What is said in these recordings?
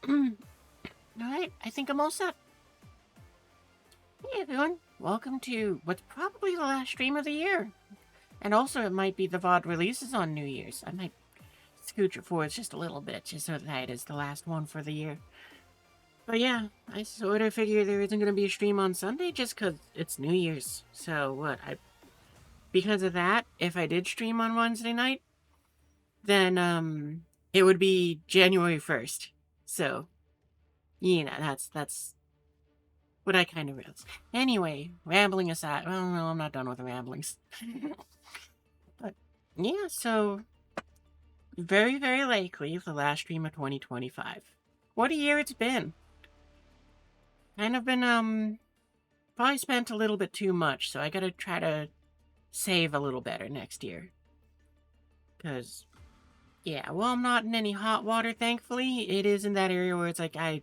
Alright, I think I'm all set. Hey everyone, welcome to what's probably the last stream of the year. And also it might be the VOD releases on New Year's. I might scooch it forward just a little bit, just so that it is the last one for the year. But yeah, I sort of figure there isn't going to be a stream on Sunday just because it's New Year's. So what, because of that, if I did stream on Wednesday night, then it would be January 1st. So, you know, that's what I kind of realized. Anyway, rambling aside, well, no, I'm not done with the ramblings. But, yeah, so, very, very likely the last stream of 2025. What a year it's been. Kind of been, probably spent a little bit too much, so I gotta try to save a little better next year. Because, yeah, well, I'm not in any hot water, thankfully. It is in that area where it's like, I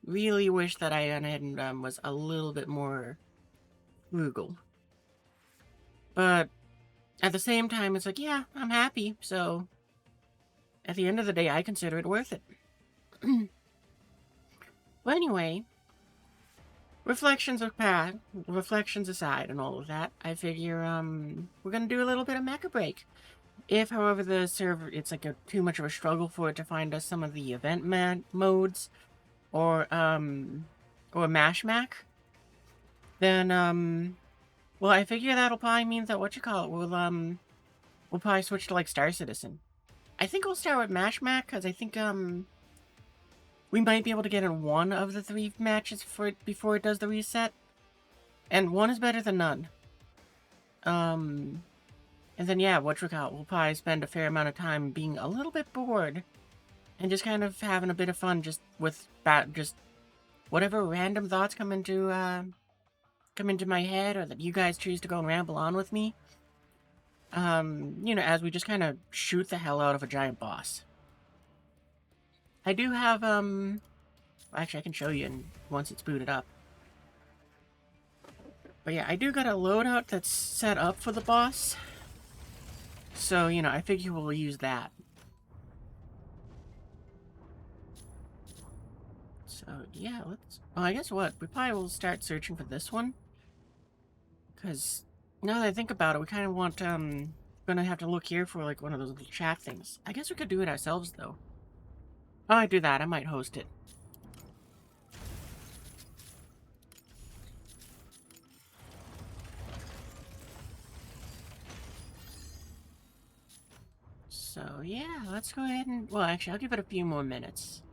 really wish that I was a little bit more frugal. But at the same time, it's like, yeah, I'm happy, so at the end of the day, I consider it worth it. Well, anyway, reflections aside and all of that, I figure, we're gonna do a little bit of mecha break. If, however, the server, it's like too much of a struggle for it to find us some of the event modes, or Mashmak, then, well, I figure that'll probably mean that, we'll probably switch to, like, Star Citizen. I think we'll start with Mashmak, because I think, we might be able to get in one of the 3 matches before it does the reset. And one is better than none. And then, yeah, we'll probably spend a fair amount of time being a little bit bored. And just kind of having a bit of fun just with just whatever random thoughts come into my head, or that you guys choose to go and ramble on with me. You know, as we just kind of shoot the hell out of a giant boss. I do have, actually I can show you once it's booted up. But yeah, I do got a loadout that's set up for the boss. So, you know, I figure we'll use that. So, yeah, let's... Oh, I guess what? We probably will start searching for this one. Because, now that I think about it, we kind of want, gonna have to look here for, like, one of those little chat things. I guess we could do it ourselves, though. Oh, I do that. I might host it. So, yeah, let's go ahead and... Well, actually, I'll give it a few more minutes.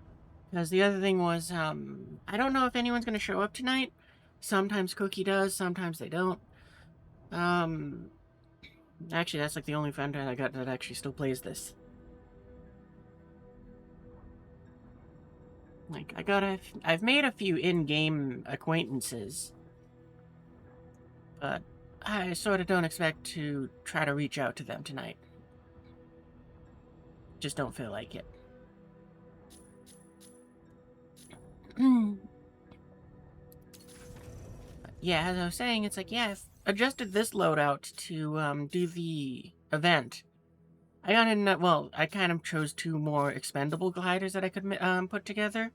Because the other thing was, I don't know if anyone's going to show up tonight. Sometimes Cookie does, sometimes they don't. Actually, that's like the only friend I got that actually still plays this. Like, I've made a few in-game acquaintances. But I sort of don't expect to try to reach out to them tonight. Just don't feel like it. Yeah, as I was saying, it's like, yeah, I've adjusted this loadout to do the event. I got in, well, I kind of chose 2 more expendable gliders that I could put together.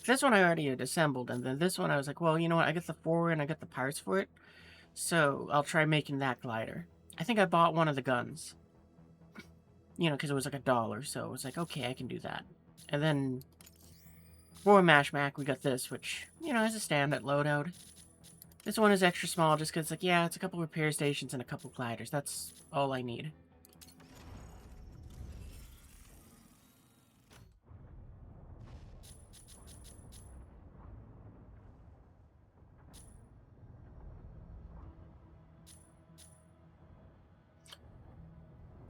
This one I already had assembled, and then this one I was like, well, you know what, I get the 4 and I get the parts for it, so I'll try making that glider. I think I bought one of the guns. You know, because it was like $1, so it was like, okay, I can do that. And then, for Mashmak, we got this, which, you know, is a standard loadout. This one is extra small just because, like, yeah, it's a couple repair stations and a couple gliders. That's all I need.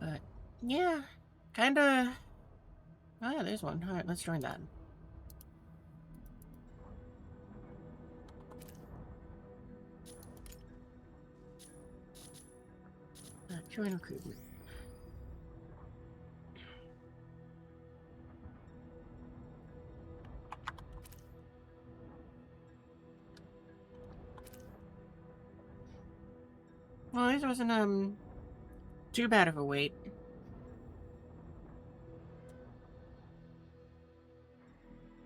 But, yeah, kinda... Oh, yeah, there's one. Alright, let's join that. Join recruitment. Well, this wasn't, too bad of a wait.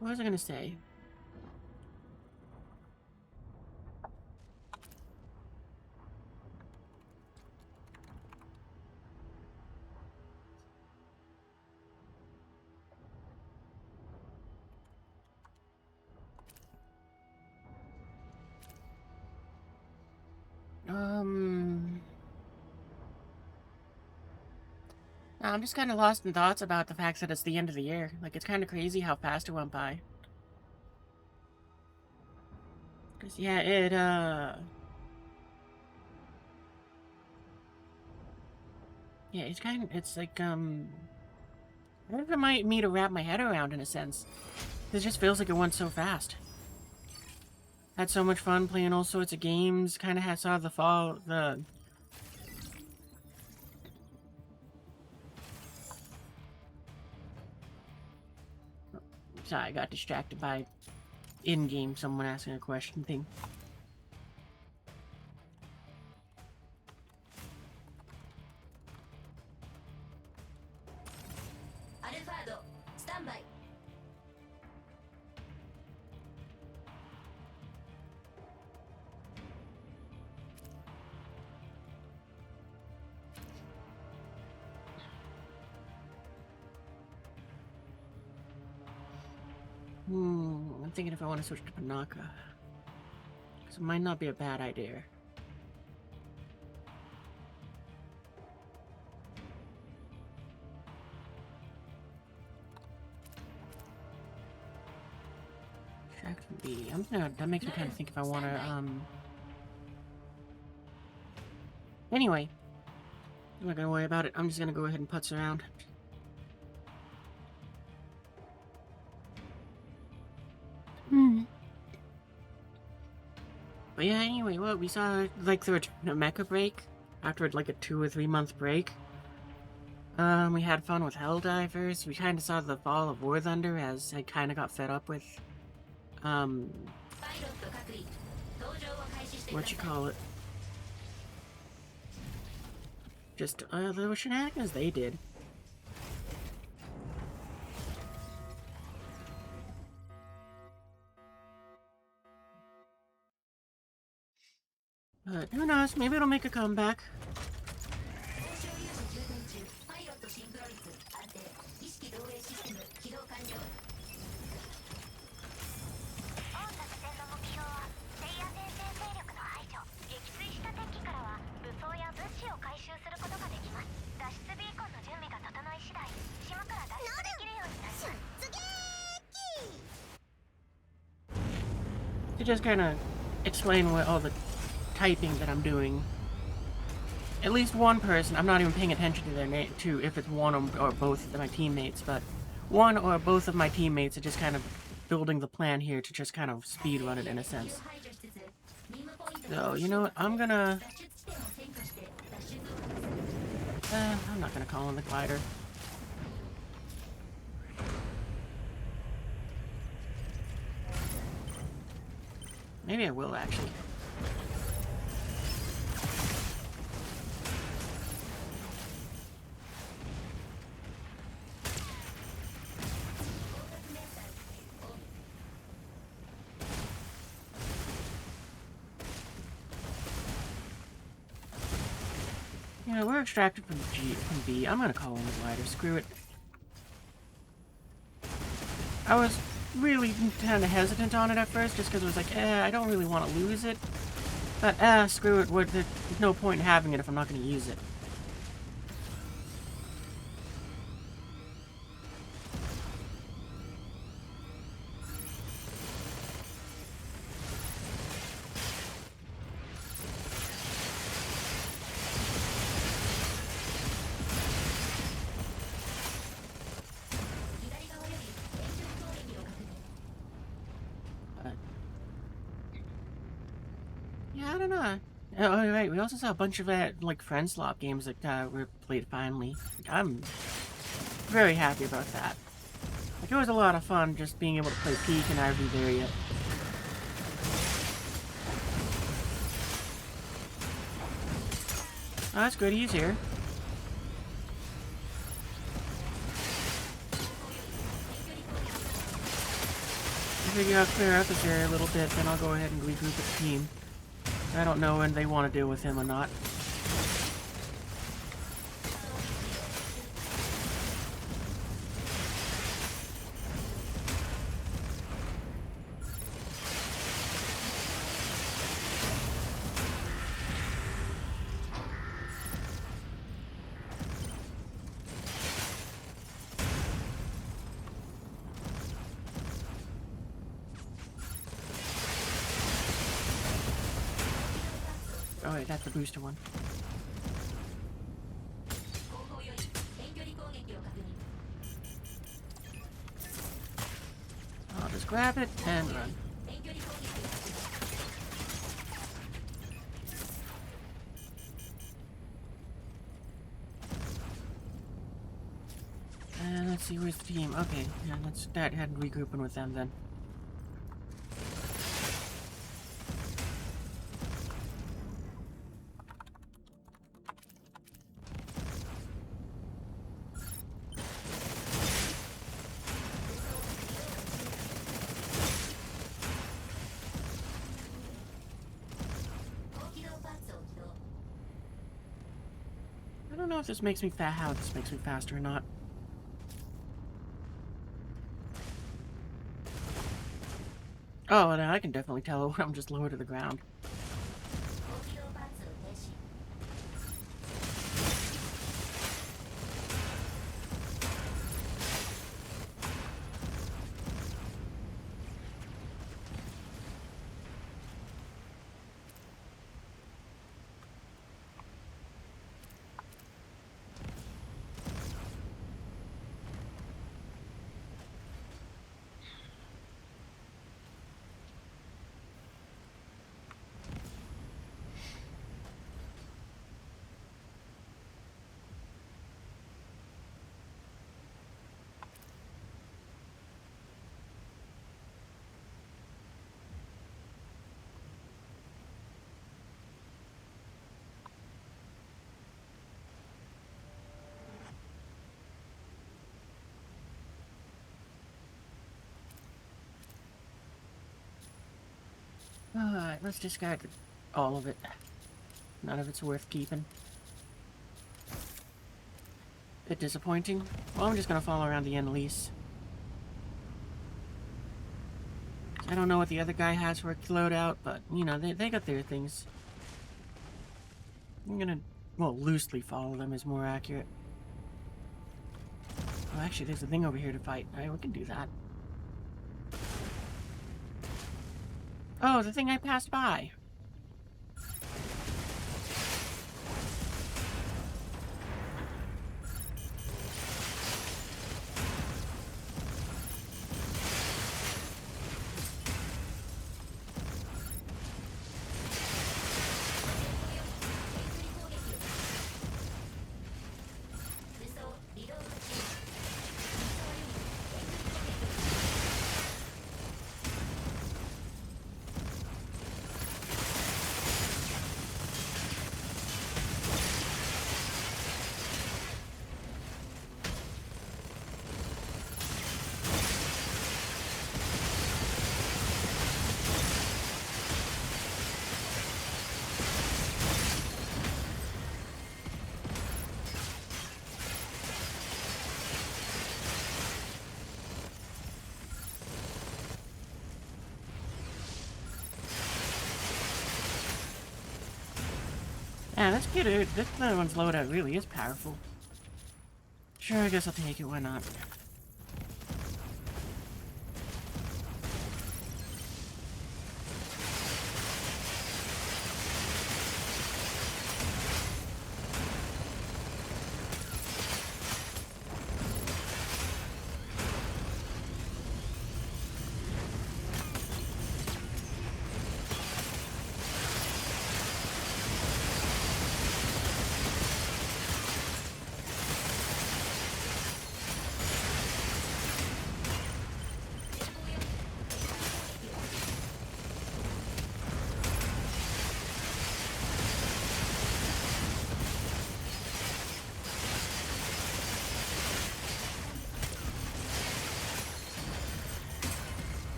What was I gonna say? I'm just kind of lost in thoughts about the fact that it's the end of the year. Like, it's kind of crazy how fast it went by. 'Cause, yeah, yeah, it's like, hard for me to wrap my head around, in a sense. It just feels like it went so fast. Had so much fun playing all sorts of games, kind of saw the fall, Sorry, I got distracted by in-game someone asking a question thing. I'm thinking if I want to switch to Panaka. Because it might not be a bad idea. Track B. That makes me kind of think if I want to, Anyway. I'm not gonna worry about it. I'm just gonna go ahead and putz around. But yeah, anyway, well, we saw, like, the return of Mecha break, after, like, a 2 or 3 month break. We had fun with Helldivers. We kind of saw the fall of War Thunder, as I kind of got fed up with, what you call it? Just, the shenanigans they did. But who knows, maybe it'll make a comeback. To just kind of explain what all the typing that I'm doing. At least one person, I'm not even paying attention to their name, to if it's one or both of my teammates, but one or both of my teammates are just kind of building the plan here to just kind of speedrun it in a sense. So, you know what, I'm not gonna call in the glider. Maybe I will, actually. Yeah, we're extracted from B. I'm gonna call in the glider. Screw it. I was really kind of hesitant on it at first, just because it was like, I don't really want to lose it. But, screw it. There's no point in having it if I'm not going to use it. Yeah, I don't know. Oh, right, we also saw a bunch of, like, friend slop games that were played finally. I'm very happy about that. Like, it was a lot of fun just being able to play Peak and I haven't there yet. Oh, that's good, he's here. figure out, clear out this area a little bit, then I'll go ahead and regroup with the team. I don't know when they want to deal with him or not. Oh wait, that's the booster one. I'll just grab it and run. And let's see, where's the team? Okay, yeah, let's start heading regrouping with them then. I don't know if this makes me how this makes me faster or not. Oh, and I can definitely tell when I'm just lower to the ground. Alright, let's discard all of it. None of it's worth keeping. Bit disappointing. Well, I'm just gonna follow around the end lease. I don't know what the other guy has for a loadout, but, you know, they got their things. I'm gonna, well, loosely follow them is more accurate. Oh, actually, there's a thing over here to fight. Alright, we can do that. Oh, the thing I passed by. Yeah, that's good. This other one's loadout really is powerful. Sure, I guess I'll take it. Why not?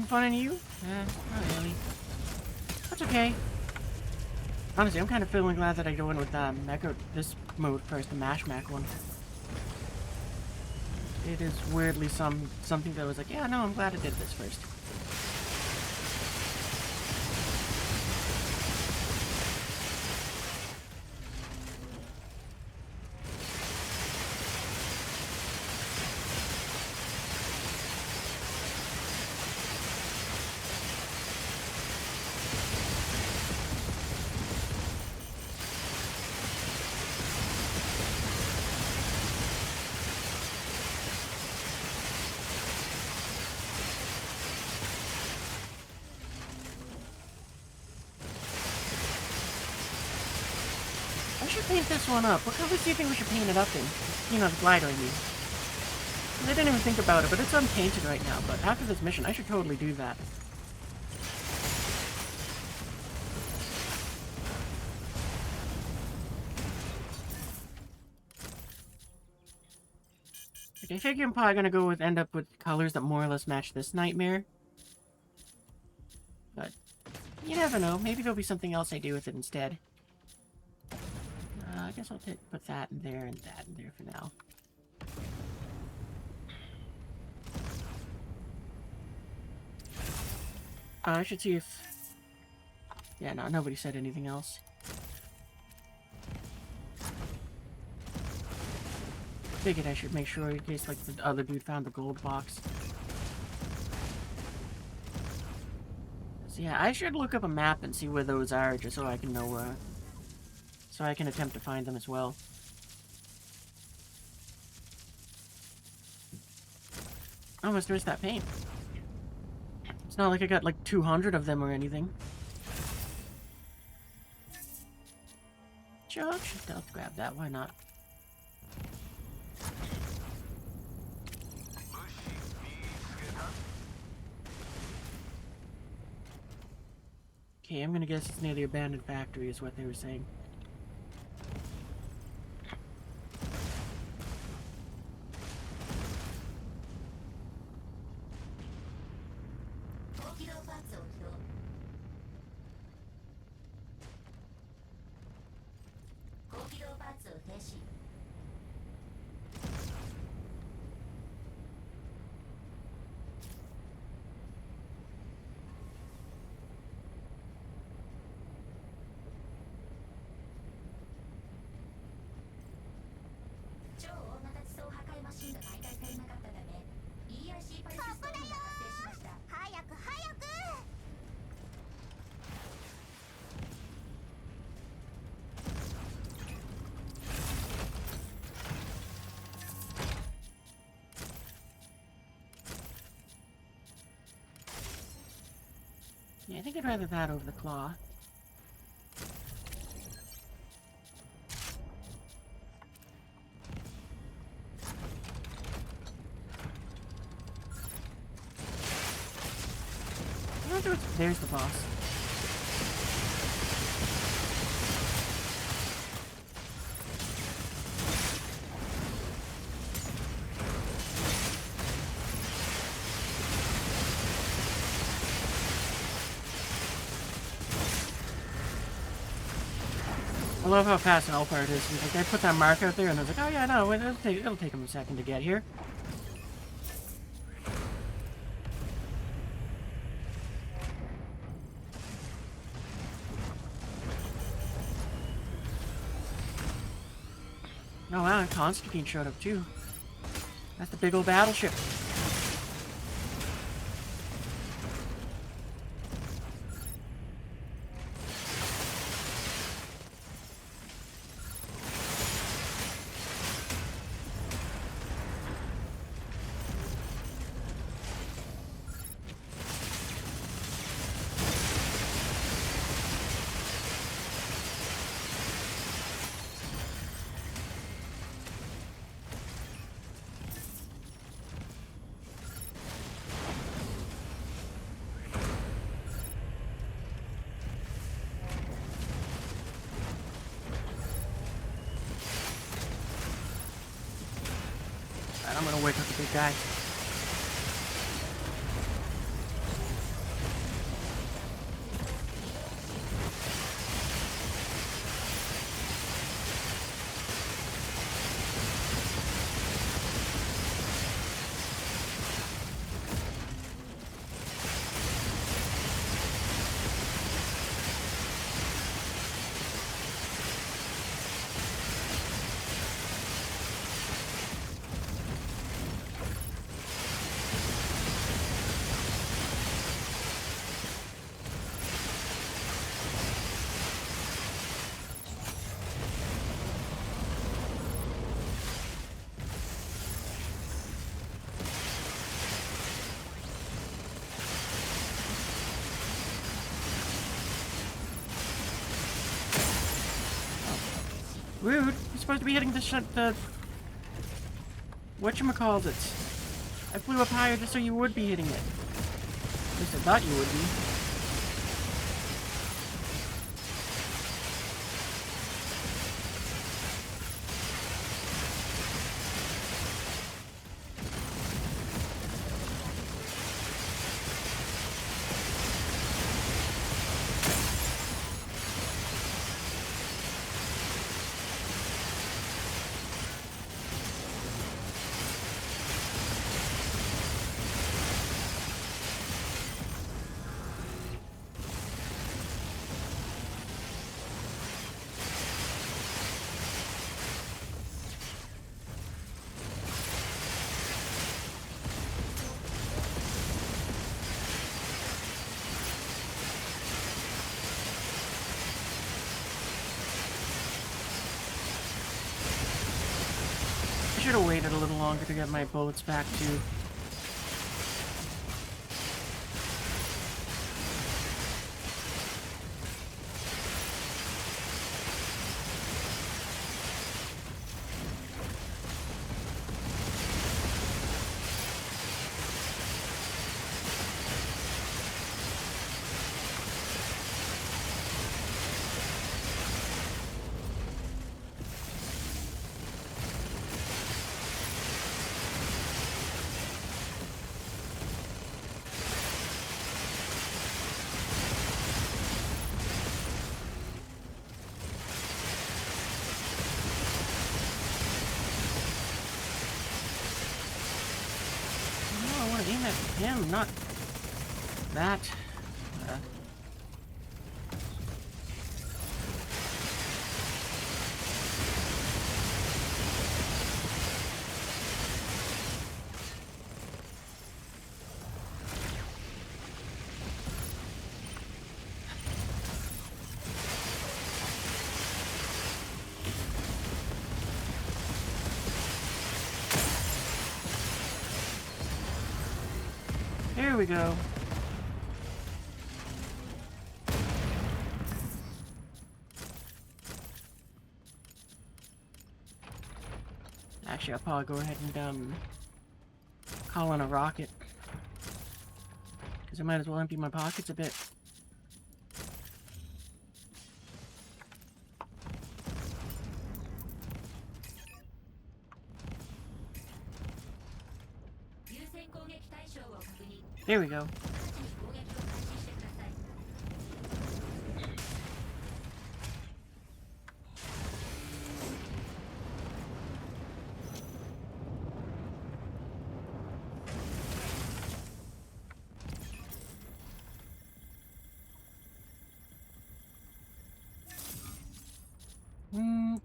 Poking fun at you? Not really. That's okay. Honestly, I'm kind of feeling glad that I go in with this mode first, the Mashmak one. It is weirdly something that was like, yeah, no, I'm glad I did this first. I should paint this one up. What colors do you think we should paint it up in? You know, the glider, I mean. I didn't even think about it, but it's unpainted right now. But after this mission, I should totally do that. Okay, I figure I'm probably gonna end up with colors that more or less match this Knightmare. But you never know. Maybe there'll be something else I do with it instead. I guess I'll put that in there and that in there for now. I should see if... Yeah, no, nobody said anything else. Figured I should make sure in case, like, the other dude found the gold box. So yeah, I should look up a map and see where those are, just so I can know, so I can attempt to find them as well. I almost missed that paint. It's not like I got like 200 of them or anything. Jug should stealth grab that, why not? Okay, I'm gonna guess it's near the abandoned factory is what they were saying. Yeah, I think I'd rather that over the claw. There's the boss. I love how fast L-part is. Like, I put that mark out there and I was like, oh yeah, no, it'll take him a second to get here. Oh wow, and Constantine showed up too. That's the big old battleship. I'm gonna wake up the big guy. Rude. You're supposed to be hitting the whatchamacallit. I flew up higher just so you would be hitting it. At least I thought you would be. I should have waited a little longer to get my bullets back too. Aim at him, not that. There we go. Actually, I'll probably go ahead and call in a rocket. Because I might as well empty my pockets a bit. There we go.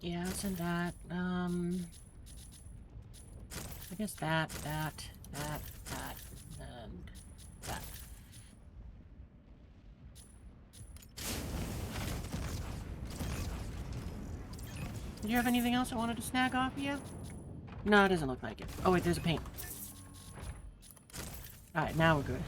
Yeah, let's send that. I guess that, and that. Do you have anything else I wanted to snag off you? No, it doesn't look like it. Oh wait, there's a paint. Alright, now we're good.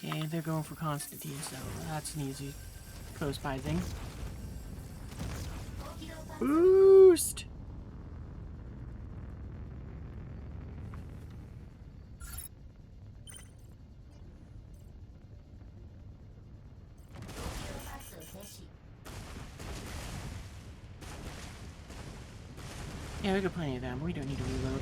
Okay, they're going for Constantine, so that's an easy close by thing. Boost! Yeah, we got plenty of them. We don't need to reload.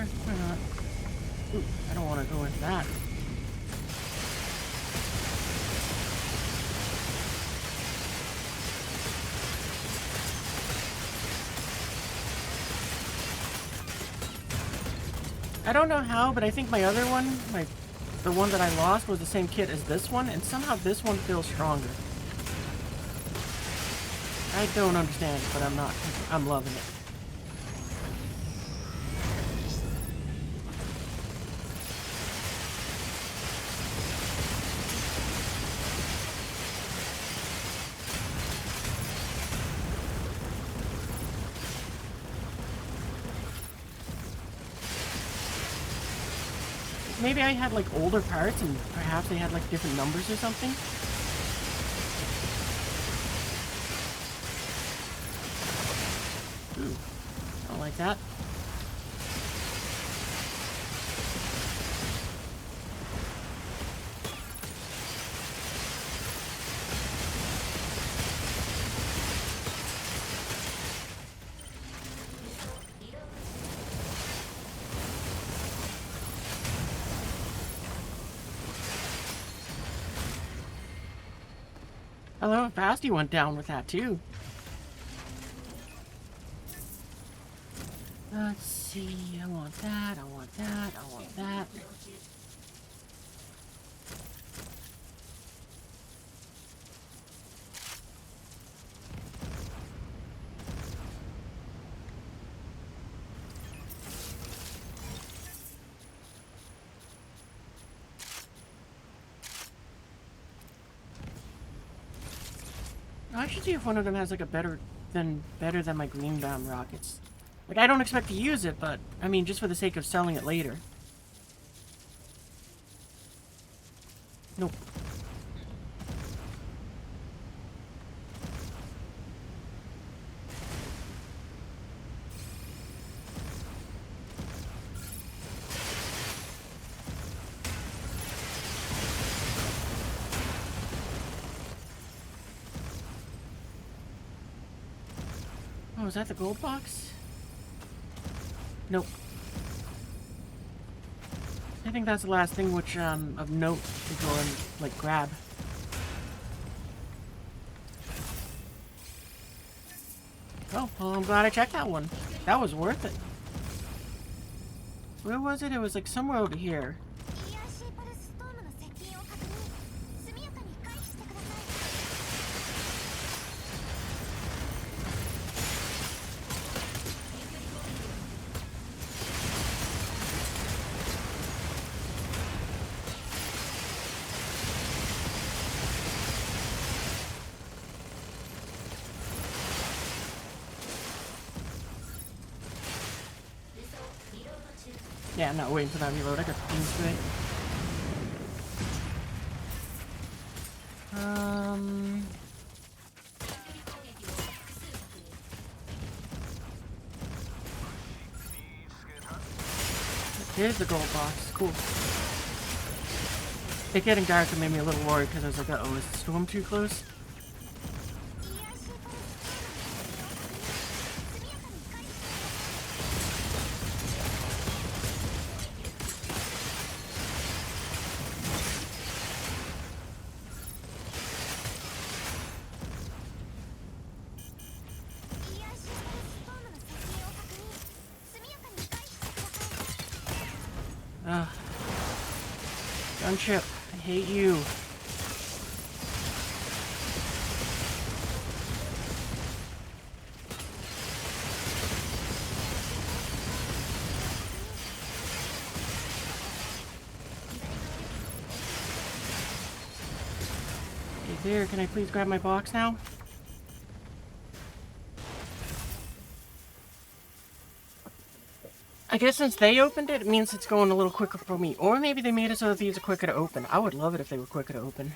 Sure, why not? Ooh, I don't want to go into that. I don't know how, but I think my other one, the one that I lost, was the same kit as this one, and somehow this one feels stronger. I don't understand it, but I'm loving it. Maybe I had like older parts and perhaps they had like different numbers or something. Ooh, I don't like that. Hello, Fasty went down with that too. Let's see, I want that, I want that, I want that. I should see if one of them has like a better than my Goondam rockets. Like, I don't expect to use it, but I mean, just for the sake of selling it later. Nope. Oh, is that the gold box? Nope. I think that's the last thing which, of note to go and, like, grab. Oh, well, I'm glad I checked that one. That was worth it. Where was it? It was, like, somewhere over here. Yeah, I'm not waiting for that reload. I got things today. Here's the gold box. Cool. It getting darker made me a little worried because I was like, uh-oh, is the storm too close? Gunship, I hate you. Hey there, can I please grab my box now? I guess since they opened it, it means it's going a little quicker for me. Or maybe they made it so that these are quicker to open. I would love it if they were quicker to open.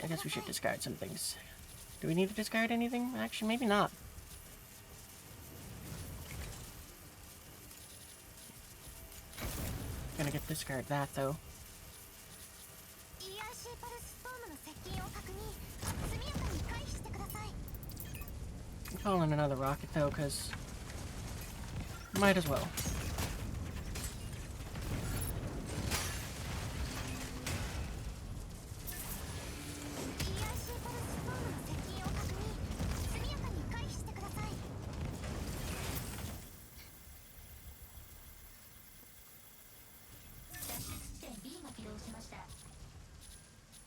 I guess we should discard some things. Do we need to discard anything? Actually, maybe not. Gonna get discard that though. I'm calling another rocket though, cause might as well.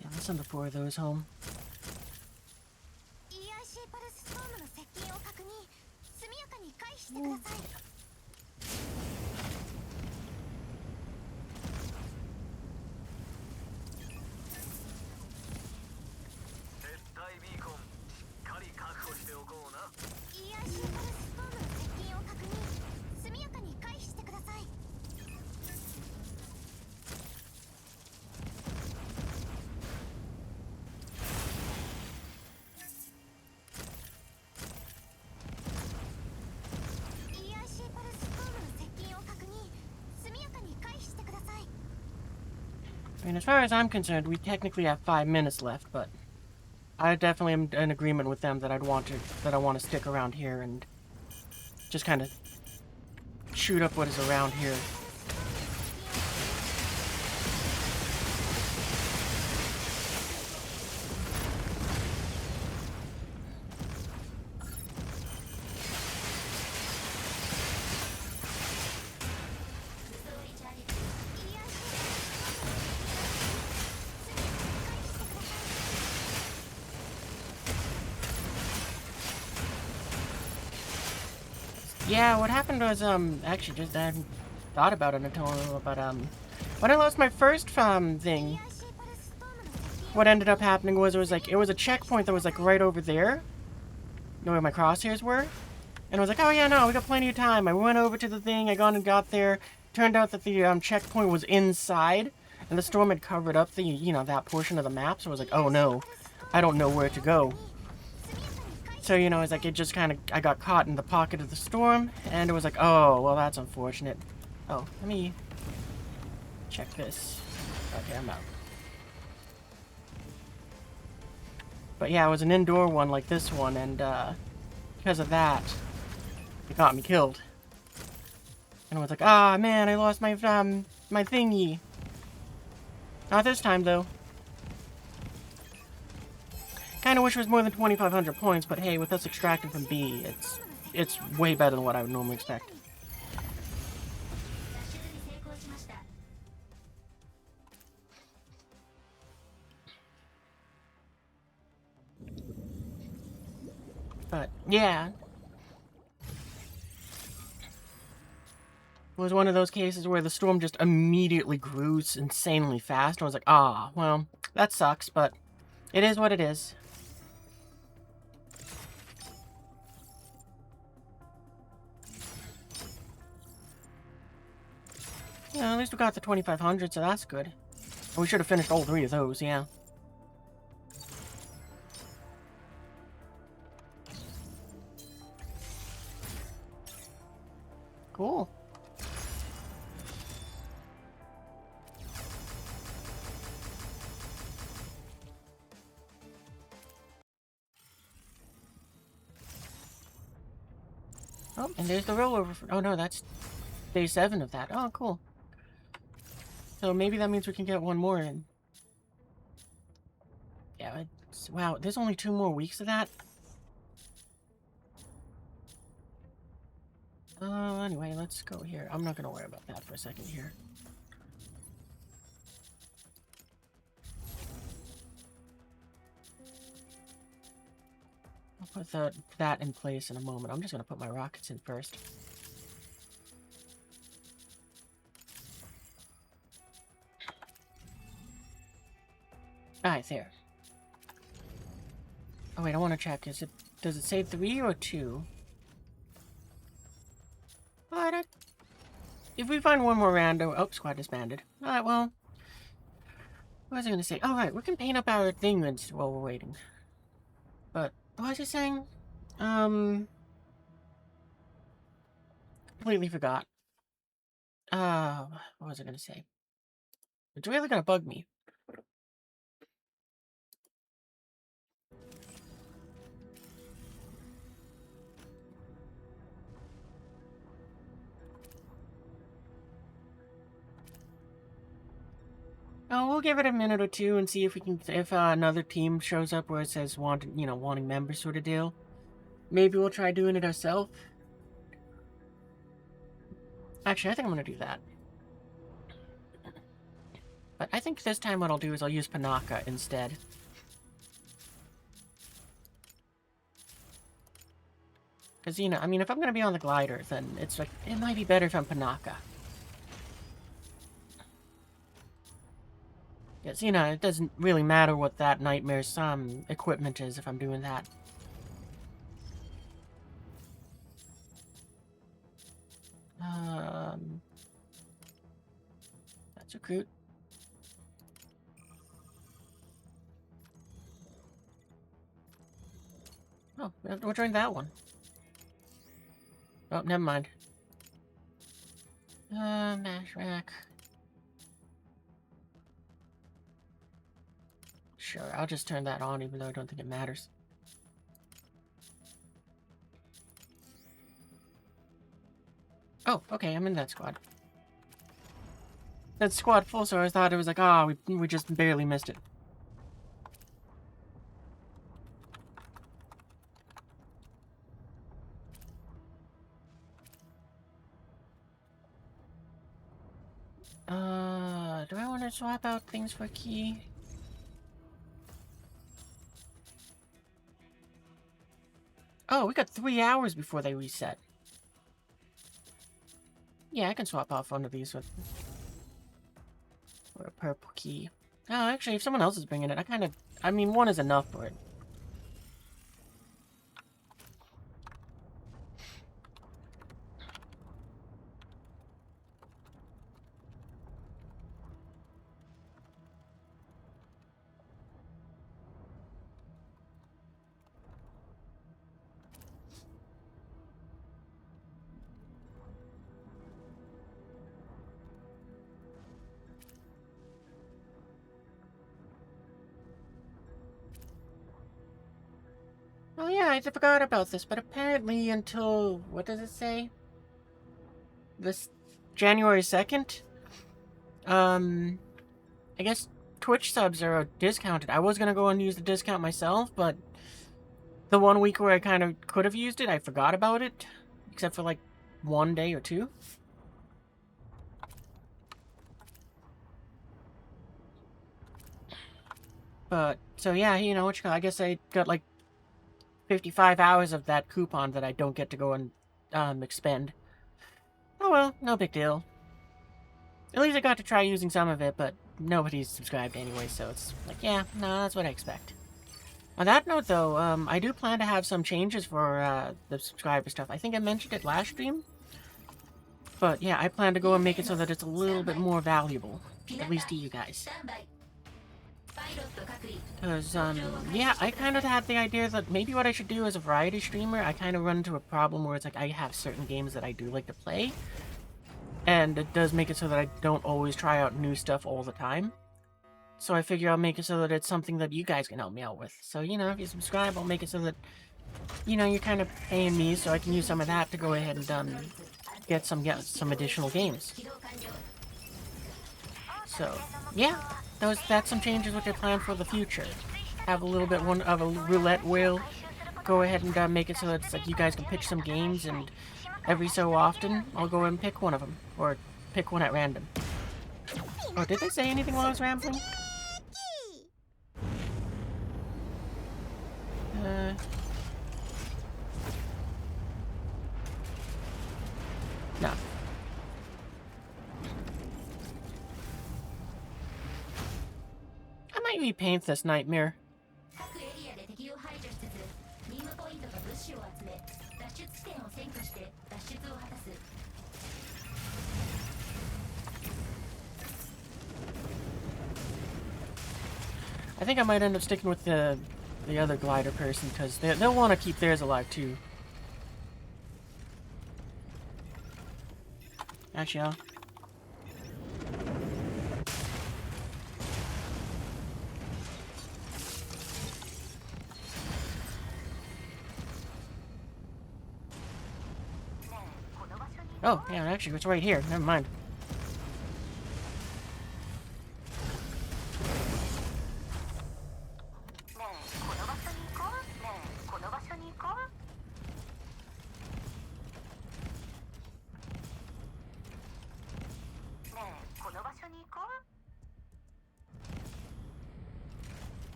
Yeah, let's send the 4 of those home. I mean, as far as I'm concerned, we technically have 5 minutes left, but I definitely am in agreement with them that I want to stick around here and just kind of shoot up what is around here. Yeah, what happened was, actually, just I haven't thought about it until, but, when I lost my first, thing, what ended up happening was, it was a checkpoint that was, like, right over there, you know where my crosshairs were, and I was like, oh yeah, no, we got plenty of time. I went over to the thing, I got there, turned out that the, checkpoint was inside, and the storm had covered up the, you know, that portion of the map, so I was like, oh no, I don't know where to go. So, you know, it's like it just kind of, I got caught in the pocket of the storm, and it was like, oh, well, that's unfortunate. Oh, let me check this. Okay, I'm out. But yeah, it was an indoor one like this one, and because of that, it got me killed. And I was like, ah, man, I lost my, my thingy. Not this time, though. Kind of wish it was more than 2,500 points, but hey, with us extracting from B, it's way better than what I would normally expect. But yeah, it was one of those cases where the storm just immediately grew insanely fast. I was like, ah, well, that sucks, but it is what it is. Yeah, at least we got the 2,500, so that's good. And we should have finished all 3 of those, yeah. Cool. Oh, and there's the rollover. Oh no, that's day 7 of that. Oh, cool. So maybe that means we can get one more in. Yeah, wow, there's only 2 more weeks of that? Anyway, let's go here. I'm not gonna worry about that for a second here. I'll put that in place in a moment. I'm just gonna put my rockets in first. Alright, there. Oh wait, I want to check. Does it save 3 or 2? But if we find one more rando... Oh, squad disbanded. Alright, well... What was I going to say? Oh, right, we can paint up our thing while we're waiting. But, what was I saying? Completely forgot. What was I gonna say? It's really gonna bug me. Oh, we'll give it a minute or two and see if we can, if another team shows up where it says wanting members sort of deal. Maybe we'll try doing it ourselves. Actually, I think I'm gonna do that. But I think this time what I'll do is I'll use Panaka instead. Because, I mean, if I'm gonna be on the glider, then it's like, it might be better if I'm Panaka. Because, it doesn't really matter what that Knightmares equipment is if I'm doing that. That's recruit. Oh, we'll join that one. Oh, never mind. Mashmak. Sure, I'll just turn that on even though I don't think it matters. Oh, okay, I'm in that squad. That squad full, so I thought it was like, oh, we just barely missed it. Do I want to swap out things for key? Oh, we got 3 hours before they reset. Yeah, I can swap off one of these with... for a purple key. Oh, actually, if someone else is bringing it, I mean, one is enough for it. Oh yeah, I forgot about this, but apparently until, what does it say? This January 2nd? I guess Twitch subs are discounted. I was gonna go and use the discount myself, but the 1 week where I kind of could have used it, I forgot about it. Except for like 1 day or 2. But, so yeah, I guess I got like 55 hours of that coupon that I don't get to go and expend. Oh well, no big deal. At least I got to try using some of it, but nobody's subscribed anyway, so it's like, yeah, no, that's what I expect. On that note, though, I do plan to have some changes for the subscriber stuff. I think I mentioned it last stream. But yeah, I plan to go and make it so that it's a little bit more valuable, at least to you guys. Because, yeah, I kind of had the idea that maybe what I should do as a variety streamer, I kind of run into a problem where it's like I have certain games that I do like to play. And it does make it so that I don't always try out new stuff all the time. So I figure I'll make it so that it's something that you guys can help me out with. So, if you subscribe, I'll make it so that, you're kind of paying me so I can use some of that to go ahead and, get some additional games. So, yeah. That's some changes which I plan for the future. Have a little bit of a roulette wheel. Go ahead and make it so that it's like you guys can pitch some games, and every so often I'll go and pick one of them, or pick one at random. Oh, did they say anything while I was rambling? No. I might repaint this nightmare. I think I might end up sticking with the other glider person, because they'll want to keep theirs alive too. Actually, Oh, yeah, actually, it's right here. Never mind.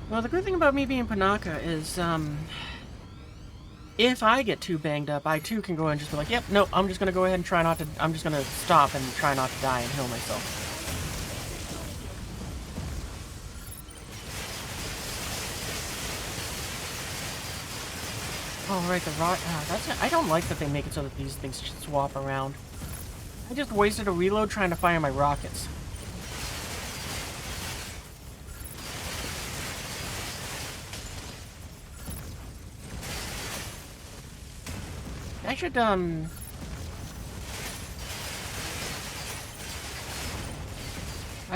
Well, the good thing about me being Panaka is, if I get too banged up, I too can go and just be like, yep, nope, I'm just gonna go ahead and try not to, I'm just gonna stop and try not to die and heal myself. Oh, right, the rock, I don't like that they make it so that these things just swap around. I just wasted a reload trying to fire my rockets. I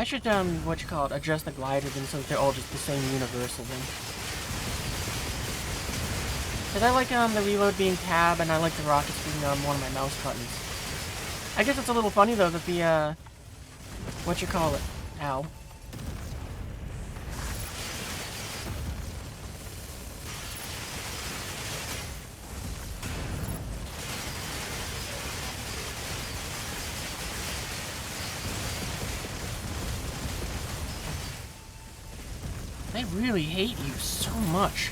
should, what you call it, adjust the glider then so that they're all just the same universal then. Because I like, the reload being tab, and I like the rockets being, one of my mouse buttons. I guess it's a little funny, though, that the, what you call it? Ow. I really hate you so much.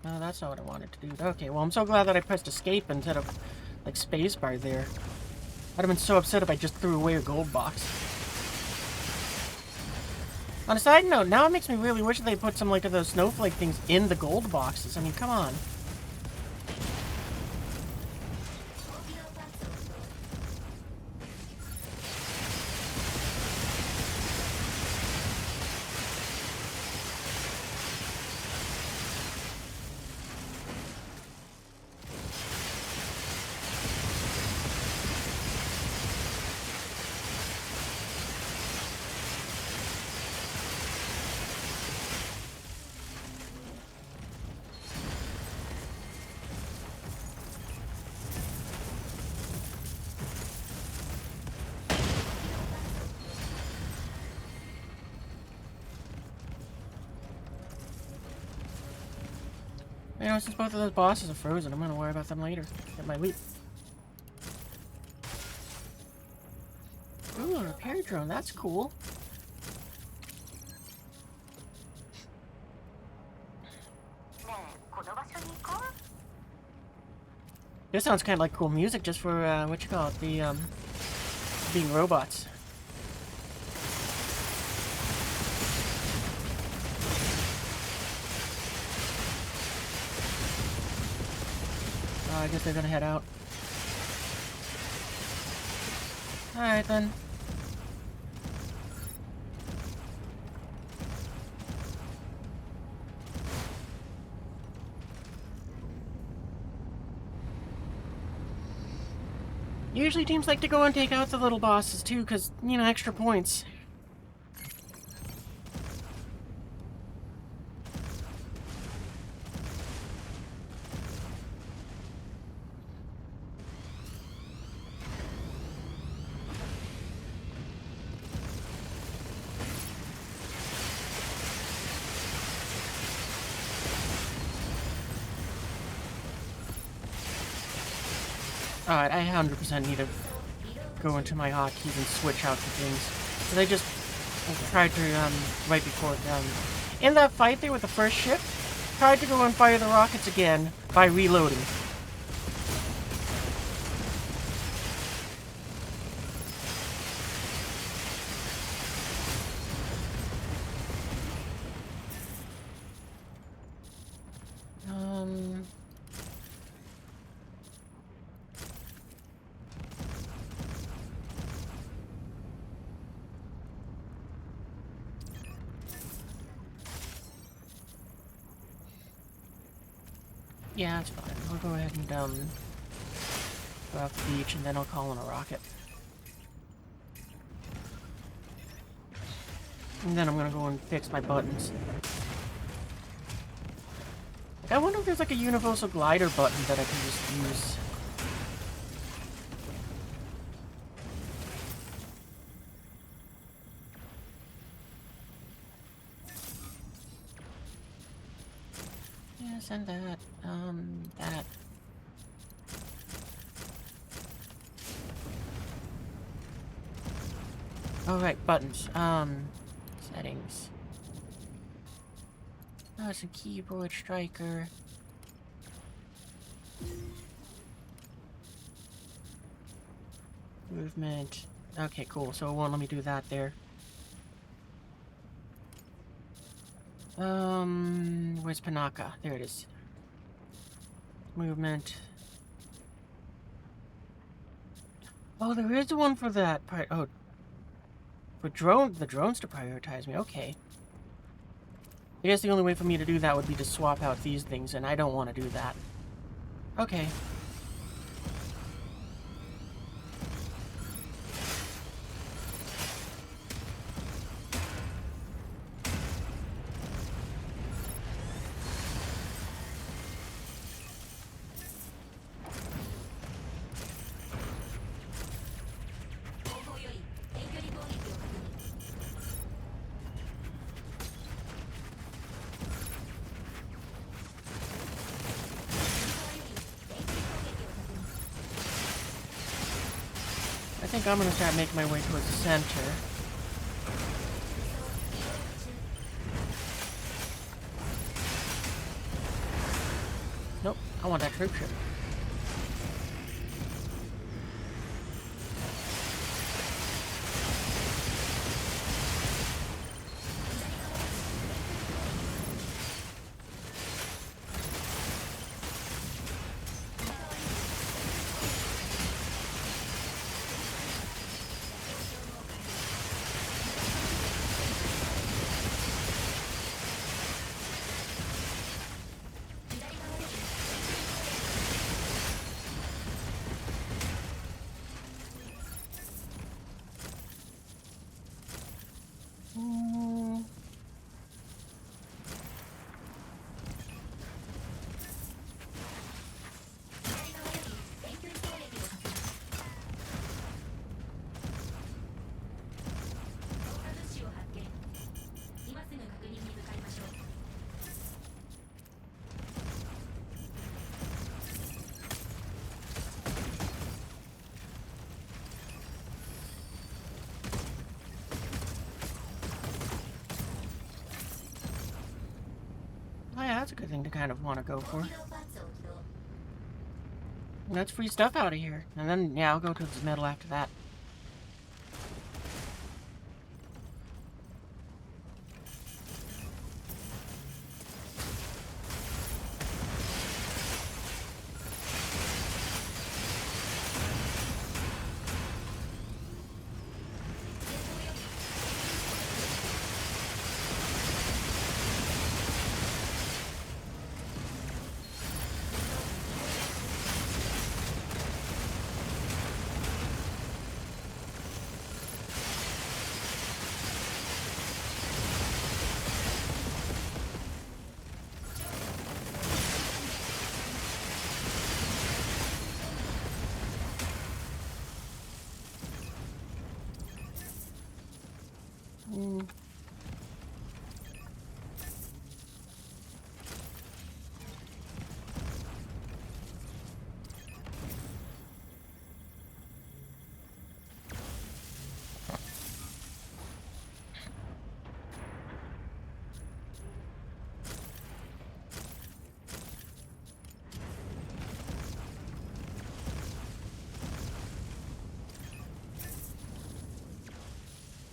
Oh, that's not what I wanted to do. Okay, well, I'm so glad that I pressed escape instead of, like, spacebar there. I'd have been so upset if I just threw away a gold box. On a side note, now it makes me really wish they put some, like, of those snowflake things in the gold boxes. I mean, come on. You know, since both of those bosses are frozen, I'm gonna worry about them later. Get my loot. Ooh, a repair drone, that's cool. This sounds kind of like cool music just for, what you call it, the, being robots. I guess they're gonna head out. Alright then. Usually teams like to go and take out the little bosses too, because, you know, extra points. Alright, I 100% need to go into my hotkeys and switch out the things. Because I just tried to, right before, in that fight there with the first ship, tried to go and fire the rockets again by reloading. Yeah, that's fine. I'll go ahead and, go off the beach, and then I'll call in a rocket. And then I'm gonna go and fix my buttons. Like, I wonder if there's like a universal glider button that I can just use. Yes, and that. That. Oh, right, buttons. Settings. Oh, it's a keyboard striker. Movement. Okay, cool. So it won't let me do that there. Where's Panaka? There it is. Movement. Oh, there is one for that. Oh, for the drones to prioritize me. Okay. I guess the only way for me to do that would be to swap out these things, and I don't want to do that. Okay. I think I'm gonna start making my way towards the center. Nope, I want that troop ship. Oh yeah, that's a good thing to kind of want to go for. Let's free stuff out of here. And then, yeah, I'll go to the middle after that.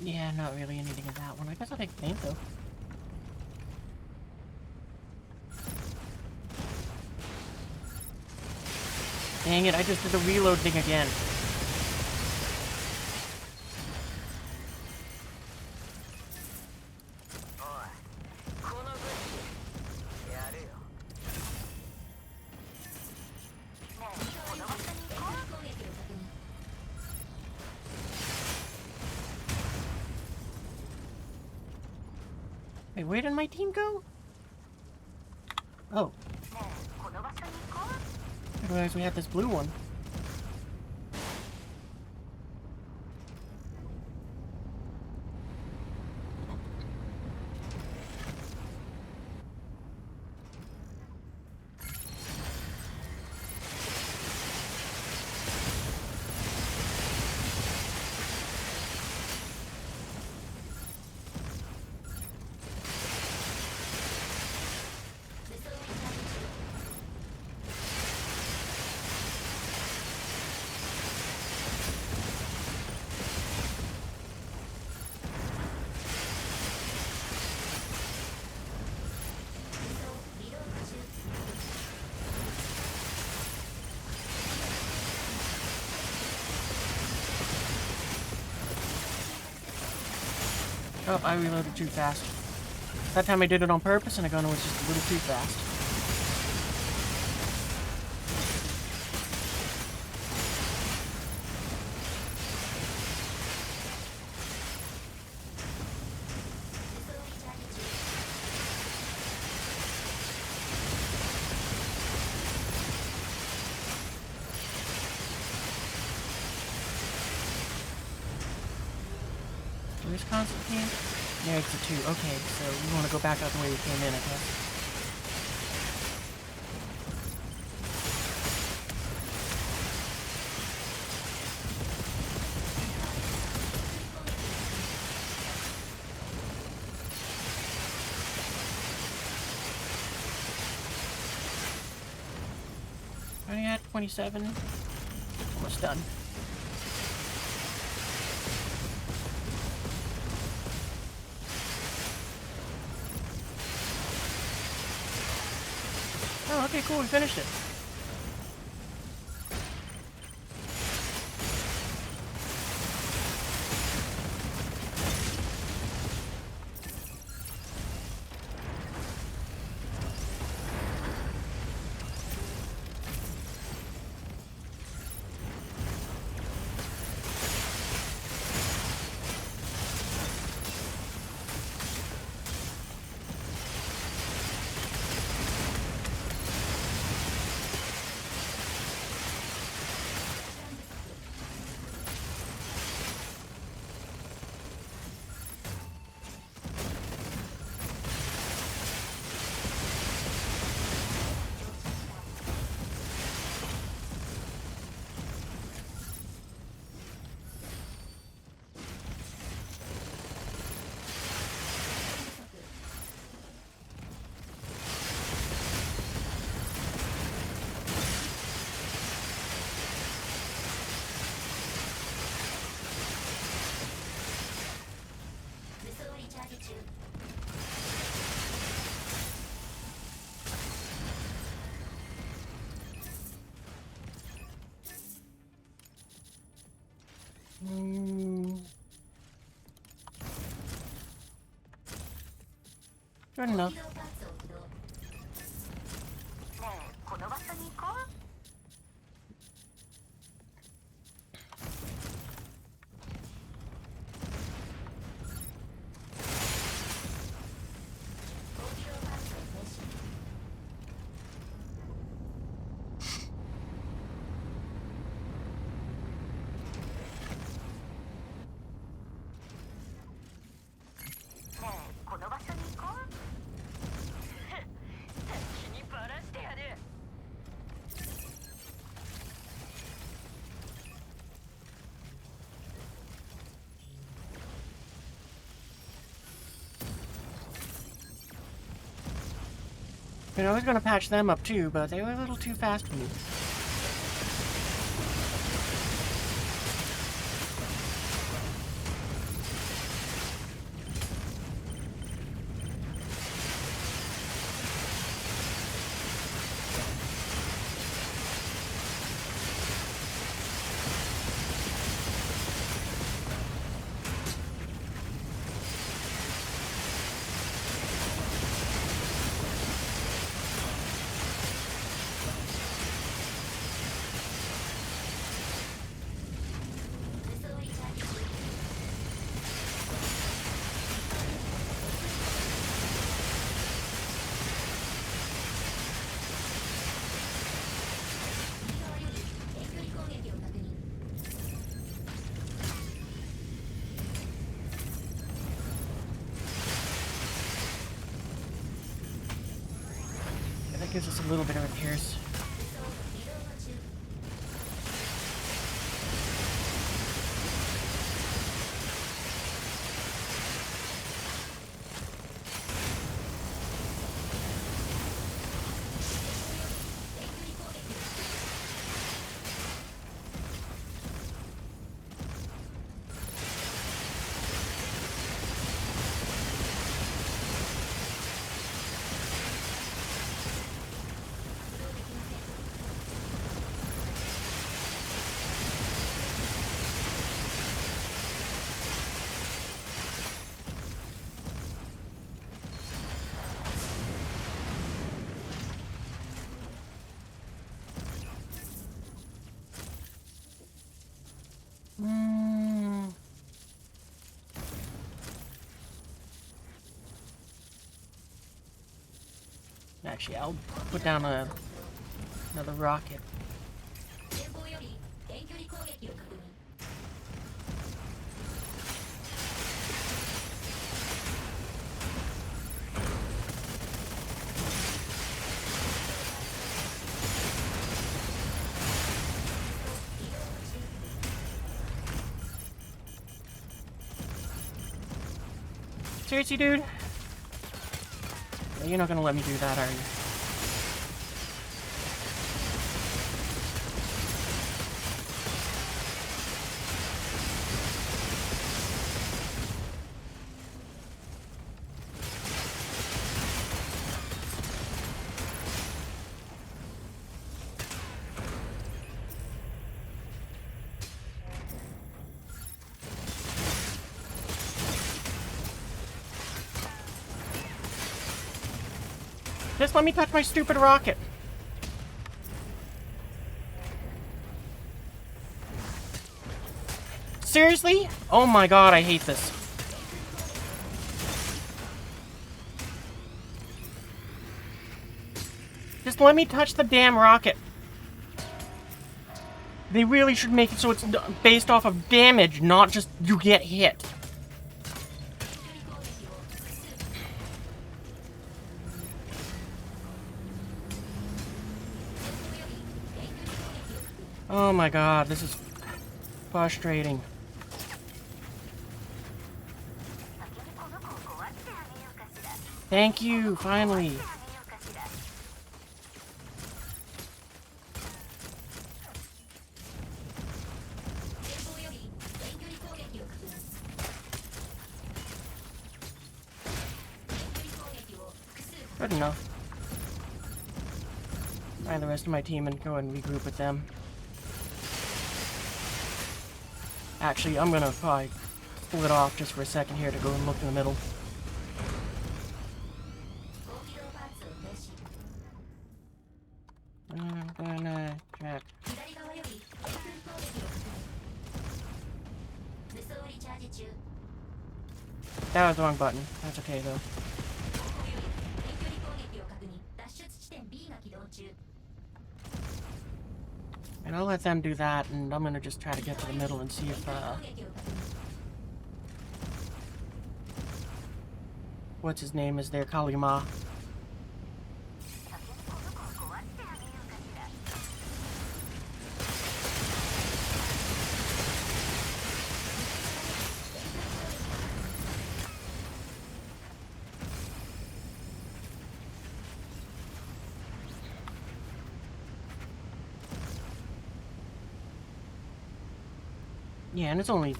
Yeah, not really anything in that one. I guess I'll take paint, though. Dang it, I just did the reload thing again. Wait, where did my team go? Oh. I didn't realize we had this blue one. Oh, I reloaded too fast. That time I did it on purpose and I got it was just a little too fast. Where's Constantine? There's the 2. Okay, so we want to go back out the way we came in, I guess. Only at 27. Almost done. Oh, okay, cool, we finished it. Good enough. You know, I was gonna patch them up too, but they were a little too fast for me. Gives us a little bit of repairs. Actually, I'll put down another rocket. Seriously, dude? You're not gonna let me do that, are you? Just let me touch my stupid rocket. Seriously? Oh my god, I hate this. Just let me touch the damn rocket. They really should make it so it's based off of damage, not just you get hit. Oh my god, this is frustrating. Thank you, finally. Good enough. Find the rest of my team and go and regroup with them. Actually, I'm gonna probably pull it off just for a second here to go and look in the middle. I'm gonna check. That was the wrong button. That's okay though. And I'll let them do that, and I'm gonna just try to get to the middle and see if, what's his name is there, Kalima. Yeah, and it's only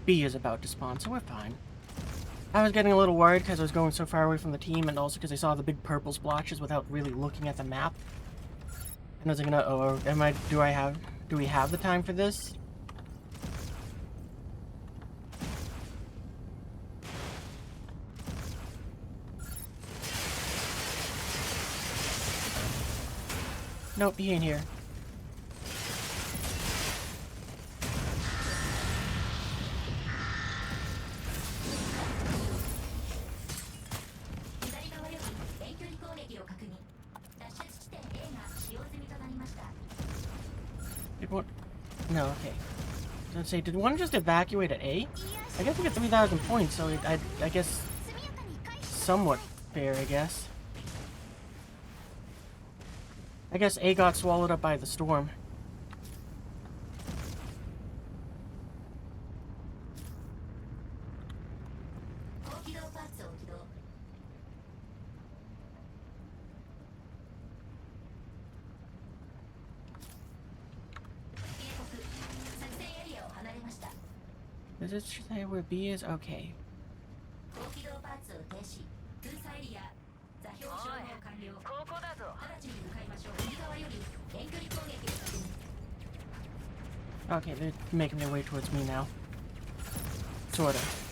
B is about to spawn, so we're fine. I was getting a little worried because I was going so far away from the team, and also because I saw the big purple splotches without really looking at the map. And I was like, oh, do we have the time for this? Nope, he ain't here. No, okay. I was say, did one just evacuate at A? I guess we get 3,000 points, so I guess somewhat fair, I guess. I guess A got swallowed up by the storm. Does it say where B is? Okay. Okay, they're making their way towards me now. Sort of.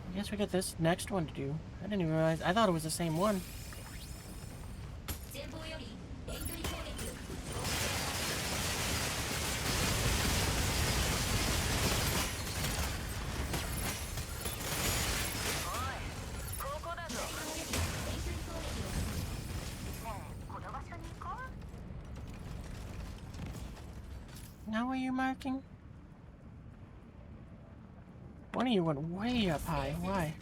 I guess we got this next one to do. I didn't even realize. I thought it was the same one. Now are you marking? One of you went way up high. Why?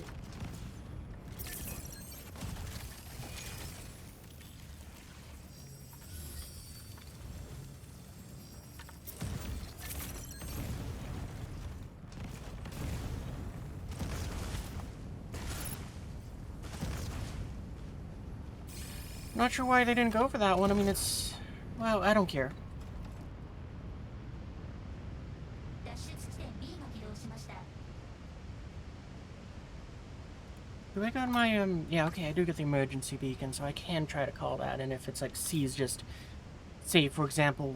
Not sure why they didn't go for that one. I mean, it's... well, I don't care. Do I got my, yeah, okay, I do get the emergency beacon, so I can try to call that, and if it's like C's just, say, for example,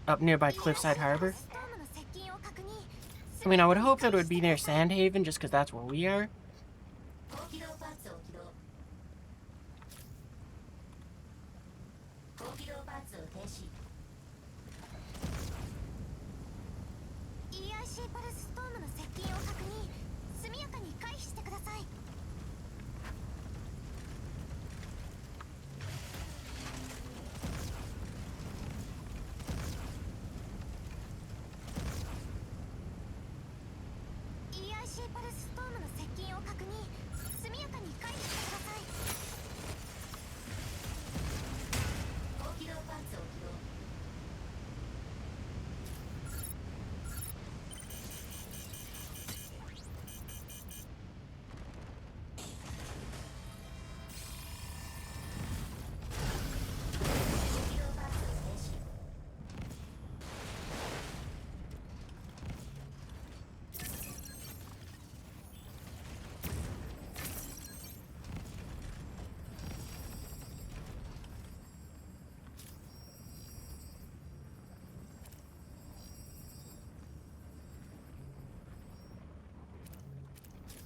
up nearby Cliffside Harbor. I mean, I would hope that it would be near Sandhaven, just because that's where we are.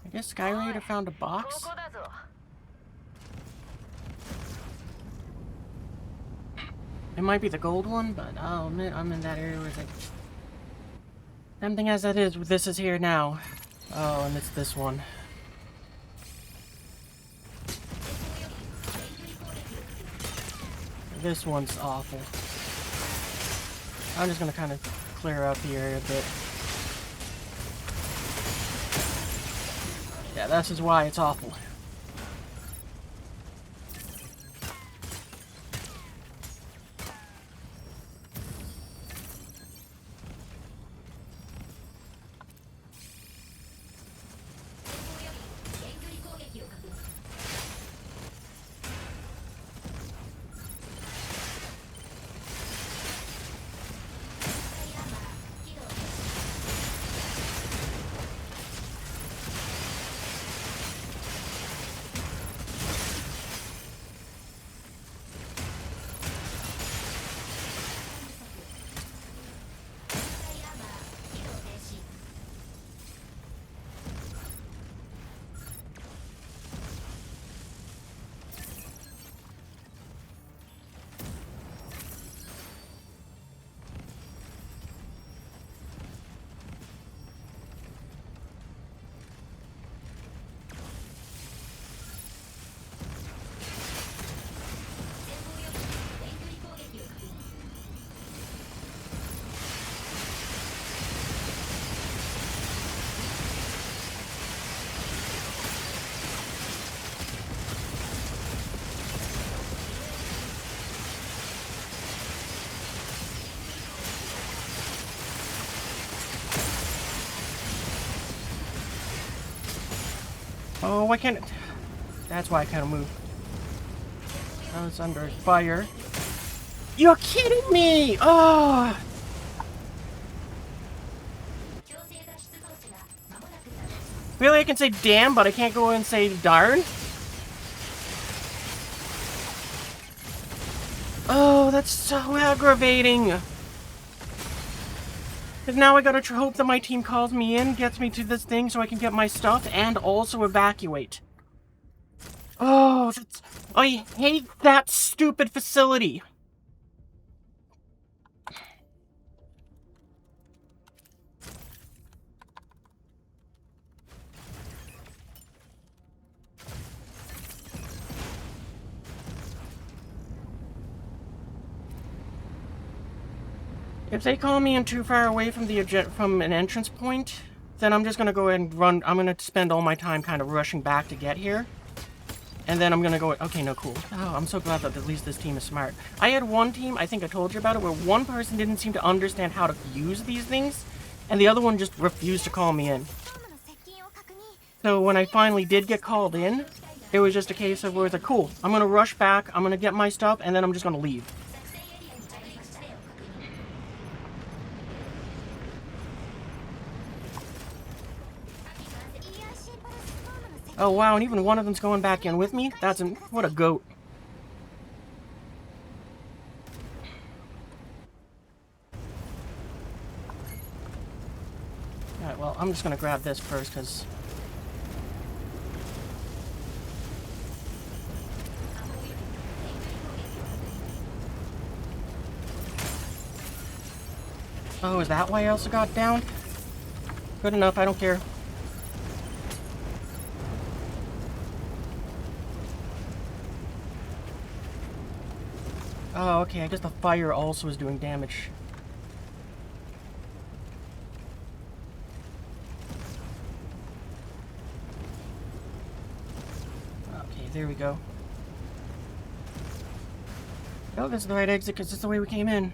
I guess Skyraider found a box. It might be the gold one, but I'll admit I'm in that area where it's like... tempting as that is, this is here now. Oh, and it's this one. This one's awful. I'm just gonna kind of clear out the area a bit. Yeah, this is why it's awful. Oh, why can't it? That's why I kind of moved. I was under fire. You're kidding me! Oh! Really, I can say damn, but I can't go and say darn? Oh, that's so aggravating. Because now I gotta hope that my team calls me in, gets me to this thing so I can get my stuff, and also evacuate. Oh, I hate that stupid facility. If they call me in too far away from from an entrance point, then I'm just gonna go ahead and run. I'm gonna spend all my time kind of rushing back to get here. And then I'm gonna go, okay, no, cool. Oh, I'm so glad that at least this team is smart. I had one team, I think I told you about it, where one person didn't seem to understand how to use these things, and the other one just refused to call me in. So when I finally did get called in, it was just a case of where it's like, cool, I'm gonna rush back, I'm gonna get my stuff, and then I'm just gonna leave. Oh wow, and even one of them's going back in with me? What a goat. Alright, well, I'm just gonna grab this first, because... Oh, is that why I also got down? Good enough, I don't care. Oh, okay, I guess the fire also is doing damage. Okay, there we go. Oh, this is the right exit because it's the way we came in.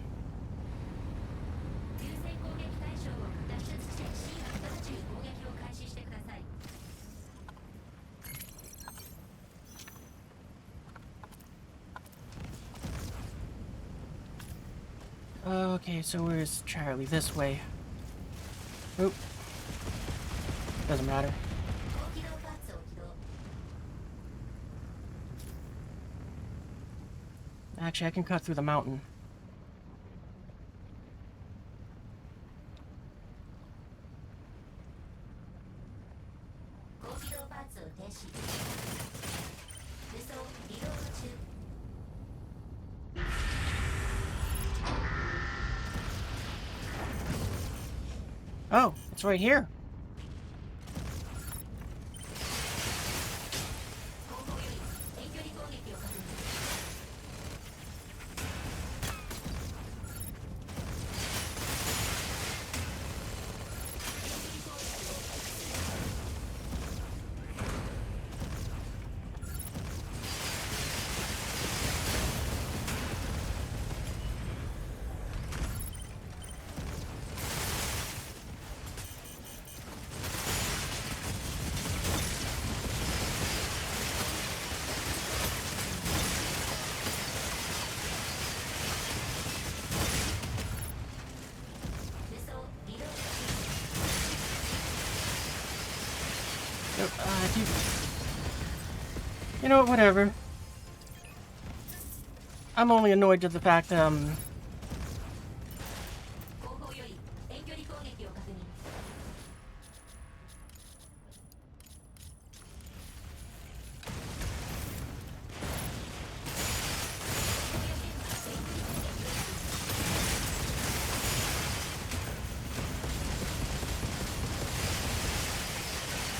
Okay, so where's Charlie? This way. Oop. Doesn't matter. Actually, I can cut through the mountain. Oh, it's right here. You know what, whatever. I'm only annoyed at the fact that,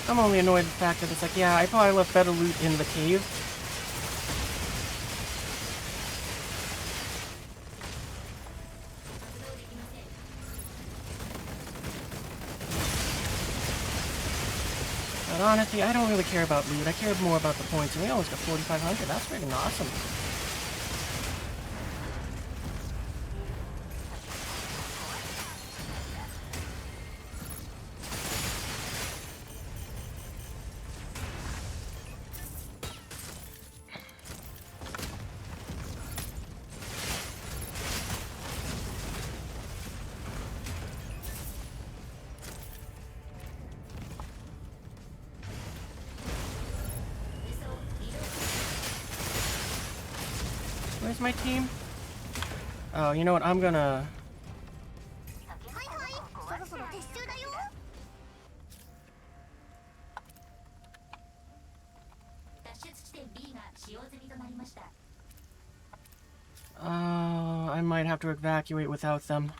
I'm only annoyed at the fact that it's like, yeah, I probably left better loot in the cave. But honestly, I don't really care about loot. I care more about the points. And we almost got 4,500. That's freaking awesome. Where's my team? Oh, you know what? I'm gonna... I might have to evacuate without them.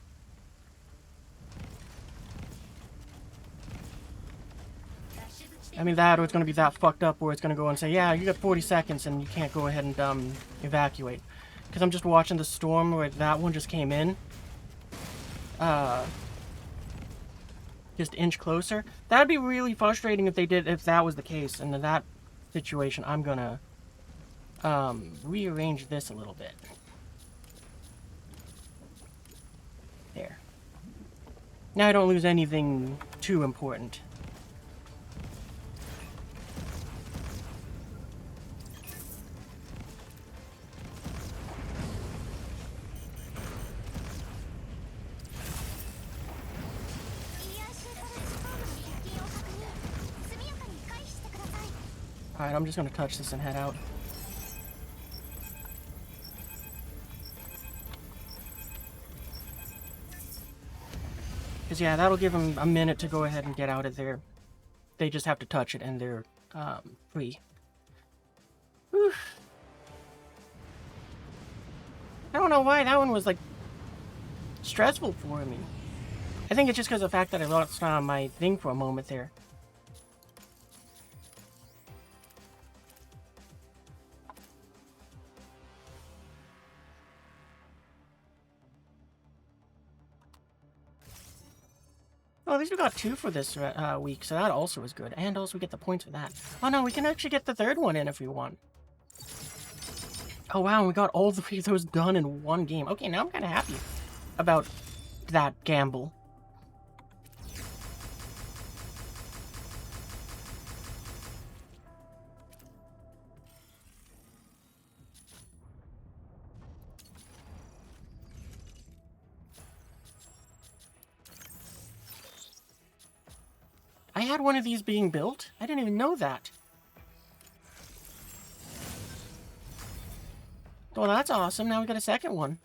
I mean, that or it's gonna be that fucked up where it's gonna go and say, yeah, you got 40 seconds and you can't go ahead and, evacuate. Because I'm just watching the storm where that one just came in. Just inch closer. That'd be really frustrating if they did, if that was the case. And in that situation, I'm gonna, rearrange this a little bit. There. Now I don't lose anything too important. Alright, I'm just gonna touch this and head out. Because, yeah, that'll give them a minute to go ahead and get out of there. They just have to touch it and they're, free. Whew. I don't know why that one was, like, stressful for me. I think it's just because of the fact that I lost my thing for a moment there. Well, at least we got 2 for this week, so that also is good. And also we get the points for that. Oh no, we can actually get the 3rd one in if we want. Oh wow, and we got all 3 of those done in one game. Okay, now I'm kind of happy about that gamble. I had one of these being built? I didn't even know that. Well, that's awesome. Now we got a 2nd one.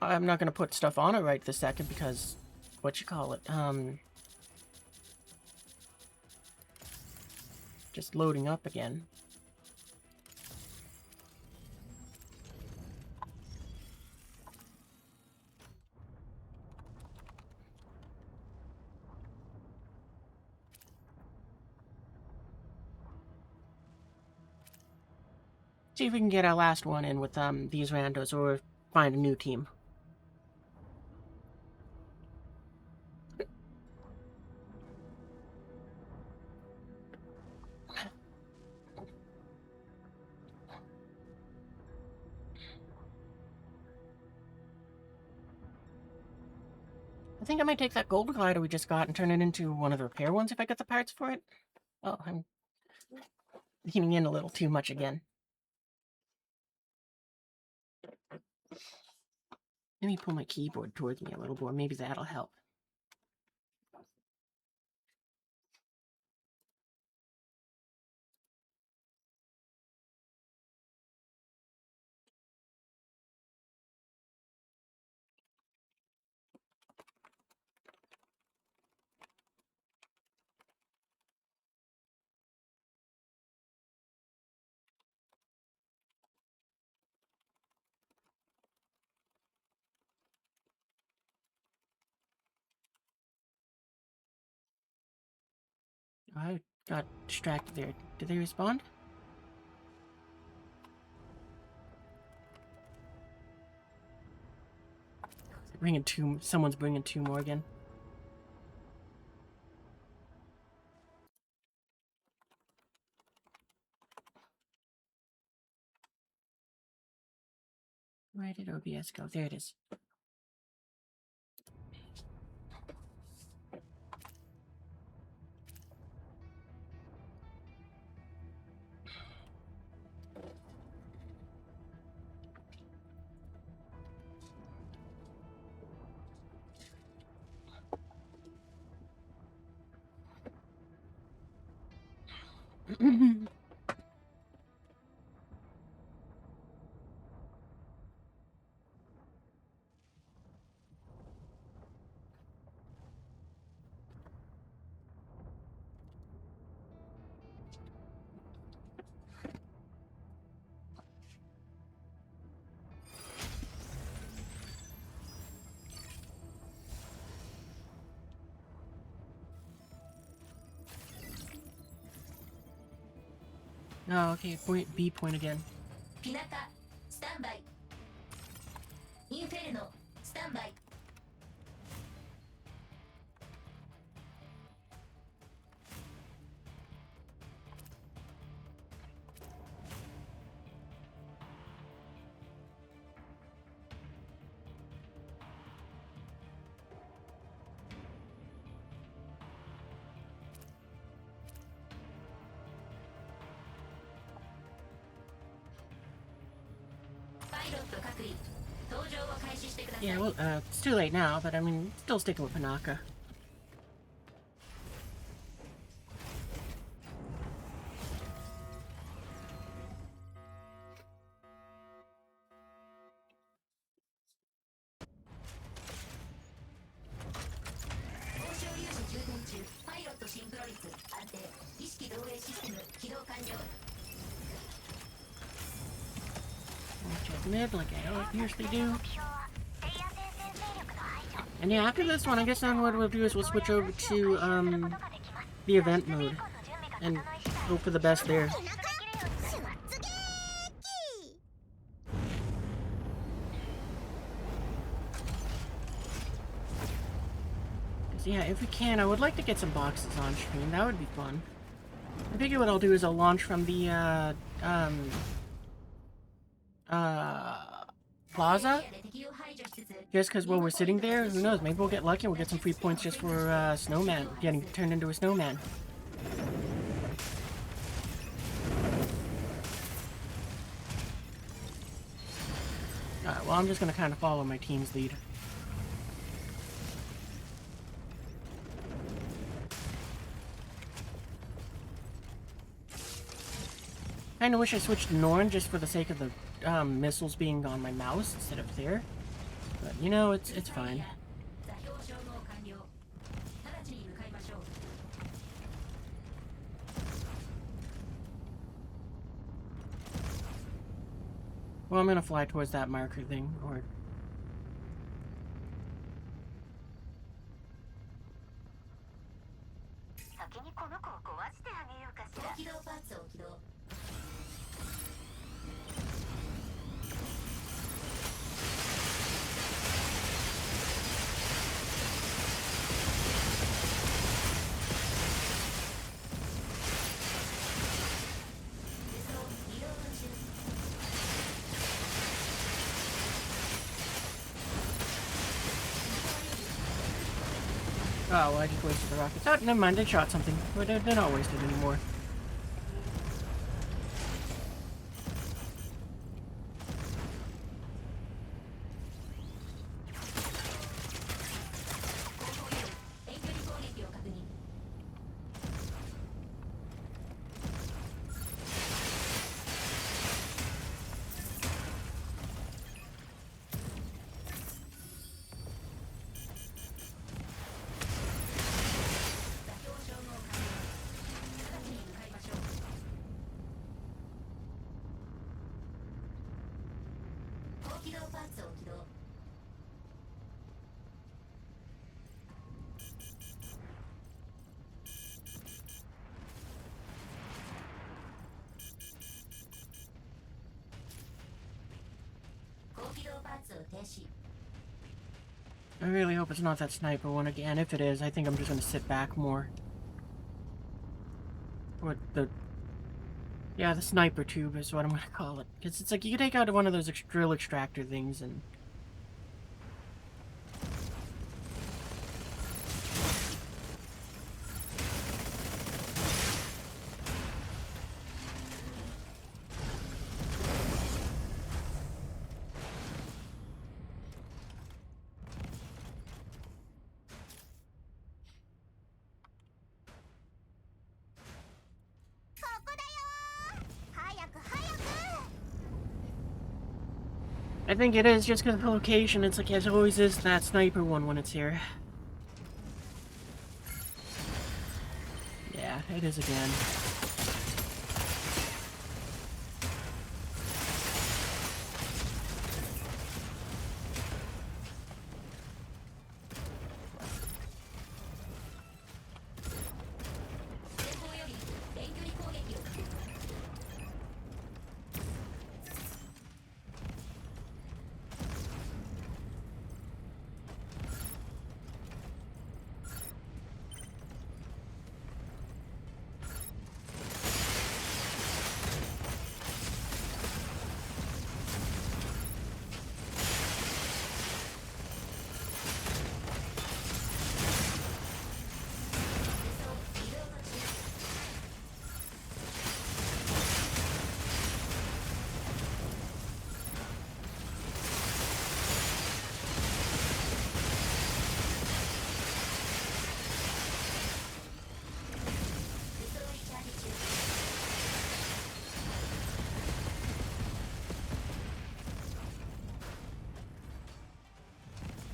I'm not going to put stuff on it right this second because... just loading up again. See if we can get our last one in with these randos or find a new team. I think I might take that gold glider we just got and turn it into one of the repair ones if I get the parts for it. Oh, I'm leaning in a little too much again. Let me pull my keyboard towards me a little more. Maybe that'll help. I got distracted there. Did they respond? Bringing 2. Someone's bringing 2 more again. Where did OBS go? There it is. Oh, okay, point B point again. Pinaka, standby. Inferno, standby. Yeah, well, it's too late now, but I mean, still sticking with Pinaka. Check mid like I usually do. And yeah, after this one, I guess then what we'll do is we'll switch over to the event mode and hope for the best there. So yeah, if we can, I would like to get some boxes on stream. That would be fun. I figure what I'll do is I'll launch from the plaza. Just because while we're sitting there, who knows, maybe we'll get lucky and we'll get some free points just for snowman, getting turned into a snowman. Alright, well I'm just gonna kind of follow my team's lead. Kinda wish I switched to Norn just for the sake of the missiles being on my mouse instead of there. But, you know, it's fine. Well, I'm gonna fly towards that marker thing, or... Oh, well, I just wasted the rockets. Oh, never mind, they shot something. But they're not wasted anymore. I really hope it's not that sniper one again. If it is, I think I'm just gonna sit back more. What the... Yeah, the sniper tube is what I'm gonna call it. Because it's like you can take out one of those drill extractor things and... I think it is just because of the location. It's like it always is that sniper one when it's here. Yeah, it is again.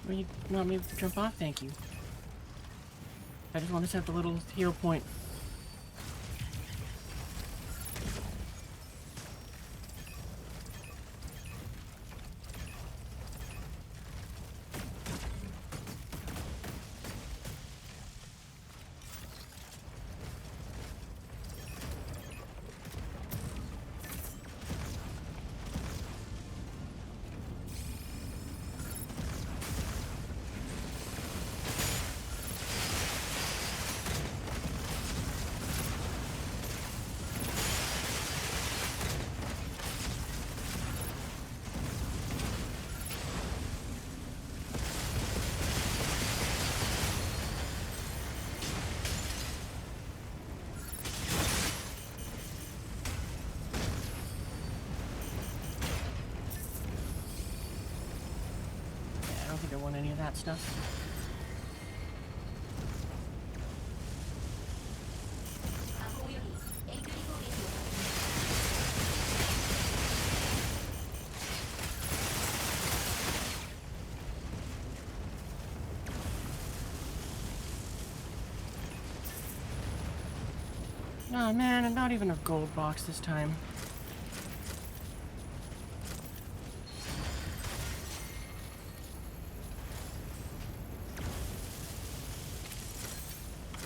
Are you not able to jump off? Thank you. I just want to set the little heal point. I don't think I want any of that stuff. Oh man, and not even a gold box this time.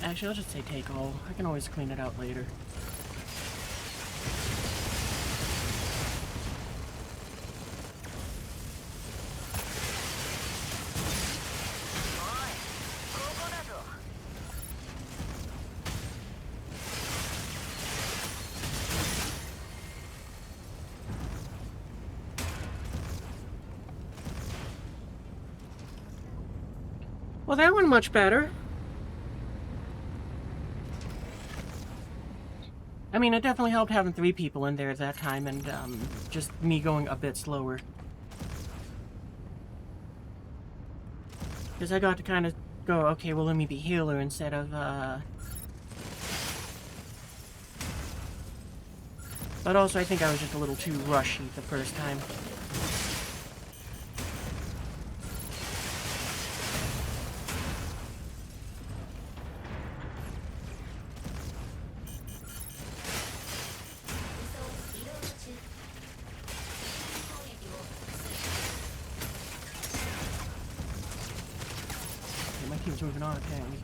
Actually, I'll just say take all. I can always clean it out later. Well, that went much better. I mean, it definitely helped having 3 people in there at that time and just me going a bit slower. Because I got to kind of go, okay, well, let me be healer instead of, But also, I think I was just a little too rushy the first time. My team's moving on, apparently.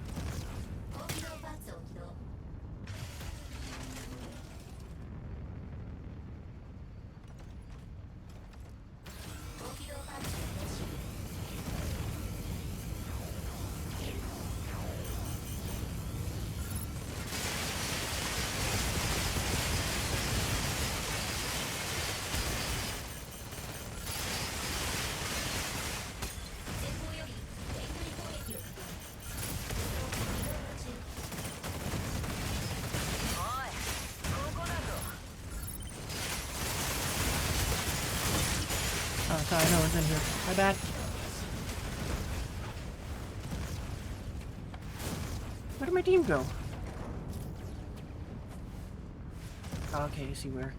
Oh, sorry, no one's in here. My bad. Where did my team go? Oh, okay, I see where.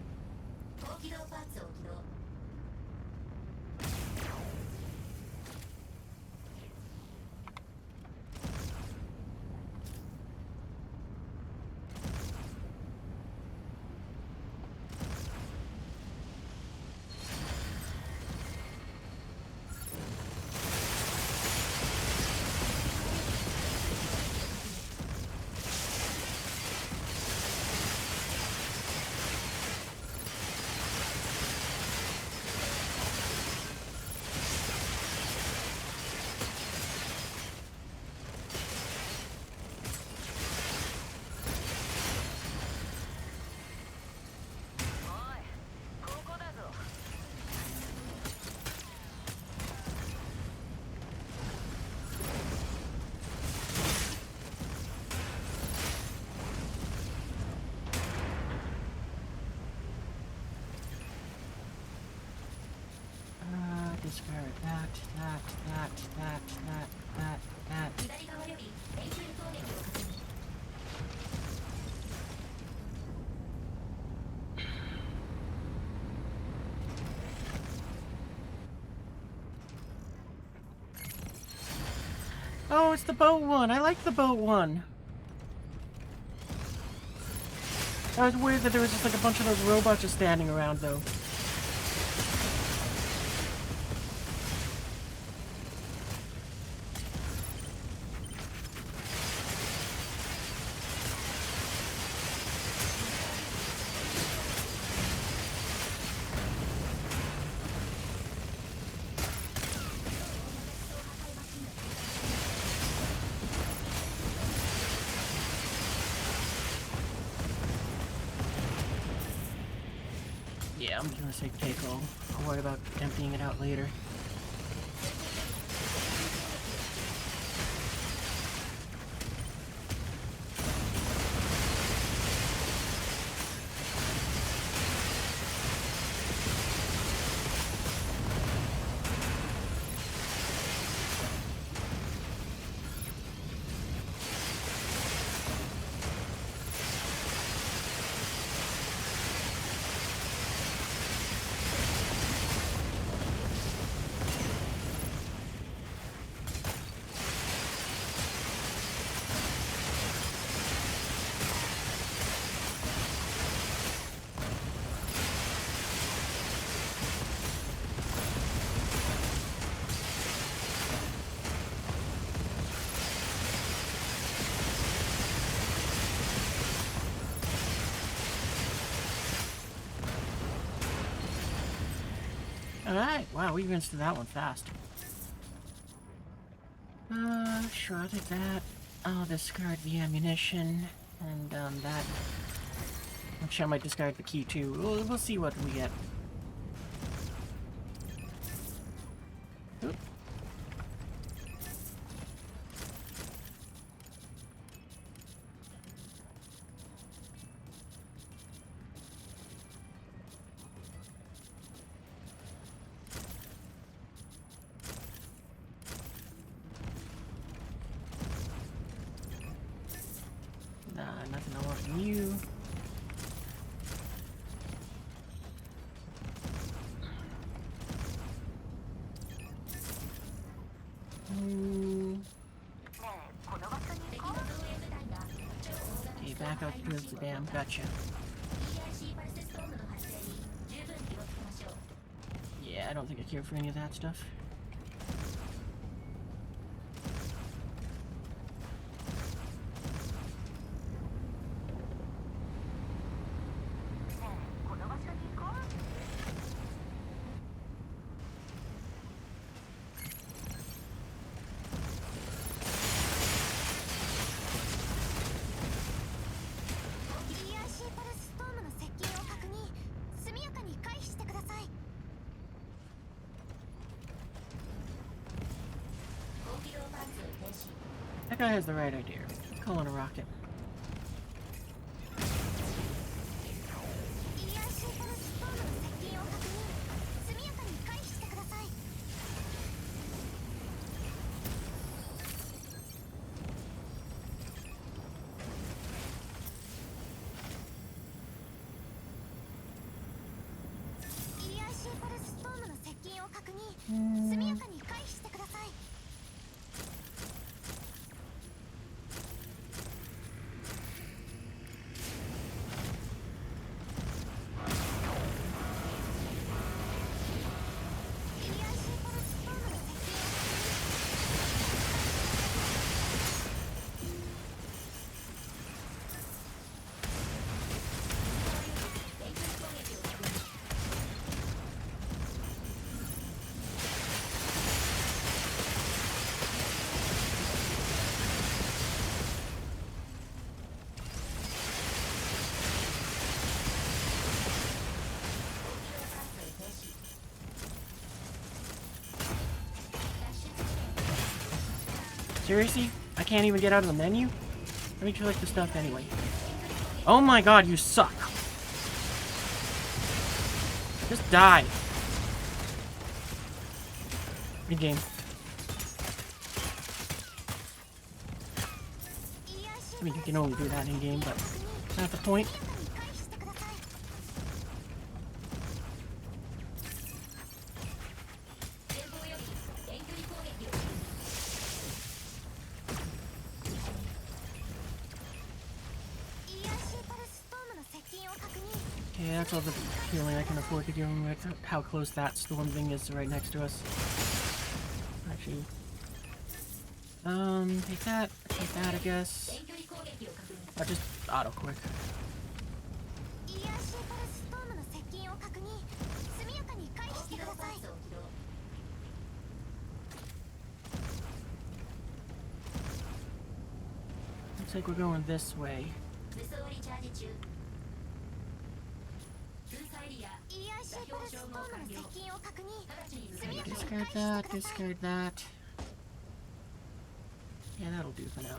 Discard that. Oh, it's the boat one. I like the boat one. That was weird that there was just like a bunch of those robots just standing around, though. Yeah, I'm gonna say take all. I'll worry about emptying it out later. Alright, wow, we rinsed through that one fast. Shrouded that. I'll discard the ammunition. And, that. Actually, I might discard the key too. We'll see what we get. Oop. Nothing I want from you. Okay, back up towards the dam. Gotcha. Yeah, I don't think I care for any of that stuff. That guy has the right idea. Let's call in a rocket. Seriously? I can't even get out of the menu? Let me collect the stuff anyway. Oh my god, you suck! Just die! Good game. I mean, you can only do that in game, but that's not the point. Okay, that's all the healing I can afford to do with how close that storm thing is right next to us. Actually, take that, I guess. I'll just auto quick. Looks like we're going this way. Discard that, discard that. Yeah, that'll do for now.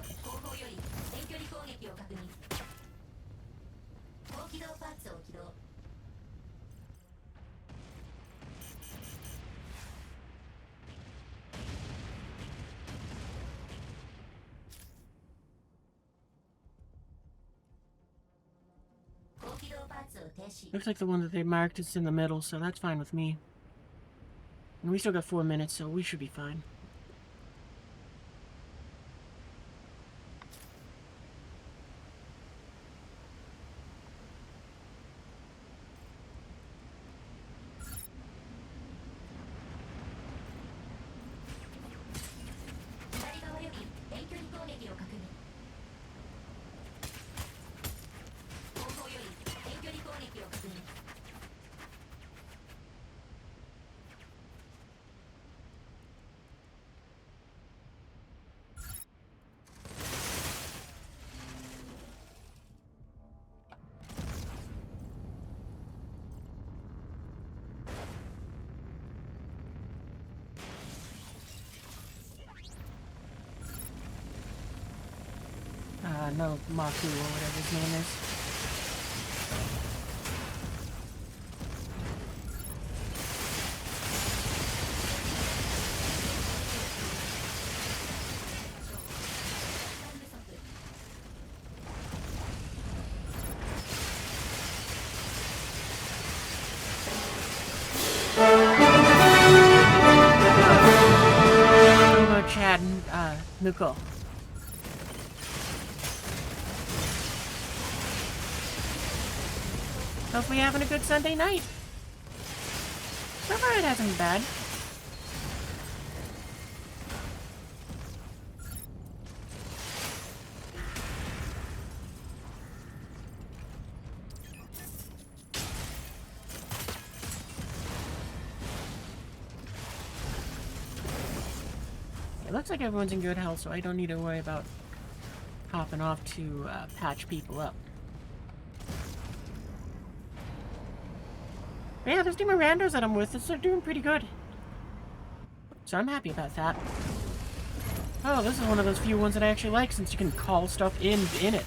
Looks like the one that they marked is in the middle, so that's fine with me. And we still got 4 minutes, so we should be fine. No, Maku or whatever his name is. Over Chad and Nuko. Hopefully having a good Sunday night. So far it hasn't been bad. It looks like everyone's in good health, so I don't need to worry about hopping off to patch people up. But yeah, those two Mirandos that I'm with, they're doing pretty good. So I'm happy about that. Oh, this is one of those few ones that I actually like, since you can call stuff in it.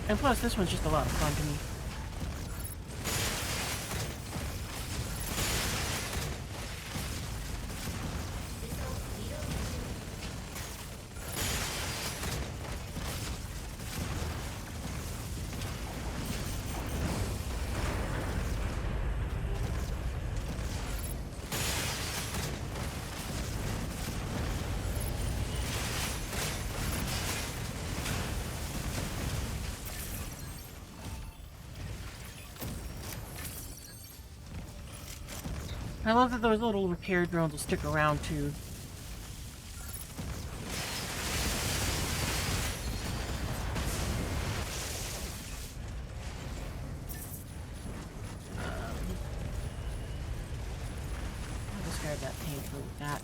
And plus, this one's just a lot of fun to me. I love that those little repair drones will stick around too. I'll discard that painful with that.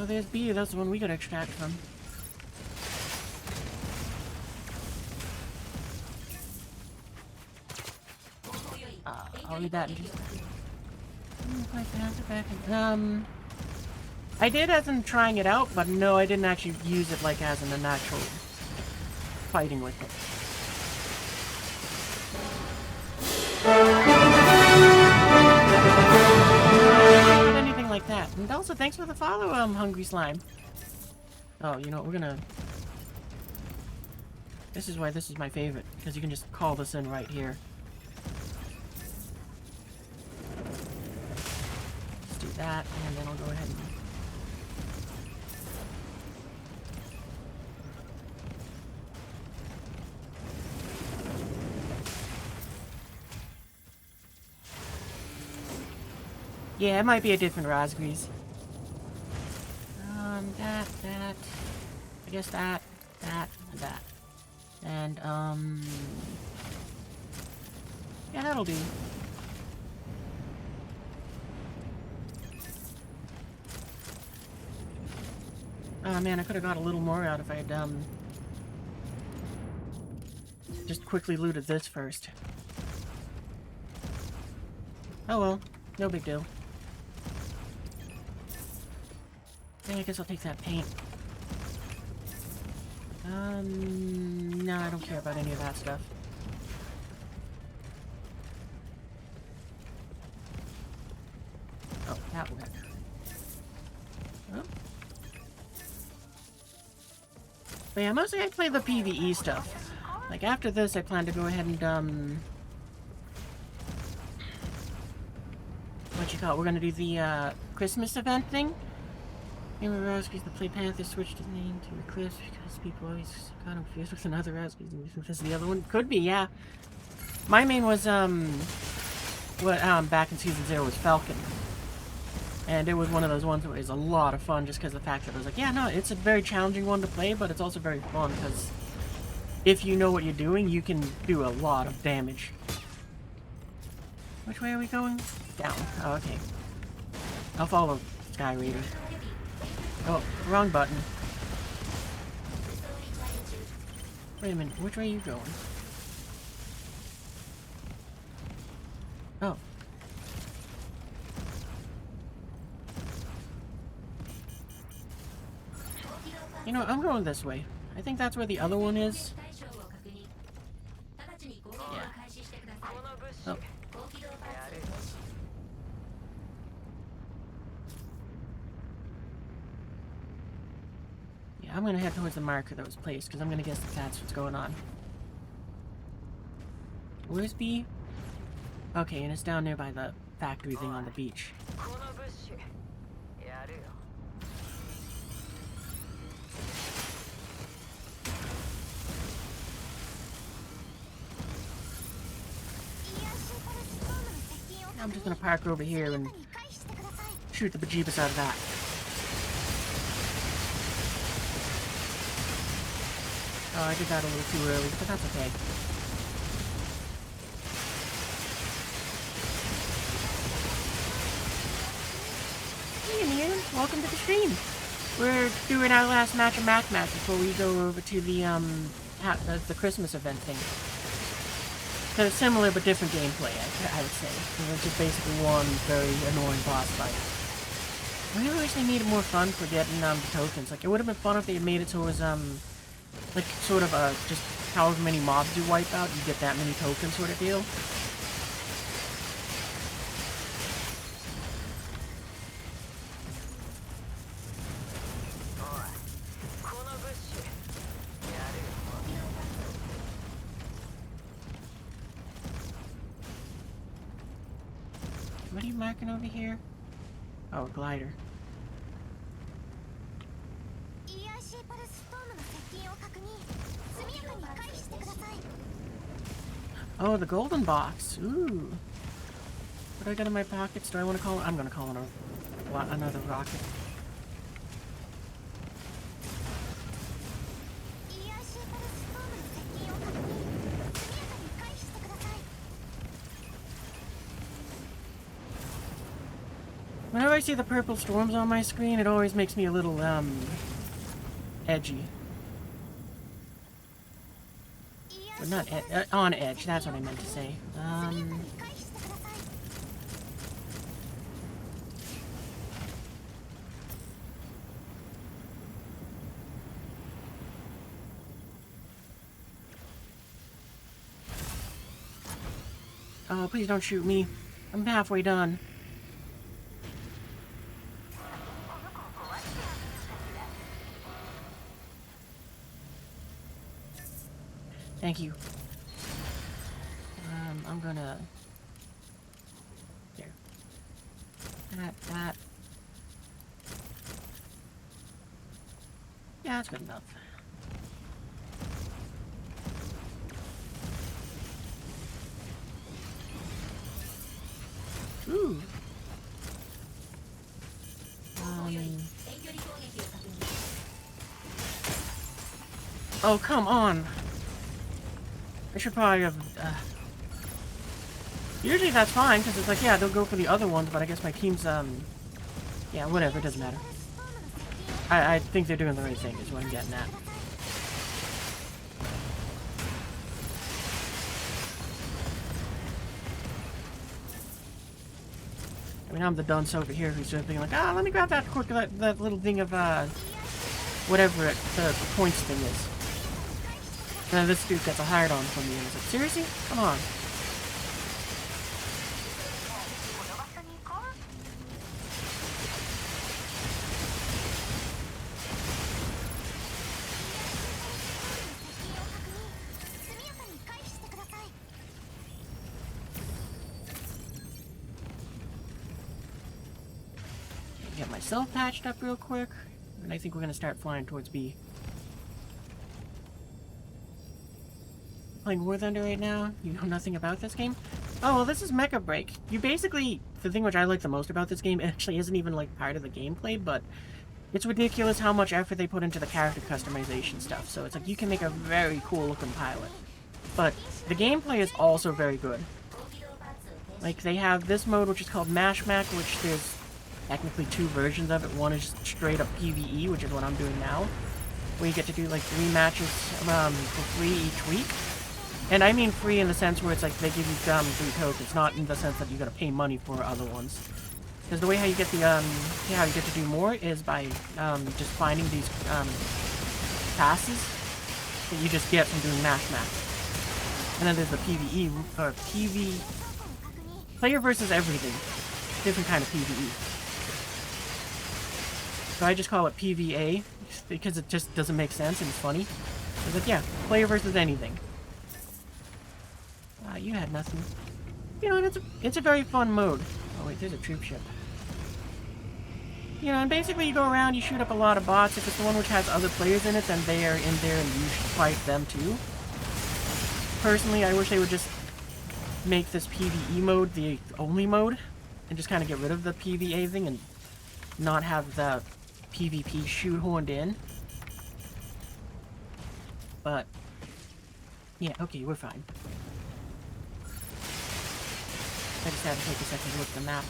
Oh, there's B. That's the one we gotta extract from. I'll read that in just I did as in trying it out, but no, I didn't actually use it like as in an actual fighting with it. Not anything like that. And also, thanks for the follow, Hungry Slime. Oh, you know what, we're gonna... This is why this is my favorite, because you can just call this in right here. Let's do that, and then I'll go ahead and... Yeah, it might be a different Razgriz. That. I guess that, and that. And, yeah, that'll do. Oh man, I could have got a little more out if I had, just quickly looted this first. Oh well, no big deal. Yeah, I guess I'll take that paint. No, I don't care about any of that stuff. Oh, that one. Oh. But yeah, mostly I play the PvE stuff. Like, after this, I plan to go ahead and, what you call it? We're gonna do the, Christmas event thing. Remember Razgriz, the Play Panther switched his name to Eclipse because people always got him confused with another Razgriz. And this is the other one? Could be, yeah. My main was, back in Season 0 was Falcon. And it was one of those ones that was a lot of fun just because of the fact that I was like, yeah, no, it's a very challenging one to play, but it's also very fun because if you know what you're doing, you can do a lot of damage. Which way are we going? Down. Oh, okay. I'll follow Sky Raider. Oh, wrong button. Wait a minute, which way are you going? Oh. You know, I'm going this way. I think that's where the other one is. Yeah. Oh. Yeah, I'm gonna head towards the marker that was placed, because I'm gonna guess that that's what's going on. Where's B? Okay, and it's down there by the factory thing on the beach. I'm just gonna park over here and shoot the bejeebus out of that. Oh, I did that a little too early, but that's okay. Hey, Ian, welcome to the stream. We're doing our last match of Mechabellion before we go over to the Christmas event thing. So it's similar but different gameplay, I would say. It's just basically one very annoying boss fight. I really wish they made it more fun for getting the tokens. Like, it would have been fun if they had made it so it was like sort of just however many mobs you wipe out, you get that many tokens sort of deal. What are you marking over here? Oh, a glider. Oh, the golden box. Ooh. What do I got in my pockets? Do I want to call it? I'm going to call it another rocket. Whenever I I see the purple storms on my screen, it always makes me a little, edgy. Or not on edge, that's what I meant to say. Oh, please don't shoot me. I'm halfway done. Thank you. I'm gonna... There. That. Yeah, that's good enough. Ooh. Oh, come on. I should probably have, usually that's fine, because it's like, yeah, they'll go for the other ones, but I guess my team's, yeah, whatever, it doesn't matter. I think they're doing the right thing, is what I'm getting at. I mean, I'm the dunce over here who's just being like, ah, let me grab that quick, that little thing of, whatever the points thing is. And then this dude gets a hard on from me, and I was like, seriously? Come on. Get myself patched up real quick, and I think we're gonna start flying towards B. Playing War Thunder right now. You know nothing about this game? Oh, well, this is Mecha Break. You basically, the thing which I like the most about this game actually isn't even like part of the gameplay, but it's ridiculous how much effort they put into the character customization stuff. So it's like you can make a very cool looking pilot. But the gameplay is also very good. Like they have this mode which is called Mashmak, which there's technically two versions of it. One is straight up PvE, which is what I'm doing now, where you get to do like 3 matches for free each week. And I mean free in the sense where it's like they give you 3 tokens, not in the sense that you gotta pay money for other ones. Because the way how you get the how you get to do more is by just finding these passes that you just get from doing Mashmak. And then there's the PvE or PV player versus everything, different kind of PvE. So I just call it PVA because it just doesn't make sense and it's funny. It's like, yeah, player versus anything. You had nothing. You know, and it's a very fun mode. Oh wait, there's a troop ship. You know, and basically you go around, you shoot up a lot of bots. If it's the one which has other players in it, then they are in there and you should fight them too. Personally, I wish they would just make this PvE mode the only mode and just kind of get rid of the PvA thing and not have the PvP shoehorned in. But yeah, okay, we're fine. I just had to take a second to look at the map.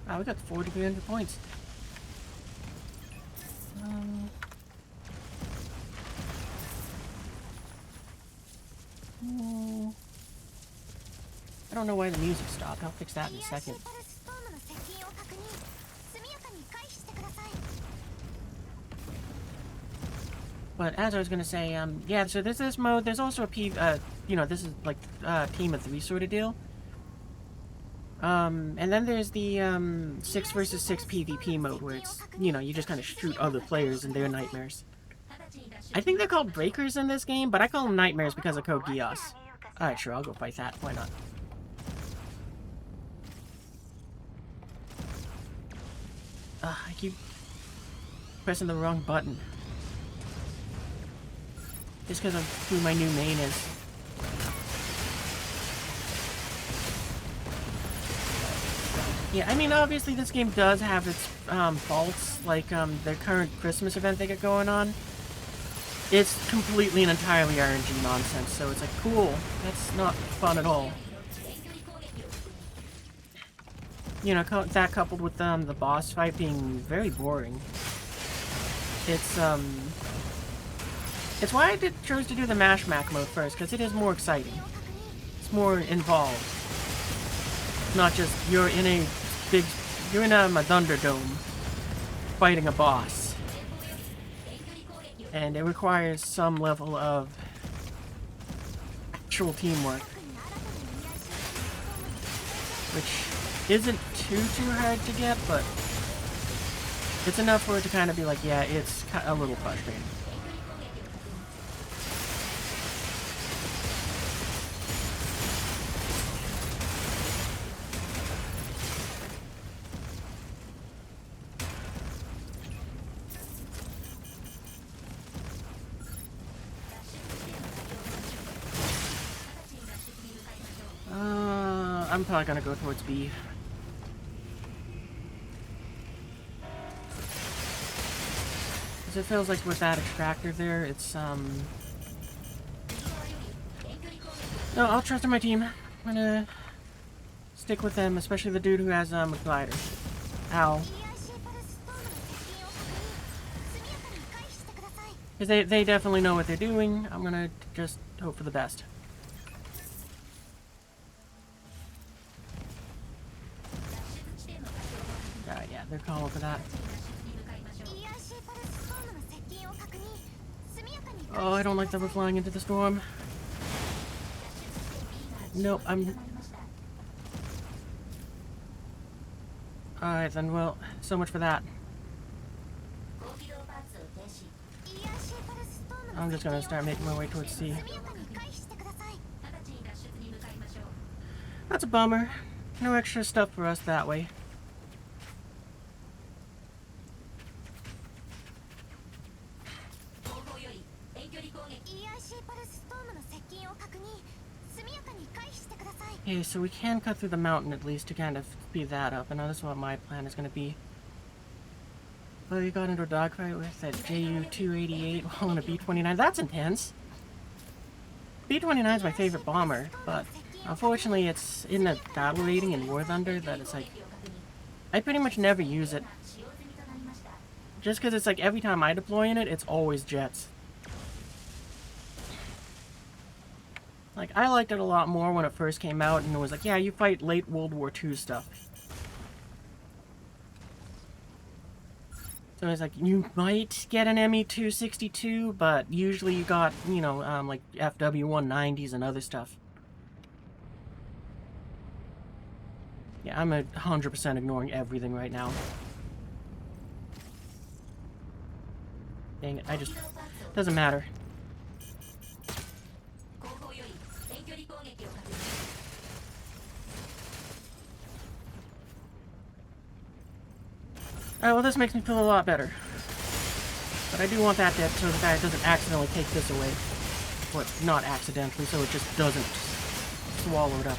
Wow, we got 4,300 points. I don't know why the music stopped. I'll fix that in a second. But as I was gonna say, yeah, so there's this mode, there's also a you know, this is like, team of 3 sort of deal. And then there's the, 6 versus 6 PvP mode, where it's, you know, you just kind of shoot other players and their nightmares. I think they're called Breakers in this game, but I call them Nightmares because of Code Geass. Alright, sure, I'll go fight that, why not? I keep pressing the wrong button. Just because of who my new main is. Yeah, I mean, obviously this game does have its faults, like their current Christmas event they got going on. It's completely and entirely RNG nonsense, so it's like, cool, that's not fun at all. you know, that coupled with the boss fight being very boring. It's why I chose to do the Mashmak mode first, because it is more exciting. It's more involved. Not just you're in a Thunderdome fighting a boss. And it requires some level of actual teamwork. Which isn't too hard to get, but it's enough for it to kind of be like, yeah, it's a little frustrating. I'm probably gonna go towards B. Because it feels like with that extractor there, it's, No, I'll trust in my team. I'm gonna stick with them, especially the dude who has, a glider. Ow. Because they definitely know what they're doing. I'm gonna just hope for the best. Yeah, they're calling for that. Oh, I don't like that we're flying into the storm. Nope, Alright then, well, so much for that. I'm just gonna start making my way towards C. That's a bummer. No extra stuff for us that way. Okay, so we can cut through the mountain at least to kind of speed that up. I know this is what my plan is going to be. But we got into a dogfight with that JU-288 while on a B-29. That's intense! B-29 is my favorite bomber, but unfortunately it's in the battle rating in War Thunder that it's like... I pretty much never use it. Just because it's like every time I deploy in it, it's always jets. Like, I liked it a lot more when it first came out, and it was like, yeah, you fight late World War II stuff. So it's like, you might get an ME-262, but usually you got, you know, like FW-190s and other stuff. Yeah, I'm 100% ignoring everything right now. Dang it, doesn't matter. Alright, well this makes me feel a lot better. But I do want that dead so the guy doesn't accidentally take this away. Or not accidentally, so it just doesn't swallow it up.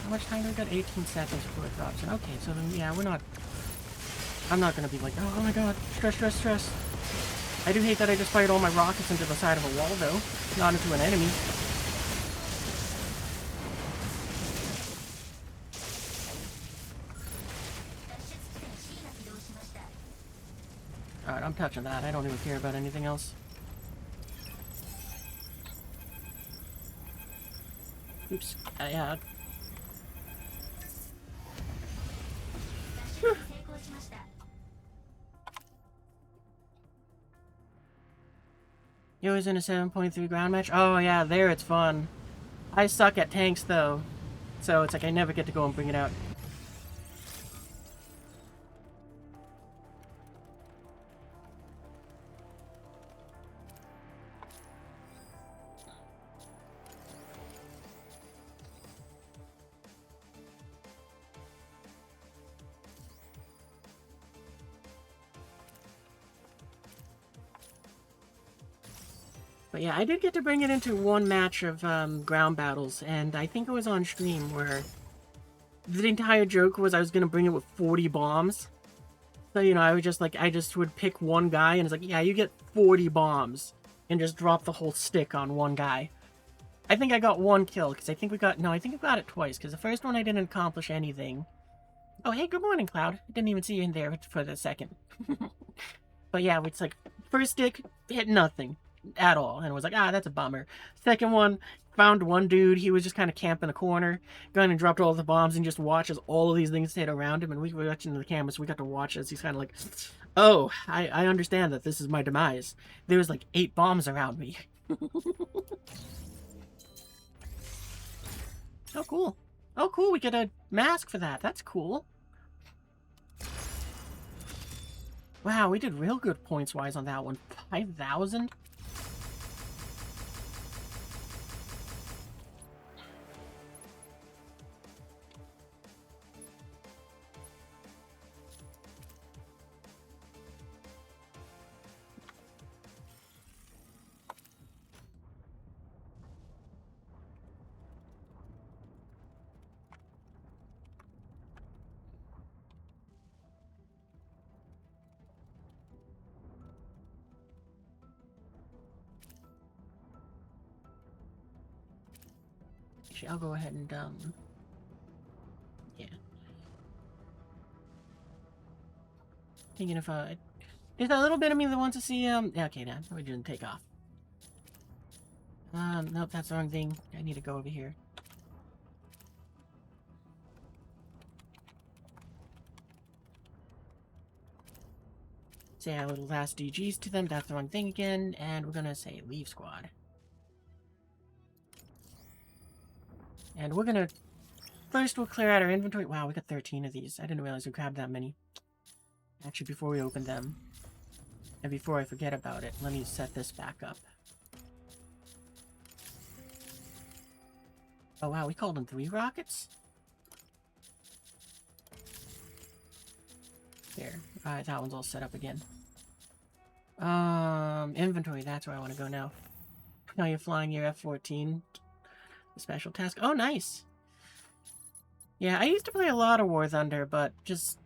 How much time do we got? 18 seconds before it drops in. Okay, so then, yeah, I'm not gonna be like, oh my god, stress. I do hate that I just fired all my rockets into the side of a wall, though. Not into an enemy. Alright, I'm touching that. I don't even care about anything else. Oops. Yeah. You always in a 7.3 ground match? Oh yeah, there it's fun. I suck at tanks though, so it's like I never get to go and bring it out. But yeah, I did get to bring it into one match of ground battles, and I think it was on stream where the entire joke was I was going to bring it with 40 bombs. So, you know, I just would pick one guy, and it's like, yeah, you get 40 bombs, and just drop the whole stick on one guy. I think I got one kill, because I think we got it twice, because the first one I didn't accomplish anything. Oh, hey, good morning, Cloud. I didn't even see you in there for the second. But yeah, it's like, first stick, hit nothing at all, and it was like, ah, that's a bummer. Second one, found one dude, he was just kind of camping the corner, gone and dropped all the bombs, and just watches all of these things hit around him, and we were watching the camera, so we got to watch as he's kind of like, oh, I understand that this is my demise. There was like 8 bombs around me. Oh, cool. Oh, cool, we get a mask for that. That's cool. Wow, we did real good points-wise on that one. 5,000? Actually, I'll go ahead and, yeah. Thinking if, there's a little bit of me that wants to see, yeah, okay, now, we didn't take off. Nope, that's the wrong thing. I need to go over here. Say our little last DGs to them, that's the wrong thing again, and we're gonna say leave squad. And we're gonna... First, we'll clear out our inventory. Wow, we got 13 of these. I didn't realize we grabbed that many. Actually, before we open them, and before I forget about it, let me set this back up. Oh wow, we called them 3 rockets? There. Alright, that one's all set up again. Inventory, that's where I want to go now. Now you're flying your F-14. The special task. Oh, nice! Yeah, I used to play a lot of War Thunder, but just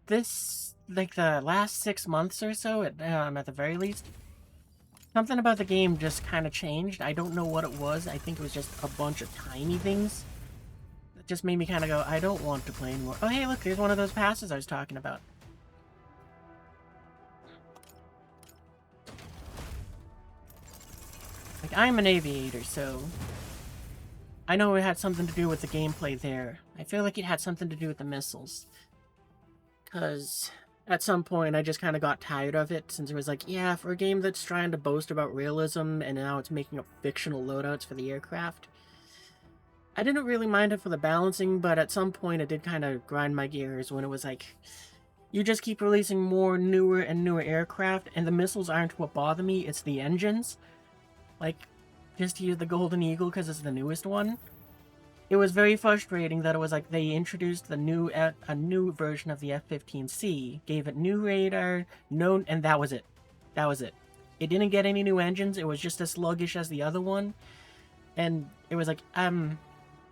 this, like the last 6 months or so, at the very least, something about the game just kind of changed. I don't know what it was. I think it was just a bunch of tiny things that just made me kind of go, I don't want to play anymore. Oh, hey, look, there's one of those passes I was talking about. Like, I'm an aviator, so I know it had something to do with the gameplay there. I feel like it had something to do with the missiles. Because at some point I just kind of got tired of it, since it was like, yeah, for a game that's trying to boast about realism and now it's making up fictional loadouts for the aircraft, I didn't really mind it for the balancing, but at some point it did kind of grind my gears when it was like, you just keep releasing more newer and newer aircraft, and the missiles aren't what bother me, it's the engines. Like, just to use the Golden Eagle because it's the newest one. It was very frustrating that it was like they introduced a new version of the F-15C, gave it new radar, and that was it. That was it. It didn't get any new engines, it was just as sluggish as the other one. And it was like, I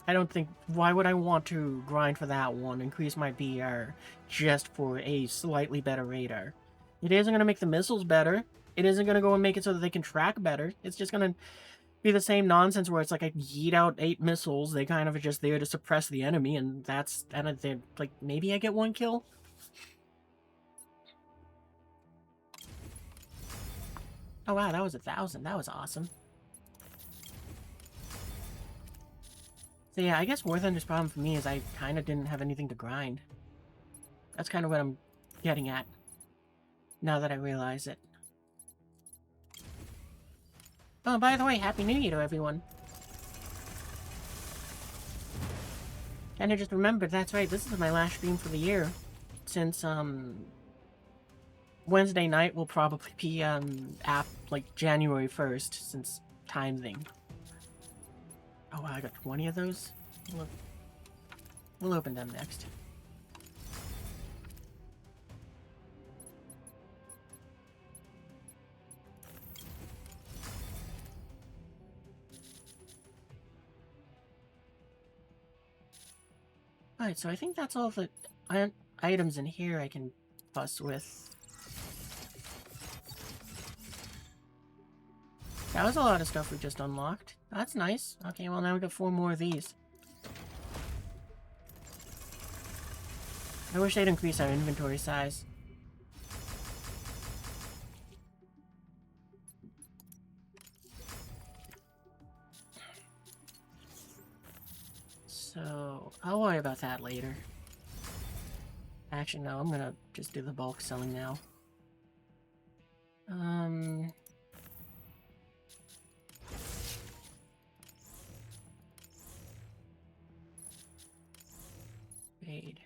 don't think, why would I want to grind for that one, increase my BR, just for a slightly better radar? It isn't going to make the missiles better. It isn't going to go and make it so that they can track better. It's just going to be the same nonsense where it's like I yeet out 8 missiles, they kind of are just there to suppress the enemy, and that's, and they're like, maybe I get 1 kill? Oh wow, that was 1,000. That was awesome. So yeah, I guess War Thunder's problem for me is I kind of didn't have anything to grind. That's kind of what I'm getting at, now that I realize it. Oh, by the way, Happy New Year to everyone. And I just remembered, that's right, this is my last stream for the year. Since, Wednesday night will probably be, like, January 1st, since time thing. Oh wow, I got 20 of those? We'll open them next. Alright, so I think that's all the items in here I can fuss with. That was a lot of stuff we just unlocked. That's nice. Okay, well now we got 4 more of these. I wish they'd increase our inventory size. So, I'll worry about that later. Actually, no, I'm gonna just do the bulk selling now. Trade.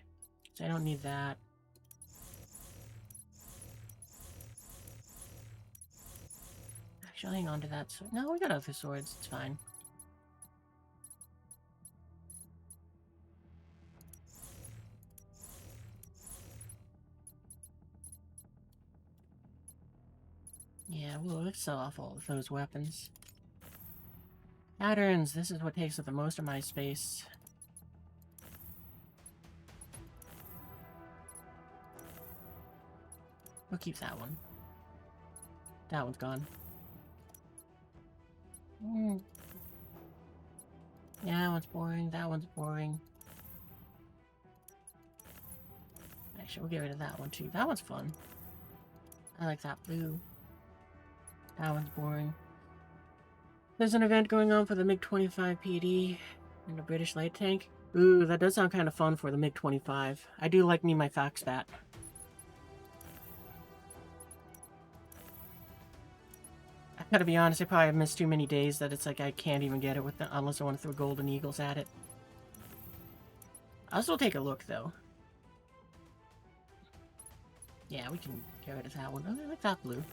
So I don't need that. Actually, hang on to that sword. No, we got other swords. It's fine. Yeah, well, let's sell off all of those weapons. Patterns. This is what takes up the most of my space. We'll keep that one. That one's gone. Yeah, that one's boring. That one's boring. Actually, we'll get rid of that one too. That one's fun. I like that blue. That one's boring. There's an event going on for the MiG-25 PD and the British light tank. Ooh, that does sound kind of fun for the MiG-25. I do like me my Foxbat. I gotta be honest, I probably have missed too many days that it's like I can't even get it with the, unless I want to throw golden eagles at it. I'll still take a look though. Yeah, we can get rid of that one. Oh, I like that blue.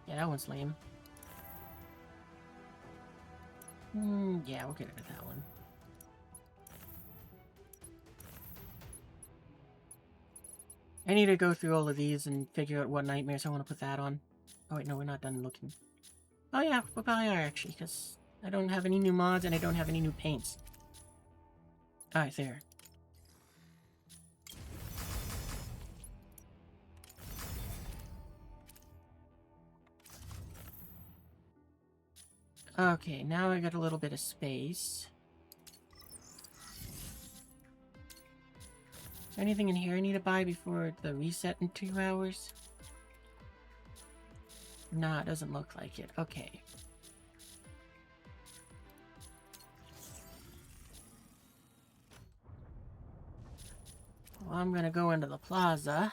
Yeah, that one's lame. Yeah, we'll get rid of that one. I need to go through all of these and figure out what nightmares I want to put that on. Oh wait, no, we're not done looking. Oh yeah, we probably are actually, because I don't have any new mods and I don't have any new paints. Alright, there. Okay, now I got a little bit of space. Is there anything in here I need to buy before the reset in 2 hours? Nah, it doesn't look like it. Okay. Well, I'm gonna go into the plaza.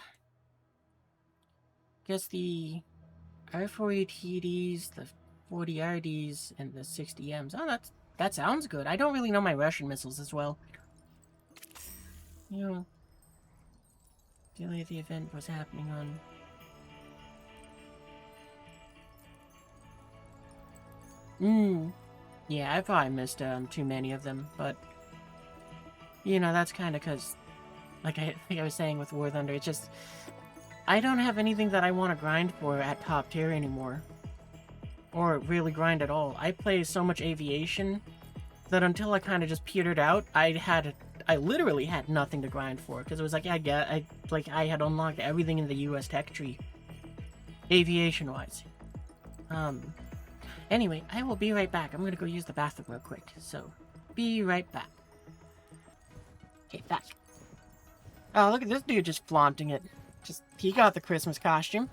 Guess the R40 TDs, the 40 RDs, and the 60 Ms. Oh, that sounds good. I don't really know my Russian missiles as well. You know, delay the event was happening on... Yeah, I probably missed too many of them, but... You know, that's kind of because... Like I think I was saying with War Thunder, it's just... I don't have anything that I want to grind for at top tier anymore. Or really grind at all. I play so much aviation that until I kind of just petered out, I literally had nothing to grind for. Because it was like, I had unlocked everything in the US tech tree. Aviation-wise. Anyway, I will be right back. I'm going to go use the bathroom real quick. So, be right back. Okay, back. Oh, look at this dude just flaunting it. He got the Christmas costume.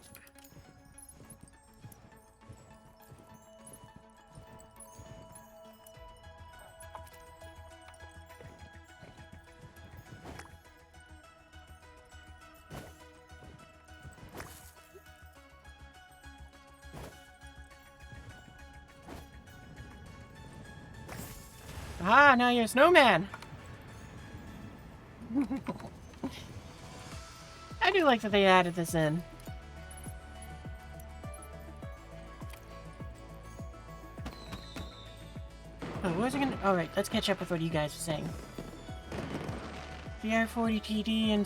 Ah, now you're a snowman! I do like that they added this in. Oh, what was I gonna... Alright, let's catch up with what you guys are saying. The R40 TD and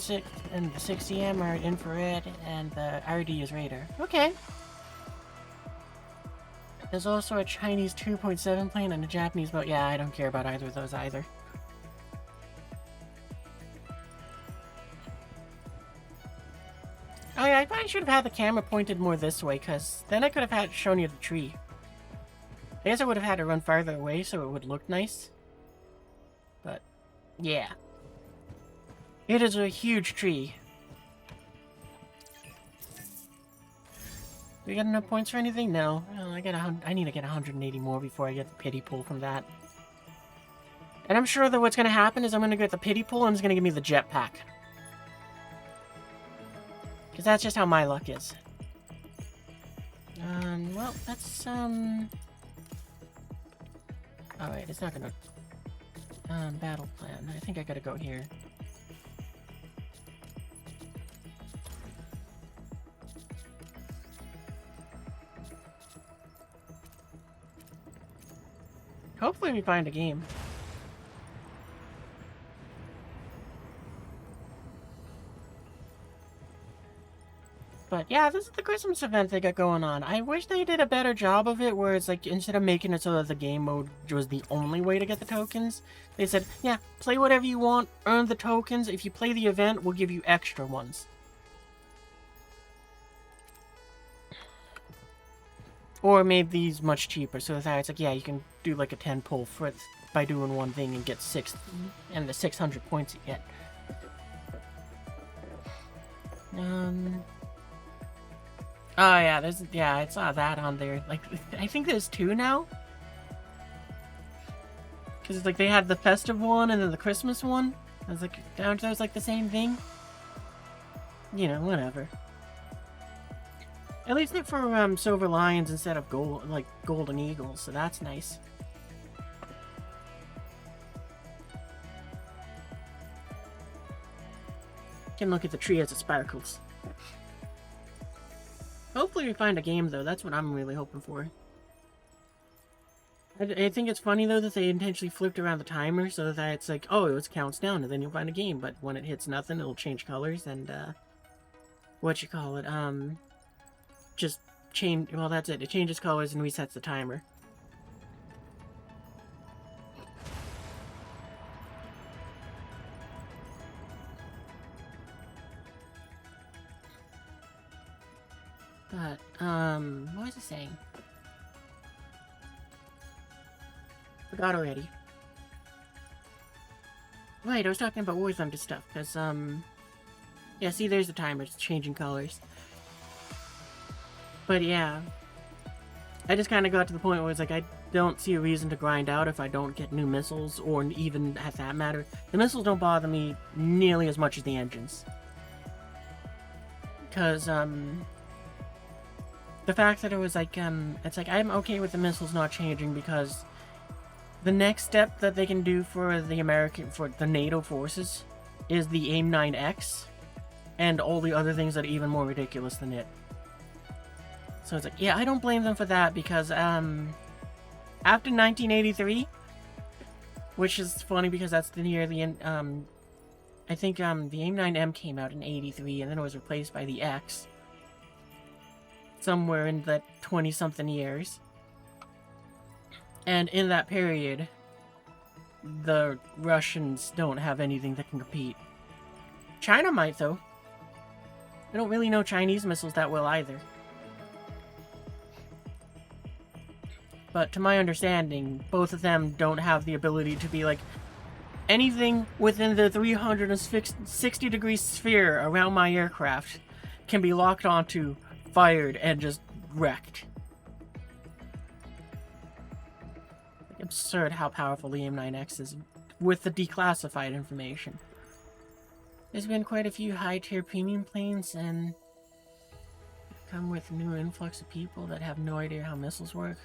the 60M are infrared, and the RD is radar. Okay. There's also a Chinese 2.7 plane and a Japanese boat. Yeah, I don't care about either of those either. I should have had the camera pointed more this way, because then I could have shown you the tree. I guess I would have had to run farther away so it would look nice. But, yeah. It is a huge tree. Do we get enough points for anything? No. Well, I need to get 180 more before I get the pity pull from that. And I'm sure that what's going to happen is I'm going to get the pity pull and it's going to give me the jetpack. Because that's just how my luck is. Well, that's, Alright, it's not gonna... battle plan. I think I gotta go here. Hopefully we find a game. But yeah, this is the Christmas event they got going on. I wish they did a better job of it, where it's like, instead of making it so that the game mode was the only way to get the tokens, they said, yeah, play whatever you want, earn the tokens. If you play the event, we'll give you extra ones. Or made these much cheaper, so that it's like, yeah, you can do like a 10 pull for it by doing one thing and get 6, and the 600 points you get. Oh yeah, I saw that on there. Like, I think there's 2 now. Because it's like they had the festive one and then the Christmas one. I was like, aren't those like the same thing? You know, whatever. At least they're for silver lions instead of golden eagles, so that's nice. Can look at the tree as it sparkles. Hopefully we find a game, though. That's what I'm really hoping for. I think it's funny, though, that they intentionally flipped around the timer so that it's like, oh, it counts down, and then you'll find a game. But when it hits nothing, it'll change colors, and, just change... Well, that's it. It changes colors and resets the timer. But, what was I saying? Forgot already. Right, I was talking about War Thunder stuff, because, yeah, see, there's the timer, it's changing colors. But, yeah. I just kind of got to the point where it's like, I don't see a reason to grind out if I don't get new missiles, or even at that matter. The missiles don't bother me nearly as much as the engines. Because, the fact that it was like, it's like, I'm okay with the missiles not changing because the next step that they can do for the NATO forces is the AIM-9X and all the other things that are even more ridiculous than it. So it's like, yeah, I don't blame them for that because, after 1983, which is funny because that's the year I think, the AIM-9M came out in 83 and then it was replaced by the X. Somewhere in the 20-something years. And in that period, the Russians don't have anything that can compete. China might, though. I don't really know Chinese missiles that well either. But to my understanding, both of them don't have the ability to be like, anything within the 360-degree sphere around my aircraft can be locked onto, fired, and just wrecked. Absurd how powerful the AIM-9X is with the declassified information. There's been quite a few high-tier premium planes and come with a new influx of people that have no idea how missiles work.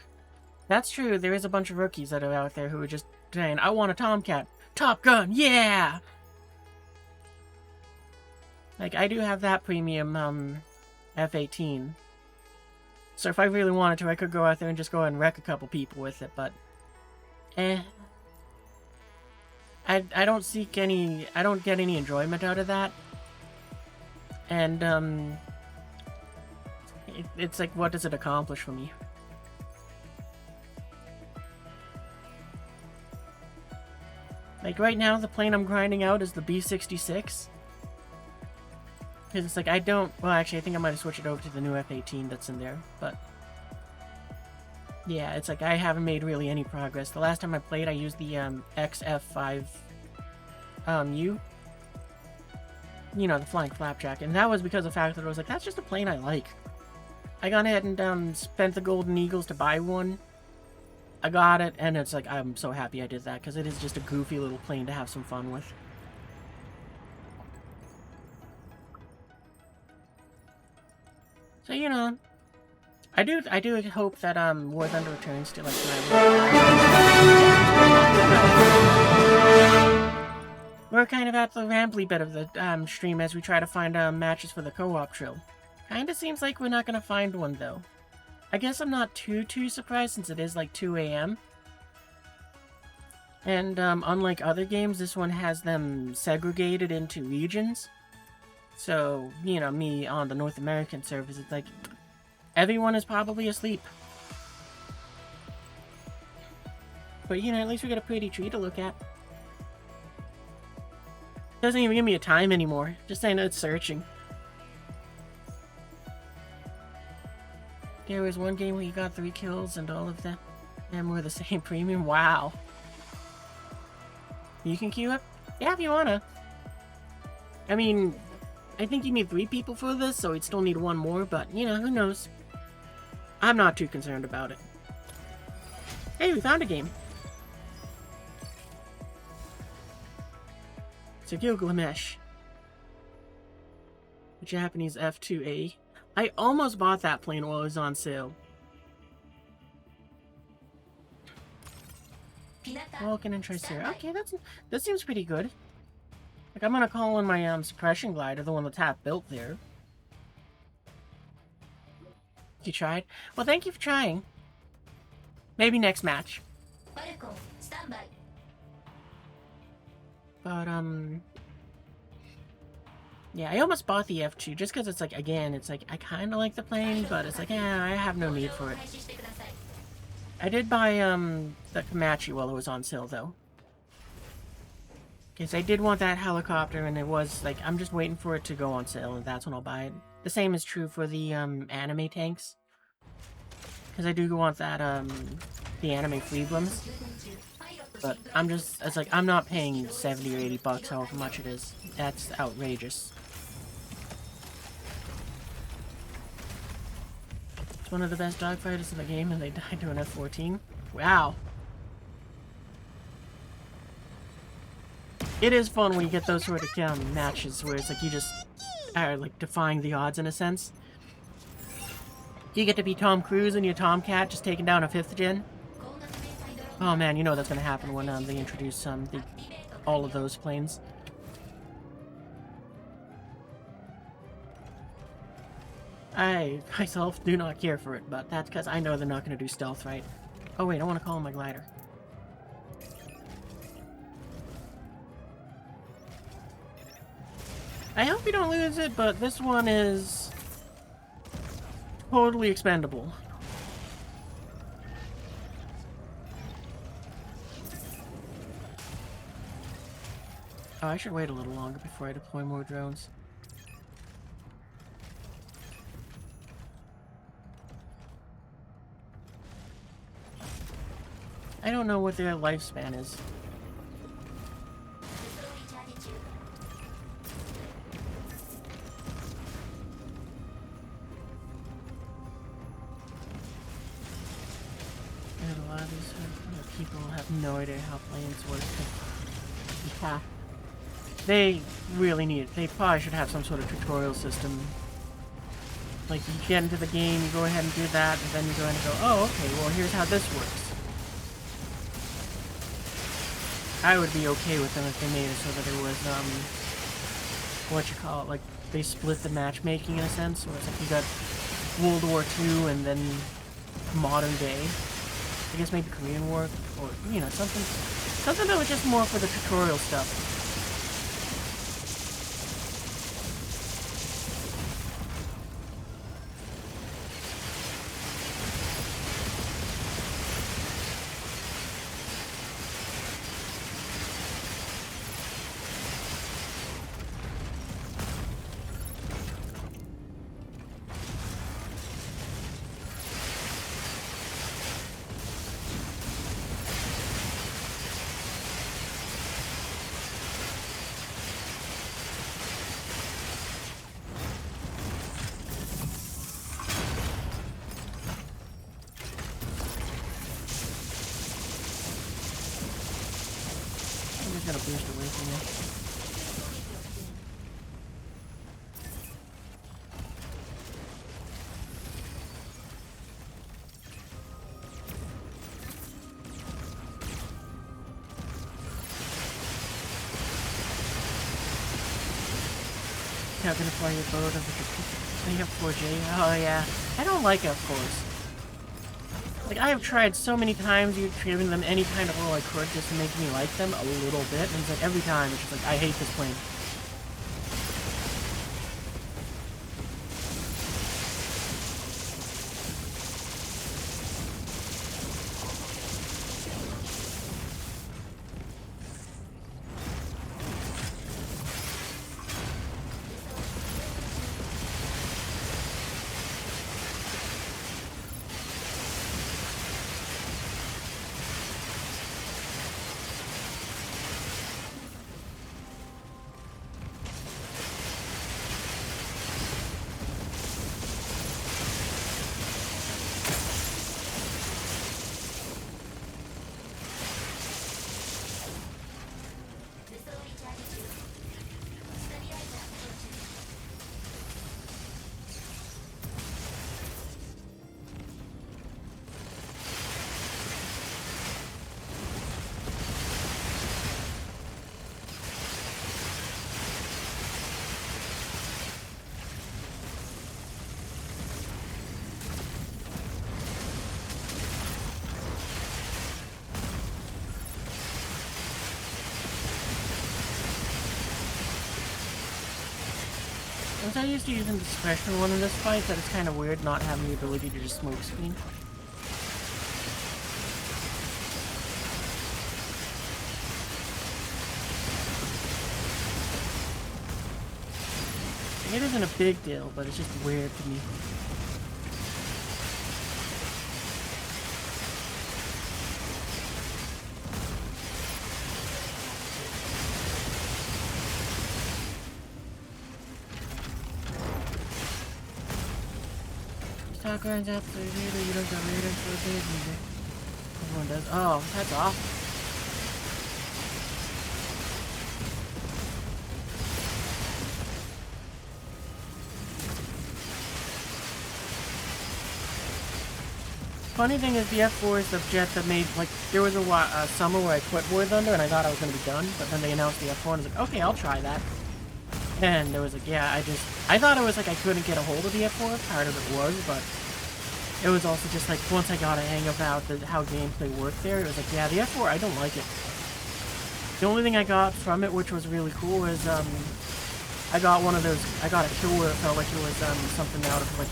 That's true, there is a bunch of rookies that are out there who are just saying, I want a Tomcat. Top Gun, yeah! Like, I do have that premium, F-18. So if I really wanted to, I could go out there and just go and wreck a couple people with it, but... I don't I don't get any enjoyment out of that. And, it's like, what does it accomplish for me? Like, right now, the plane I'm grinding out is the B-66. Because it's like, I don't... Well, actually, I think I might have switched it over to the new F18 that's in there, but... Yeah, it's like I haven't made really any progress. The last time I played, I used the XF5 U. You know, the flying flapjack. And that was because of the fact that I was like, that's just a plane I like. I got ahead and spent the Golden Eagles to buy one. I got it, and it's like, I'm so happy I did that, because it is just a goofy little plane to have some fun with. So, you know, I do hope that War Thunder returns to like we're kind of at the rambly bit of the stream as we try to find matches for the co-op trill. Kinda seems like we're not gonna find one though. I guess I'm not too surprised since it is like 2 AM. And unlike other games, this one has them segregated into regions. So, you know, me on the North American servers, it's like everyone is probably asleep. But, you know, at least we got a pretty tree to look at. Doesn't even give me a time anymore. Just saying it's searching. There was one game where you got 3 kills and all of them were the same premium. Wow. You can queue up? Yeah, if you wanna. I mean, I think you need 3 people for this, so we'd still need 1 more, but, you know, who knows. I'm not too concerned about it. Hey, we found a game. It's a Gilgamesh. The Japanese F2A. I almost bought that plane while it was on sale. Vulcan and Tricera. Okay, that seems pretty good. Like, I'm gonna call in my suppression glider, the one that's half built there. You tried? Well, thank you for trying. Maybe next match. But, yeah, I almost bought the F2 just because it's like, again, it's like, I kind of like the plane, but it's like, yeah, I have no need for it. I did buy, the Komachi while it was on sale, though. Because I did want that helicopter, and it was, like, I'm just waiting for it to go on sale, and that's when I'll buy it. The same is true for the, anime tanks. Because I do want that, the anime Fleeblums. But I'm just, it's like, I'm not paying 70 or 80 bucks, however much it is. That's outrageous. It's one of the best dogfighters in the game, and they died to an F-14. Wow. It is fun when you get those sort of matches where it's like you just are like defying the odds in a sense. You get to be Tom Cruise and your Tomcat just taking down a 5th gen. Oh man, you know that's gonna happen when they introduce all of those planes. I myself do not care for it, but that's because I know they're not gonna do stealth right. Oh wait, I want to call in my glider. I hope you don't lose it, but this one is totally expendable. Oh, I should wait a little longer before I deploy more drones. I don't know what their lifespan is. A lot of these people have no idea how planes work. Yeah. They really need it. They probably should have some sort of tutorial system. Like, you get into the game, you go ahead and do that, and then you go in and go, oh, okay, well, here's how this works. I would be okay with them if they made it so that it was, what you call it, like, they split the matchmaking in a sense, where it's like you got World War II and then modern day. I guess maybe Korean War, or, you know, something that was just more for the tutorial stuff. Gotta boost away from you. Yeah, I'm gonna fly your boat over the F4J. Oh yeah. I don't like F4s. Like, I have tried so many times giving them any kind of role I could just to make me like them a little bit, and it's like every time it's just like, I hate this plane. Since I used to use the special one in this fight, that it's kind of weird not having the ability to just smoke screen. It isn't a big deal, but it's just weird to me. Stock runs up to later, you don't got later for a bit either. Everyone does. Oh, that's awful. Funny thing is, the F4 is the jet that made, like, there was a summer where I quit War Thunder and I thought I was going to be done, but then they announced the F4 and I was like, okay, I'll try that. And there was like, yeah, I thought it was like I couldn't get a hold of the F4, part of it was, but it was also just like, once I got a hang of how gameplay worked there, it was like, yeah, the F4, I don't like it. The only thing I got from it, which was really cool, is, I got a kill where it felt like it was, something out of, like,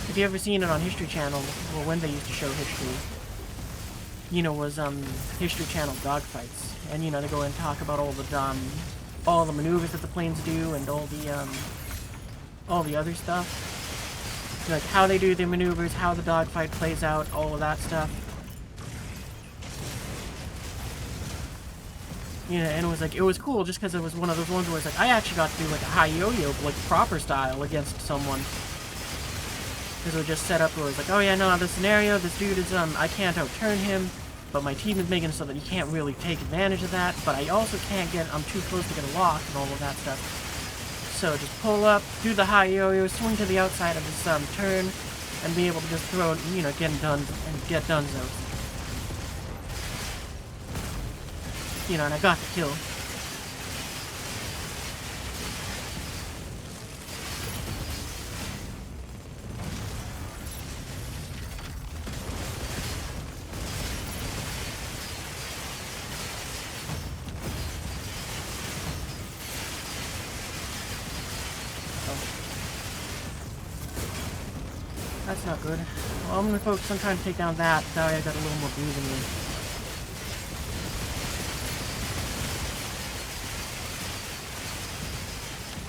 if you ever seen it on History Channel, well, when they used to show history, you know, was, History Channel dogfights. And, you know, they go and talk about all the maneuvers that the planes do and all the other stuff. Like, how they do their maneuvers, how the dogfight plays out, all of that stuff. You know, and it was cool just because it was one of those ones where it's like, I actually got to do, like, a high yo-yo, like, proper style against someone. Because it was just set up where it was like, oh yeah, no, this scenario, this dude is, I can't outturn him, but my team is making it so that he can't really take advantage of that, but I also can't I'm too close to get a lock and all of that stuff. So just pull up, do the high yo-yo, swing to the outside of his, turn, and be able to just throw, you know, get done zones. You know, and I got the kill. That's not good. Well, I'm gonna focus on trying to take down that. That way I got a little more breathing room.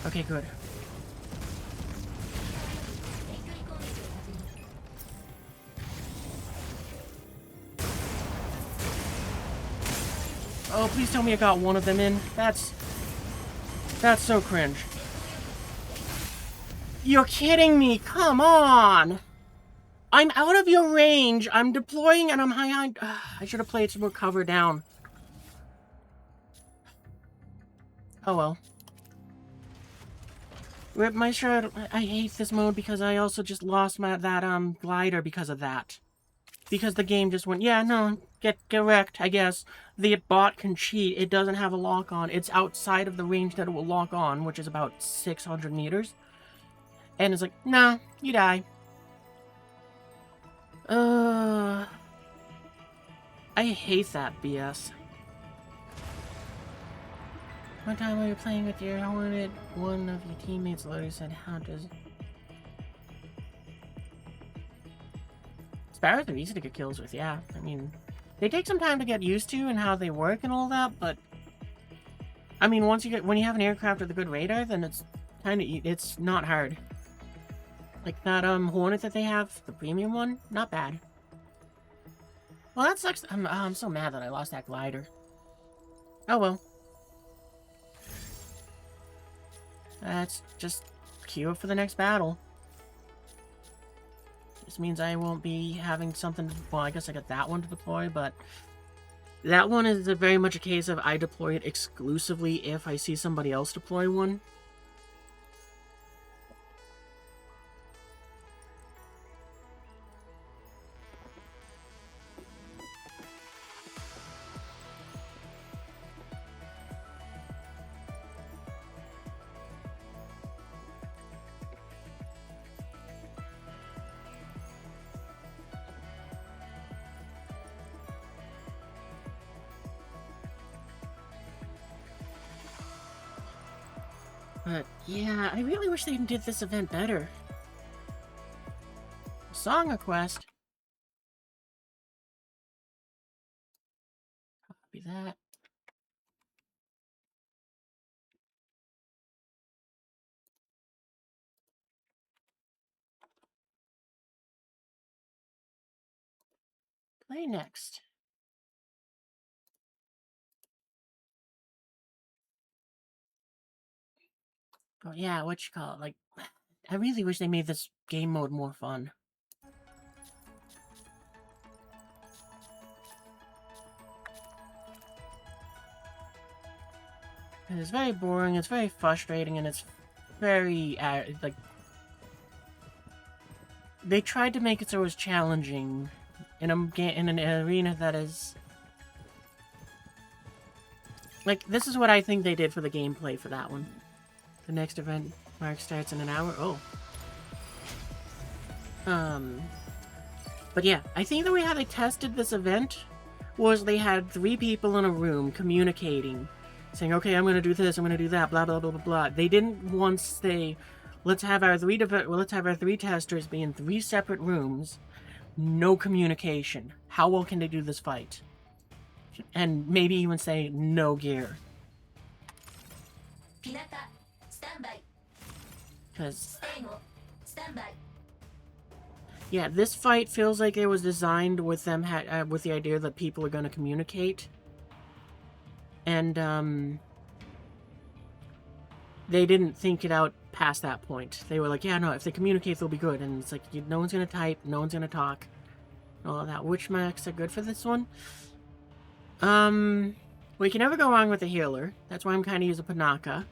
Okay, good. Oh, please tell me I got one of them in. That's so cringe. You're kidding me! Come on! I'm out of your range. I'm deploying and I'm high. I should have played some more cover down. Oh well. Rip my shirt. I hate this mode because I also just lost that glider because of that. Because the game just went, yeah, no, get wrecked, I guess. The bot can cheat. It doesn't have a lock on. It's outside of the range that it will lock on, which is about 600 meters. And it's like, nah, you die. I hate that BS. One time while you're playing with your Hornet, one of your teammates literally said, how does... Sparrows are easy to get kills with, yeah. I mean, they take some time to get used to and how they work and all that, but... I mean, when you have an aircraft with a good radar, then it's kind of... It's not hard. Like that, Hornet that they have, the premium one, not bad. Well, that sucks. I'm so mad that I lost that glider. Oh well. That's just queue up for the next battle. This means I won't be having something... Well, I guess I got that one to deploy, but... That one is very much a case of I deploy it exclusively if I see somebody else deploy one. But, yeah, I really wish they did this event better. Song request. Copy that. Play next. Oh, yeah, what you call it? Like, I really wish they made this game mode more fun. It's very boring, it's very frustrating, and it's very, like... They tried to make it so it was challenging in an arena that is... Like, this is what I think they did for the gameplay for that one. The next event mark starts in an hour. Oh. But yeah, I think the way how they tested this event was they had 3 people in a room communicating, saying, okay, I'm gonna do this, I'm gonna do that, blah, blah, blah, blah, blah. They didn't once say, let's have our 3 testers be in 3 separate rooms, no communication. How well can they do this fight? And maybe even say, no gear. Because, yeah, this fight feels like it was designed with them with the idea that people are going to communicate, and they didn't think it out past that point. They were like, yeah, no, if they communicate, they'll be good. And it's like, no one's going to type, no one's going to talk, all of that. Which mechs are good for this one? We can never go wrong with a healer. That's why I'm kind of using Panaka.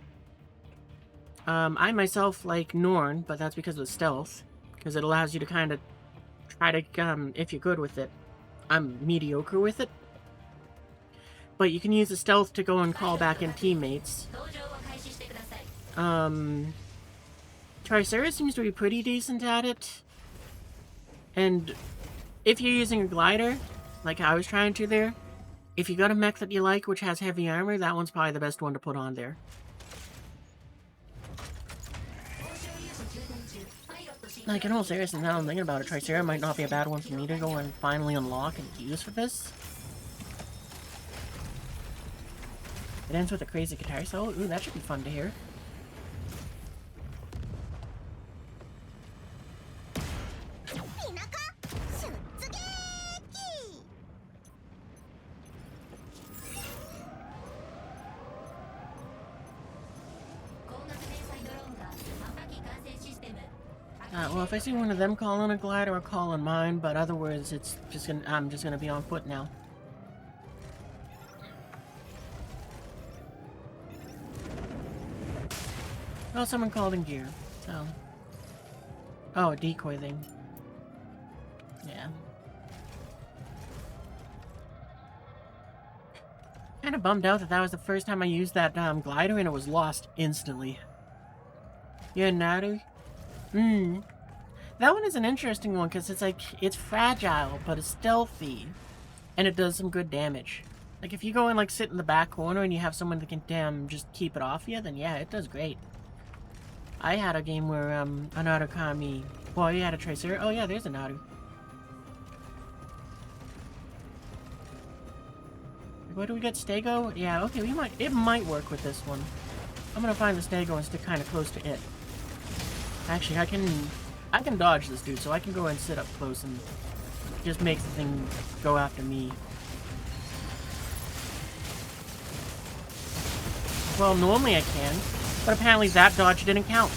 I myself like Norn, but that's because of the stealth. Because it allows you to kind of try to, if you're good with it. I'm mediocre with it. But you can use the stealth to go and call back in teammates. Triceratops seems to be pretty decent at it. And if you're using a glider, like I was trying to there, if you got a mech that you like which has heavy armor, that one's probably the best one to put on there. Like, in all seriousness, now I'm thinking about it, Triceratops might not be a bad one for me to go and finally unlock and use for this. It ends with a crazy guitar solo. Ooh, that should be fun to hear. Well, if I see one of them calling a glider, I'll call on mine, but otherwise, I'm just gonna be on foot now. Oh, someone called in gear. So. Oh, a decoy thing. Yeah. Kind of bummed out that that was the first time I used that glider and it was lost instantly. Yeah, Naru? Hmm. That one is an interesting one because it's like, it's fragile, but it's stealthy. And it does some good damage. Like, if you go and, like, sit in the back corner and you have someone that can, just keep it off you, then yeah, it does great. I had a game where, a Naru Kami... Well, you had a Tracer. Oh, yeah, there's a Naru. Where do we get Stego? Yeah, okay, it might work with this one. I'm gonna find the Stego and stick kind of close to it. Actually, I can dodge this dude, so I can go and sit up close and just make the thing go after me. Well, normally I can, but apparently that dodge didn't count.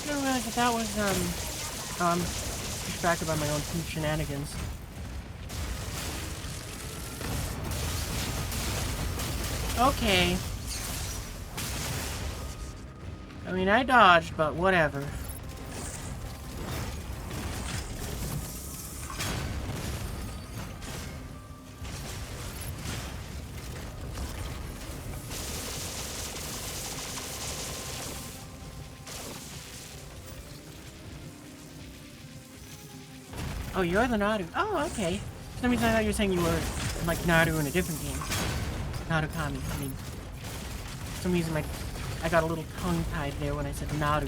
I didn't realize that was, I'm distracted by my own shenanigans. Okay. I mean, I dodged, but whatever. Oh, you're the Naru. Oh, okay. For some reason I thought you were saying you were, like, Naru in a different game. Naru Kami. I mean, for some reason I got a little tongue-tied there when I said Naru.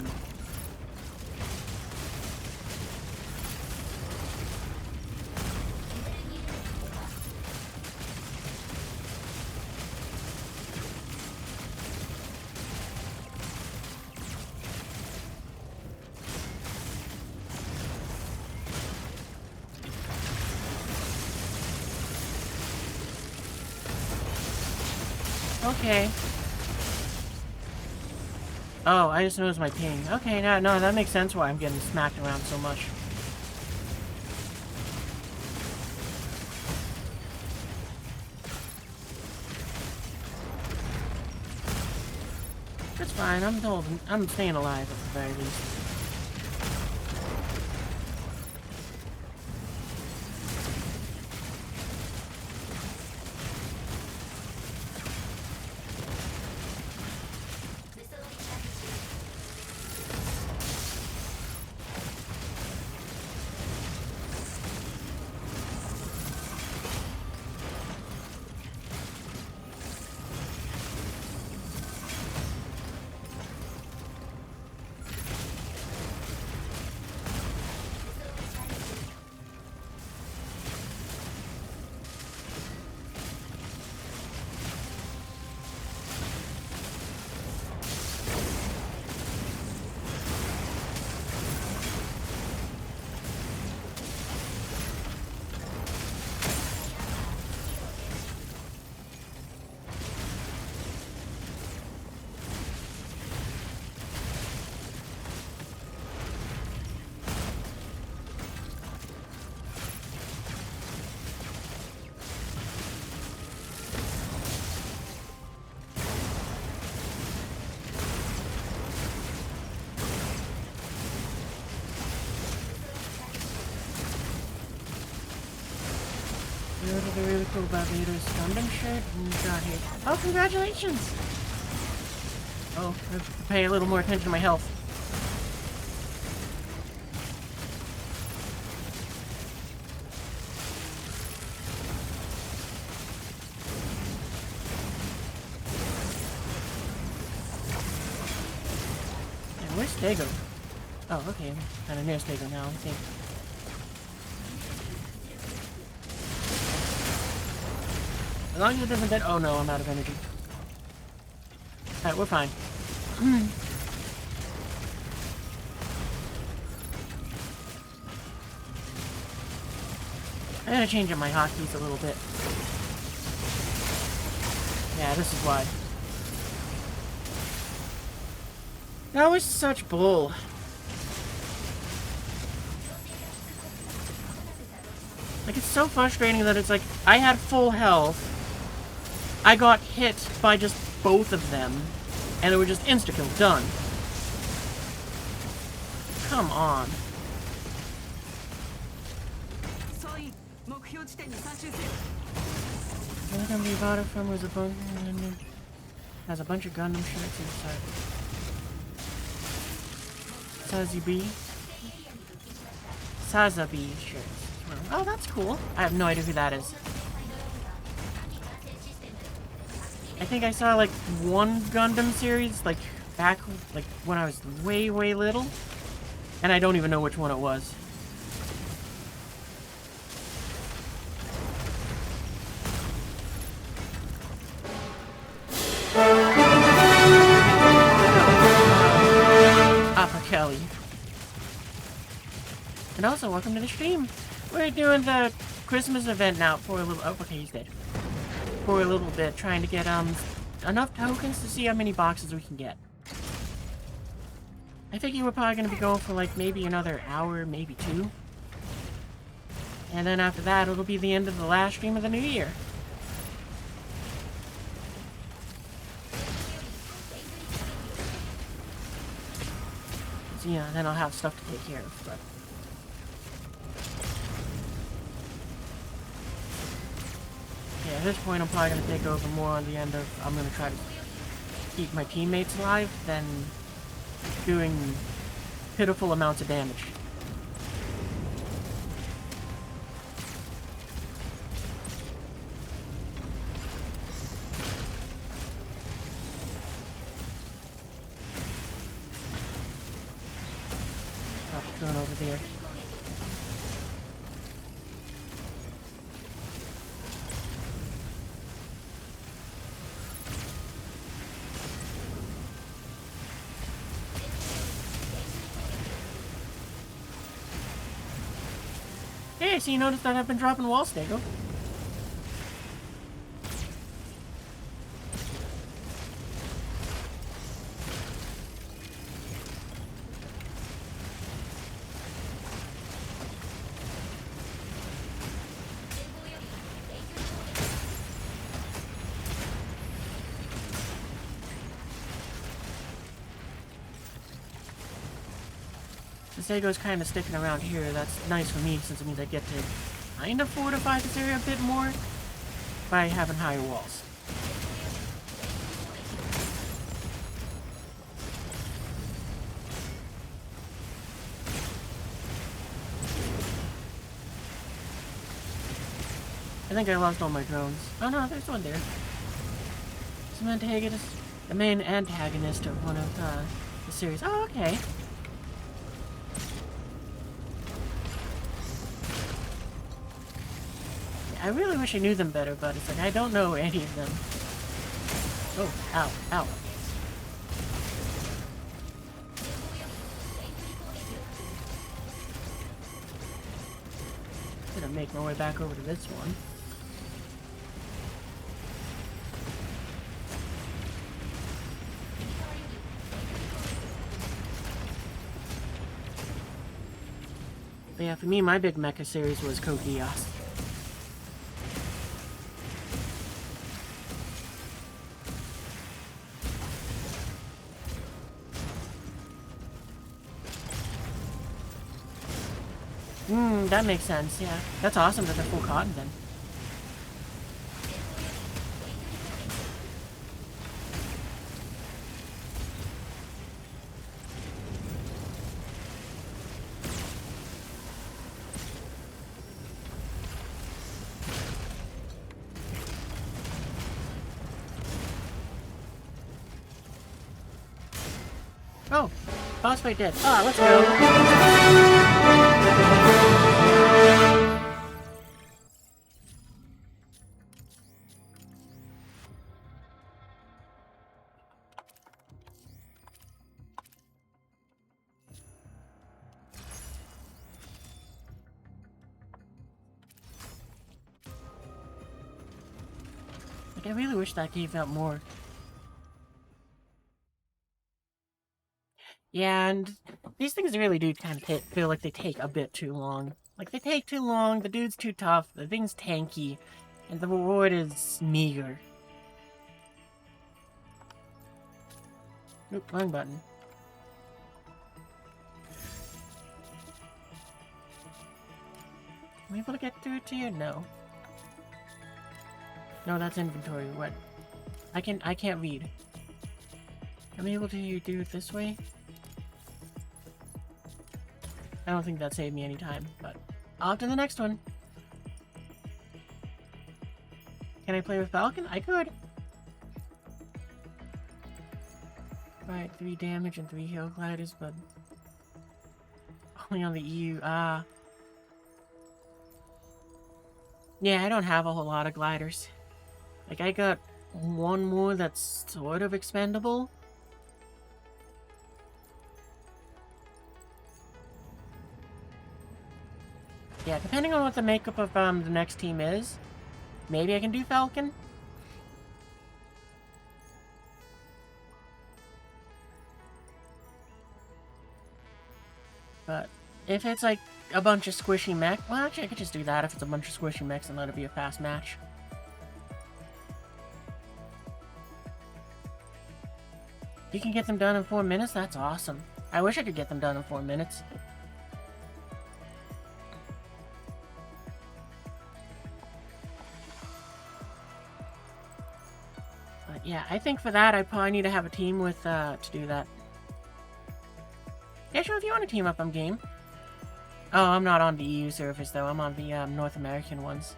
Okay. Oh, I just noticed my ping. Okay, no, that makes sense why I'm getting smacked around so much. That's fine, I'm staying alive at the very least. something really cool about Vader's Goondam shirt and got here. Oh, congratulations! Oh, I have to pay a little more attention to my health. Yeah, where's Stego? Oh, okay, I'm kind of near Stego now, I think. As long as it doesn't dead. Oh no, I'm out of energy. Alright, we're fine. I gotta change up my hotkeys a little bit. Yeah, this is why. That was such bull. Like, it's so frustrating that it's like, I had full health. I got hit by just both of them, and they were just insta-kill, done. Come on. The other company we bought it from was a bunch, has a bunch of Gundam shirts inside. Sazabi shirts. Oh, that's cool. I have no idea who that is. I think I saw, like, one Gundam series, like, back, like, when I was way, way little. And I don't even know which one it was. Kelly. And also, welcome to the stream. We're doing the Christmas event now for a little. Oh, okay, he's dead. For a little bit, trying to get enough tokens to see how many boxes we can get. I think you were probably going to be going for like maybe another hour, maybe 2. And then after that, it'll be the end of the last stream of the new year. So, yeah, then I'll have stuff to take care of, but... yeah, at this point I'm probably going to take over more on the end of... I'm going to try to keep my teammates alive than doing pitiful amounts of damage. Going over there. Hey, so you noticed that I've been dropping wall stego. Stego's kind of sticking around here. That's nice for me since it means I get to kind of fortify this area a bit more by having higher walls. I think I lost all my drones. Oh no, there's one there. Some antagonist, the main antagonist of one of the series. Oh, okay. I really wish I knew them better, but it's like I don't know any of them. Oh, ow, ow. I'm gonna make my way back over to this one. But yeah, for me, my big mecha series was Code Geass. That makes sense, yeah. That's awesome that they're full cotton then. Oh, boss fight dead. Ah, let's go. Like, I really wish that gave out more. Yeah, and these things really do kind of feel like they take a bit too long. Like, they take too long, the dude's too tough, the thing's tanky, and the reward is meager. Oop, wrong button. Am I able to get through it to you? No. No, that's inventory. What? I can't read. Am I able to do it this way? I don't think that saved me any time, but off to the next one. Can I play with Falcon? I could. Right, 3 damage and 3 heal gliders, but only on the EU. Ah. Yeah, I don't have a whole lot of gliders. Like, I got one more that's sort of expendable. Yeah, depending on what the makeup of the next team is, maybe I can do Falcon. But if it's like a bunch of squishy mech, well, actually I could just do that if it's a bunch of squishy mechs and let it be a fast match. You can get them done in 4 minutes? That's awesome. I wish I could get them done in 4 minutes. But yeah, I think for that I probably need to have a team with, to do that. Yeah, sure, if you want to team up, I'm game. Oh, I'm not on the EU servers, though. I'm on the, North American ones.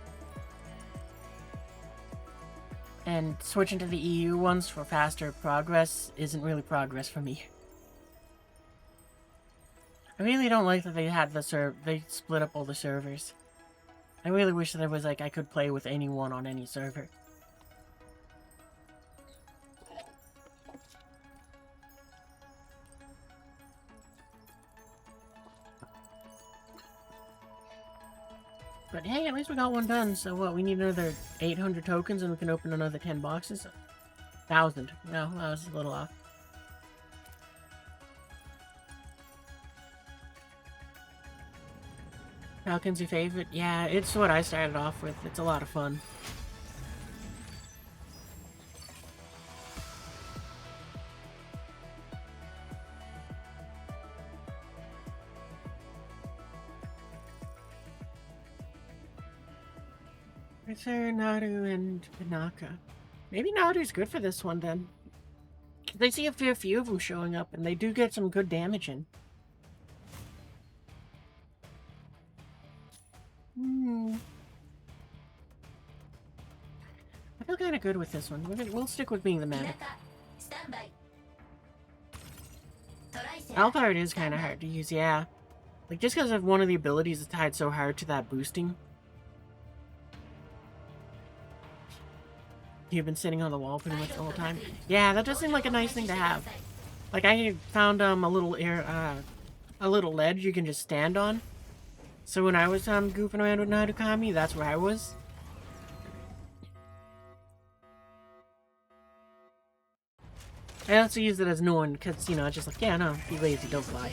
And switching to the EU ones for faster progress isn't really progress for me. I really don't like that they had they split up all the servers. I really wish that there was, like, I could play with anyone on any server. But hey, at least we got one done, so what, we need another 800 tokens and we can open another 10 boxes? 1,000. No, that was a little off. Falcon's your favorite? Yeah, it's what I started off with. It's a lot of fun. It's Naru and Pinaka. Maybe Naru's good for this one then. They see a fair few of them showing up, and they do get some good damage in. I feel kind of good with this one. We'll stick with being the medic. Alphard is kind of hard to use, yeah. Like, just because of one of the abilities is tied so hard to that boosting. You've been sitting on the wall pretty much the whole time. Yeah, that does seem like a nice thing to have. Like, I found a little ledge you can just stand on. So when I was goofing around with Narukami, that's where I was. I also use it as Norn because, you know, it's just like, yeah, no, be lazy, don't fly.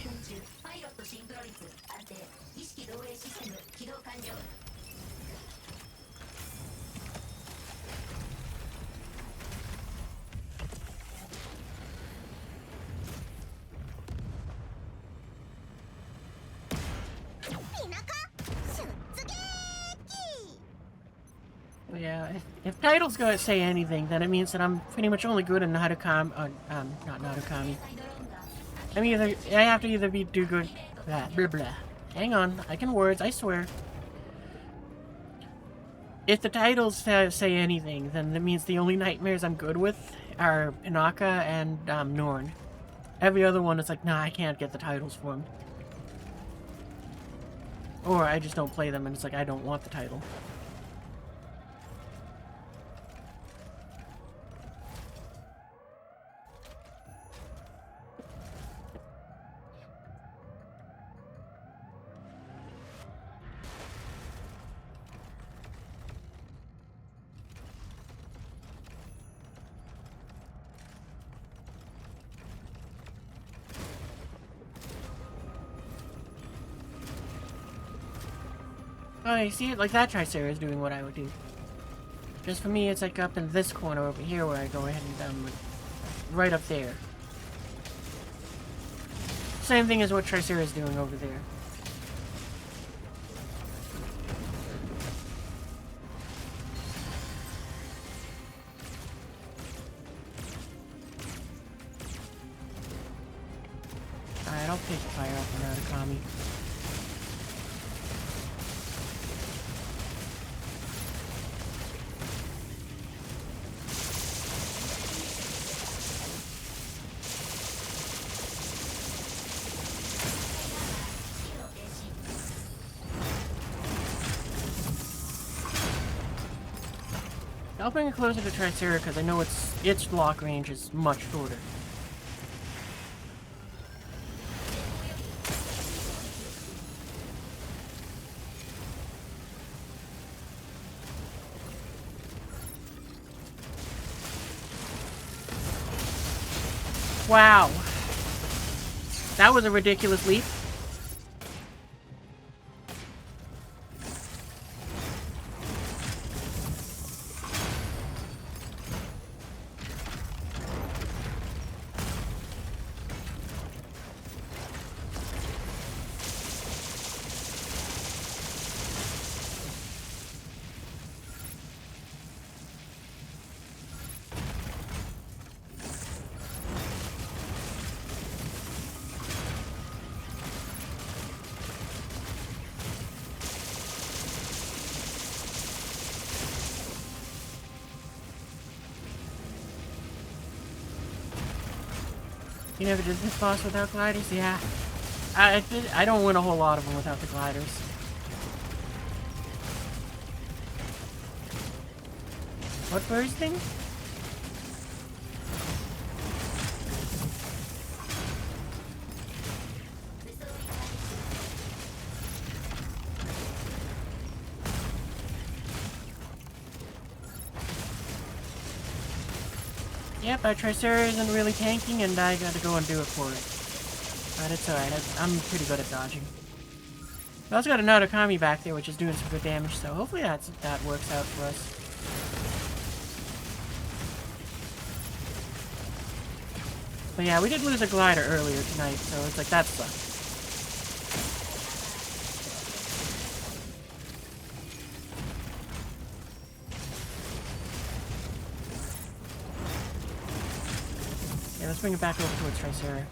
Yeah, if titles go say anything, then it means that I'm pretty much only good in Narukami, not Narukami. I have to either do good, blah, blah, blah. Hang on, I can words, I swear. If the titles say anything, then that means the only Knightmares I'm good with are Pinaka and, Norn. Every other one, it's like, nah, I can't get the titles for them. Or I just don't play them, and it's like, I don't want the title. Oh, you see it? Like that Tricera is doing what I would do. Just for me, it's like up in this corner over here where I go ahead and like, right up there. Same thing as what Tricera is doing over there. Alright, I'll pick fire up on Atakami. I'll bring it closer to Tricera because I know its block range is much shorter. Wow. That was a ridiculous leap. You never did this boss without gliders? Yeah. I don't win a whole lot of them without the gliders. What first thing? Yep, our Tricera isn't really tanking, and I gotta go and do it for it. But it's alright, I'm pretty good at dodging. We also got another Kami back there, which is doing some good damage, so hopefully that works out for us. But yeah, we did lose a glider earlier tonight, so it's like, that sucks. Yeah, let's bring it back over towards Tricera.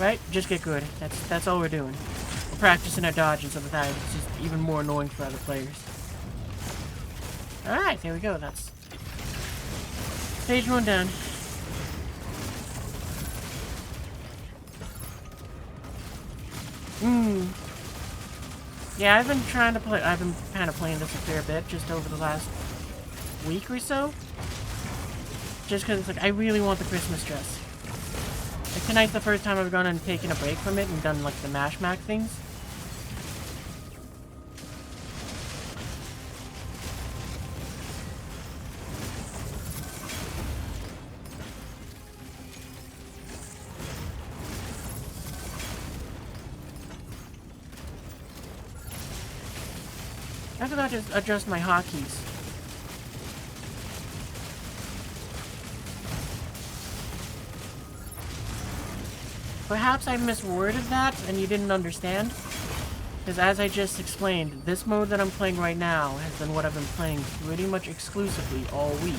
Right? Just get good. That's all we're doing. We're practicing our dodging so that it's just even more annoying for other players. Alright, there we go. That's stage 1 done. Yeah, I've been kind of playing this a fair bit just over the last week or so. Just because it's like, I really want the Christmas dress. Like, tonight's the first time I've gone and taken a break from it and done, like, the Mashmak things. I forgot to adjust my hotkeys. Perhaps I misworded that and you didn't understand. Because as I just explained, this mode that I'm playing right now has been what I've been playing pretty much exclusively all week.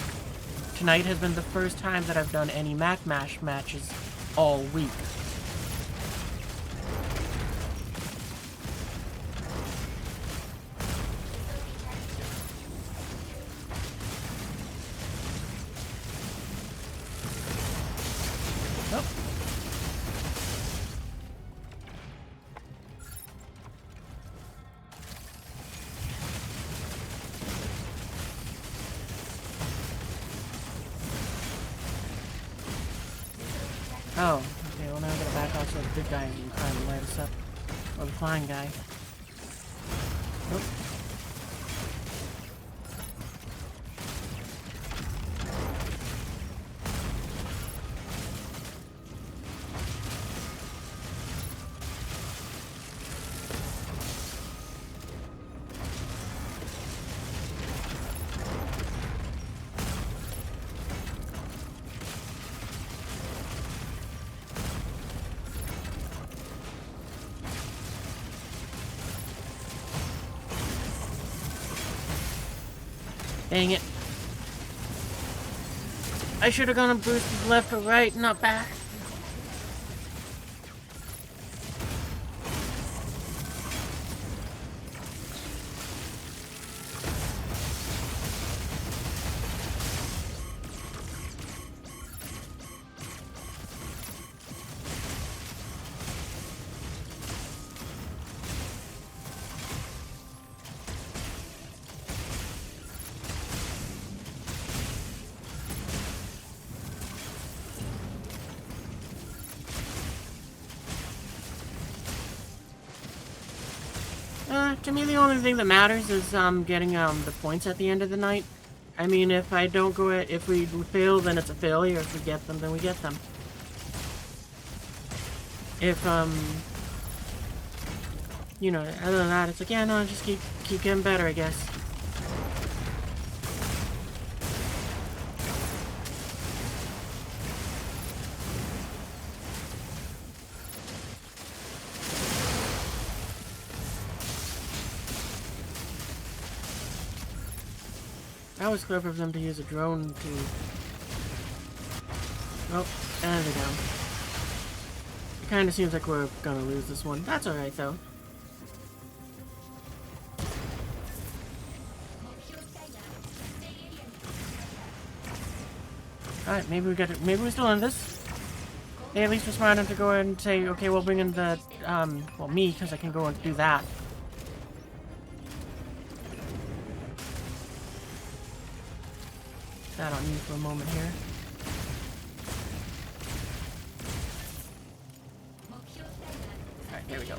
Tonight has been the first time that I've done any Mash matches all week. Oh, okay, well now I gotta back off so the big guy can try and light us up. Or the flying guy. Nope. Dang it. I should have gone and boosted left or right, not back. To me, the only thing that matters is getting the points at the end of the night. I mean, if I don't go at, if we fail, then it's a failure. If we get them, then we get them. If you know, other than that, it's like, yeah, no, just keep getting better, I guess. That was clever of them to use a drone to... Oh, and they're down. It kind of seems like we're gonna lose this one. That's alright, though. Alright, maybe we got it. Maybe we're still in this. They at least were smart enough to go ahead and say, okay, we'll bring in the, well, me, because I can go and do that. That on you for a moment here. Alright, there we go.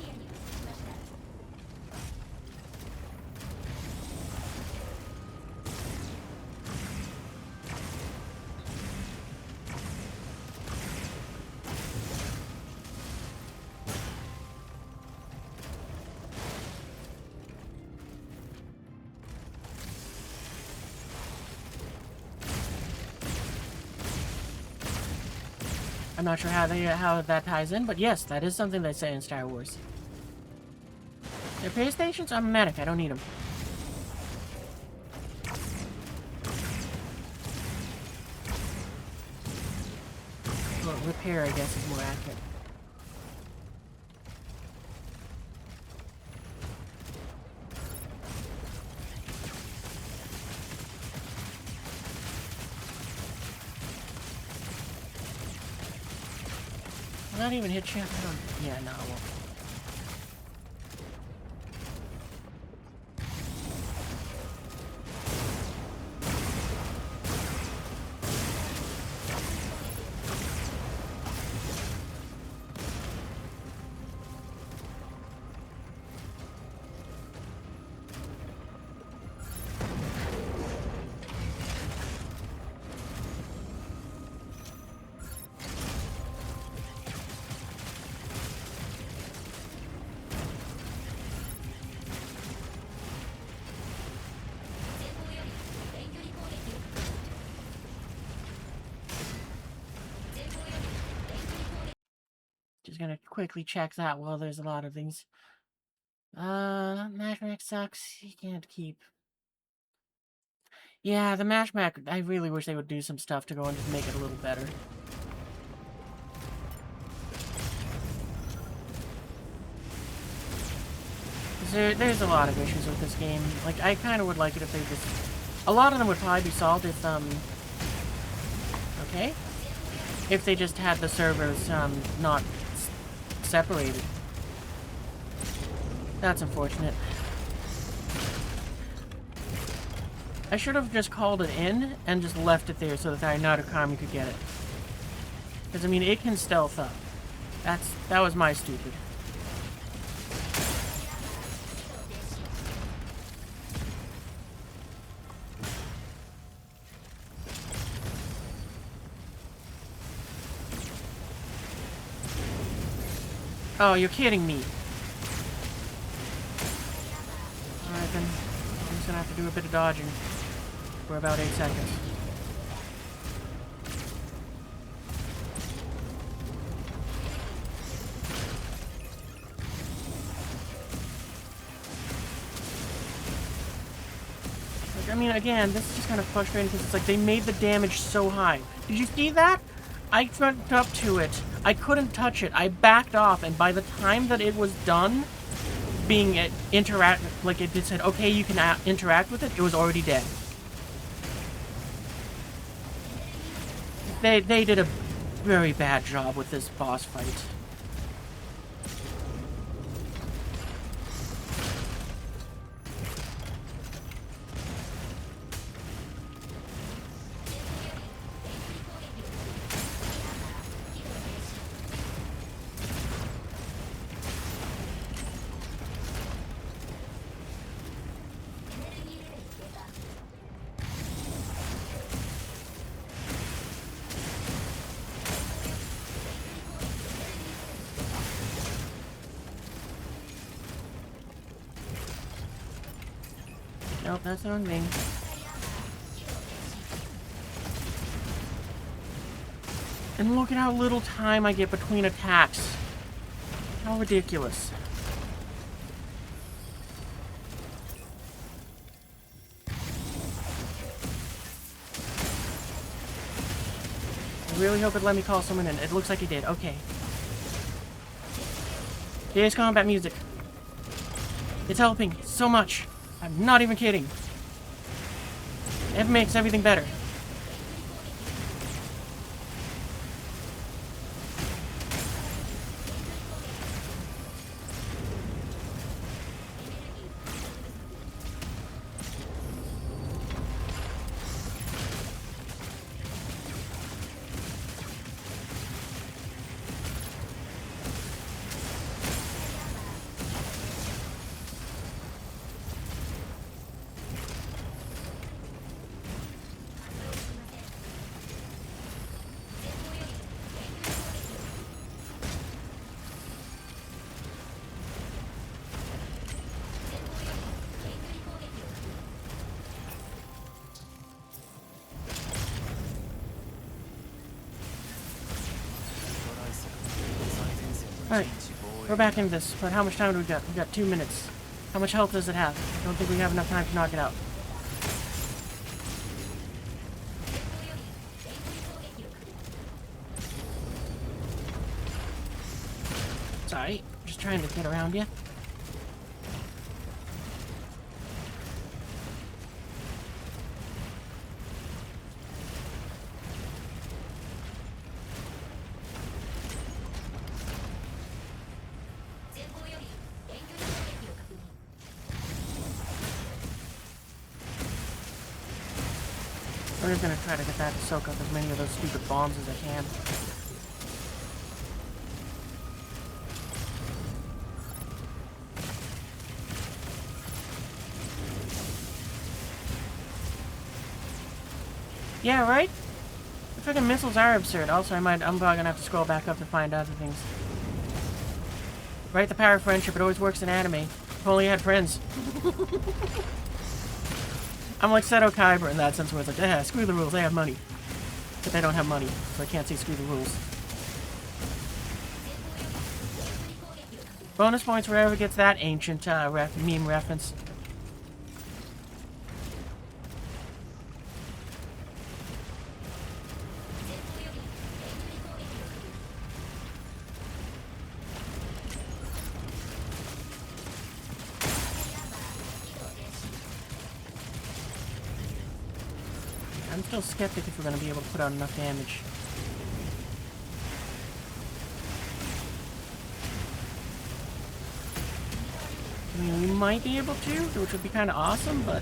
I'm not sure how that ties in, but yes, that is something they say in Star Wars. Their pay stations? I'm a medic, I don't need them. Well, repair, I guess, is more accurate. Not even hit you? I don't... Yeah, no, I won't. Just gonna quickly check that while there's a lot of things. Mashmak sucks. You can't keep. Yeah, the Mashmak, I really wish they would do some stuff to go and just make it a little better. There's a lot of issues with this game. Like, I kind of would like it if they just... A lot of them would probably be solved if, okay? If they just had the servers, not separated. That's unfortunate. I should have just called it in and just left it there so that our Naruto Kami could get it. Because, I mean, it can stealth up. That was my stupid. Oh, you're kidding me. Alright then. I'm just gonna have to do a bit of dodging for about 8 seconds. I mean, again, this is just kind of frustrating because it's like they made the damage so high. Did you see that? I went up to it. I couldn't touch it. I backed off, and by the time that it was done being like it said, okay, you can interact with it, it was already dead. They did a very bad job with this boss fight. Nope, that's the wrong thing. And look at how little time I get between attacks. How ridiculous. I really hope it let me call someone in. It looks like it did. Okay. Today's combat music. It's helping so much. I'm not even kidding. It makes everything better. Alright, we're back into this, but how much time do we got? We got 2 minutes. How much health does it have? I don't think we have enough time to knock it out. Sorry, just trying to get around you. I'm just gonna try to get that to soak up as many of those stupid bombs as I can. Yeah, right? The freaking missiles are absurd. Also, I'm probably gonna have to scroll back up to find other things. Right, the power of friendship. It always works in anime. If only I had friends. I'm like Seto Kaiba in that sense where it's like, screw the rules, they have money. But they don't have money, so I can't say screw the rules. Bonus points wherever gets that ancient meme reference. I'm still skeptic if we're going to be able to put out enough damage. I mean, we might be able to, which would be kind of awesome, but...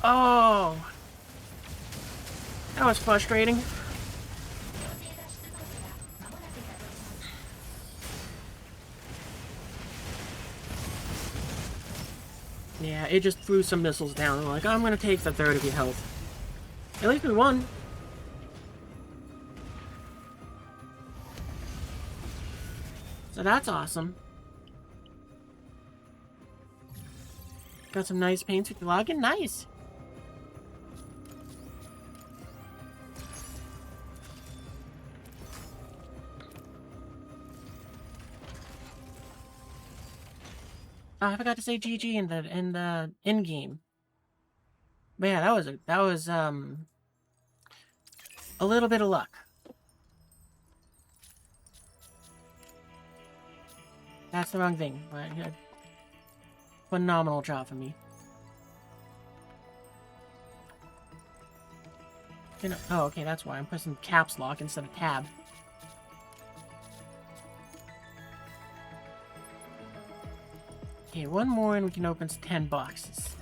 Oh! That was frustrating. Yeah, it just threw some missiles down. Like, I'm gonna take the third of your health. At least we won. So that's awesome. Got some nice paints with the login. Nice. Oh, I forgot to say GG in the in game. But yeah, that was a little bit of luck. That's the wrong thing. But phenomenal job for me. You know, oh, okay, that's why I'm pressing caps lock instead of tab. Okay, one more and we can open 10 boxes.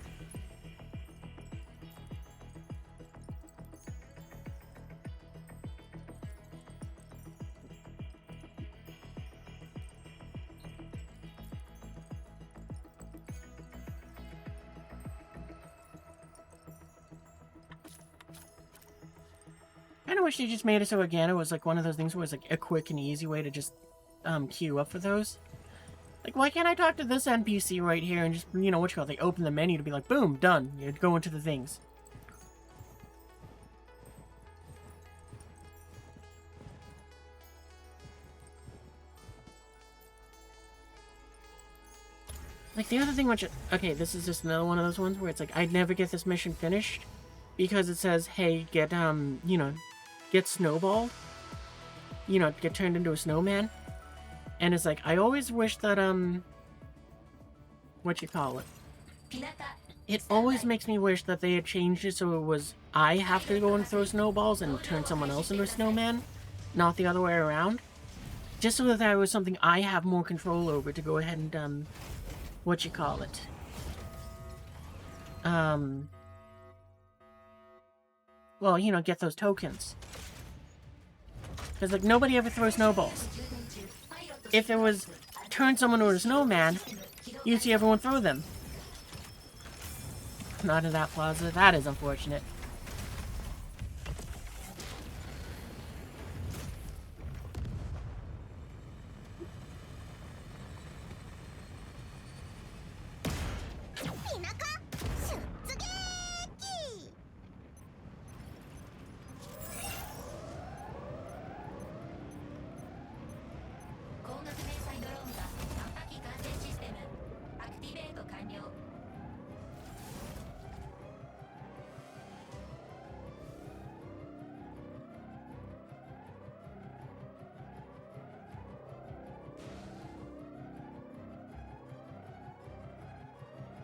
I wish they just made it so again it was like one of those things where it's like a quick and easy way to just queue up for those. Like, why can't I talk to this NPC right here and just, you know, what you call it, they open the menu to be like, boom, done. You go into the things. Like, the other thing which, okay, this is just another one of those ones where it's like, I'd never get this mission finished because it says, hey, get, you know, get snowballed. You know, get turned into a snowman. And it's like, I always wish that, what you call it? It always makes me wish that they had changed it so it was I have to go and throw snowballs and turn someone else into a snowman, not the other way around. Just so that that was something I have more control over to go ahead and, what you call it? Well, you know, get those tokens. Because, like, nobody ever throws snowballs. If it was turn someone into a snowman, you'd see everyone throw them. Not in that plaza. That is unfortunate.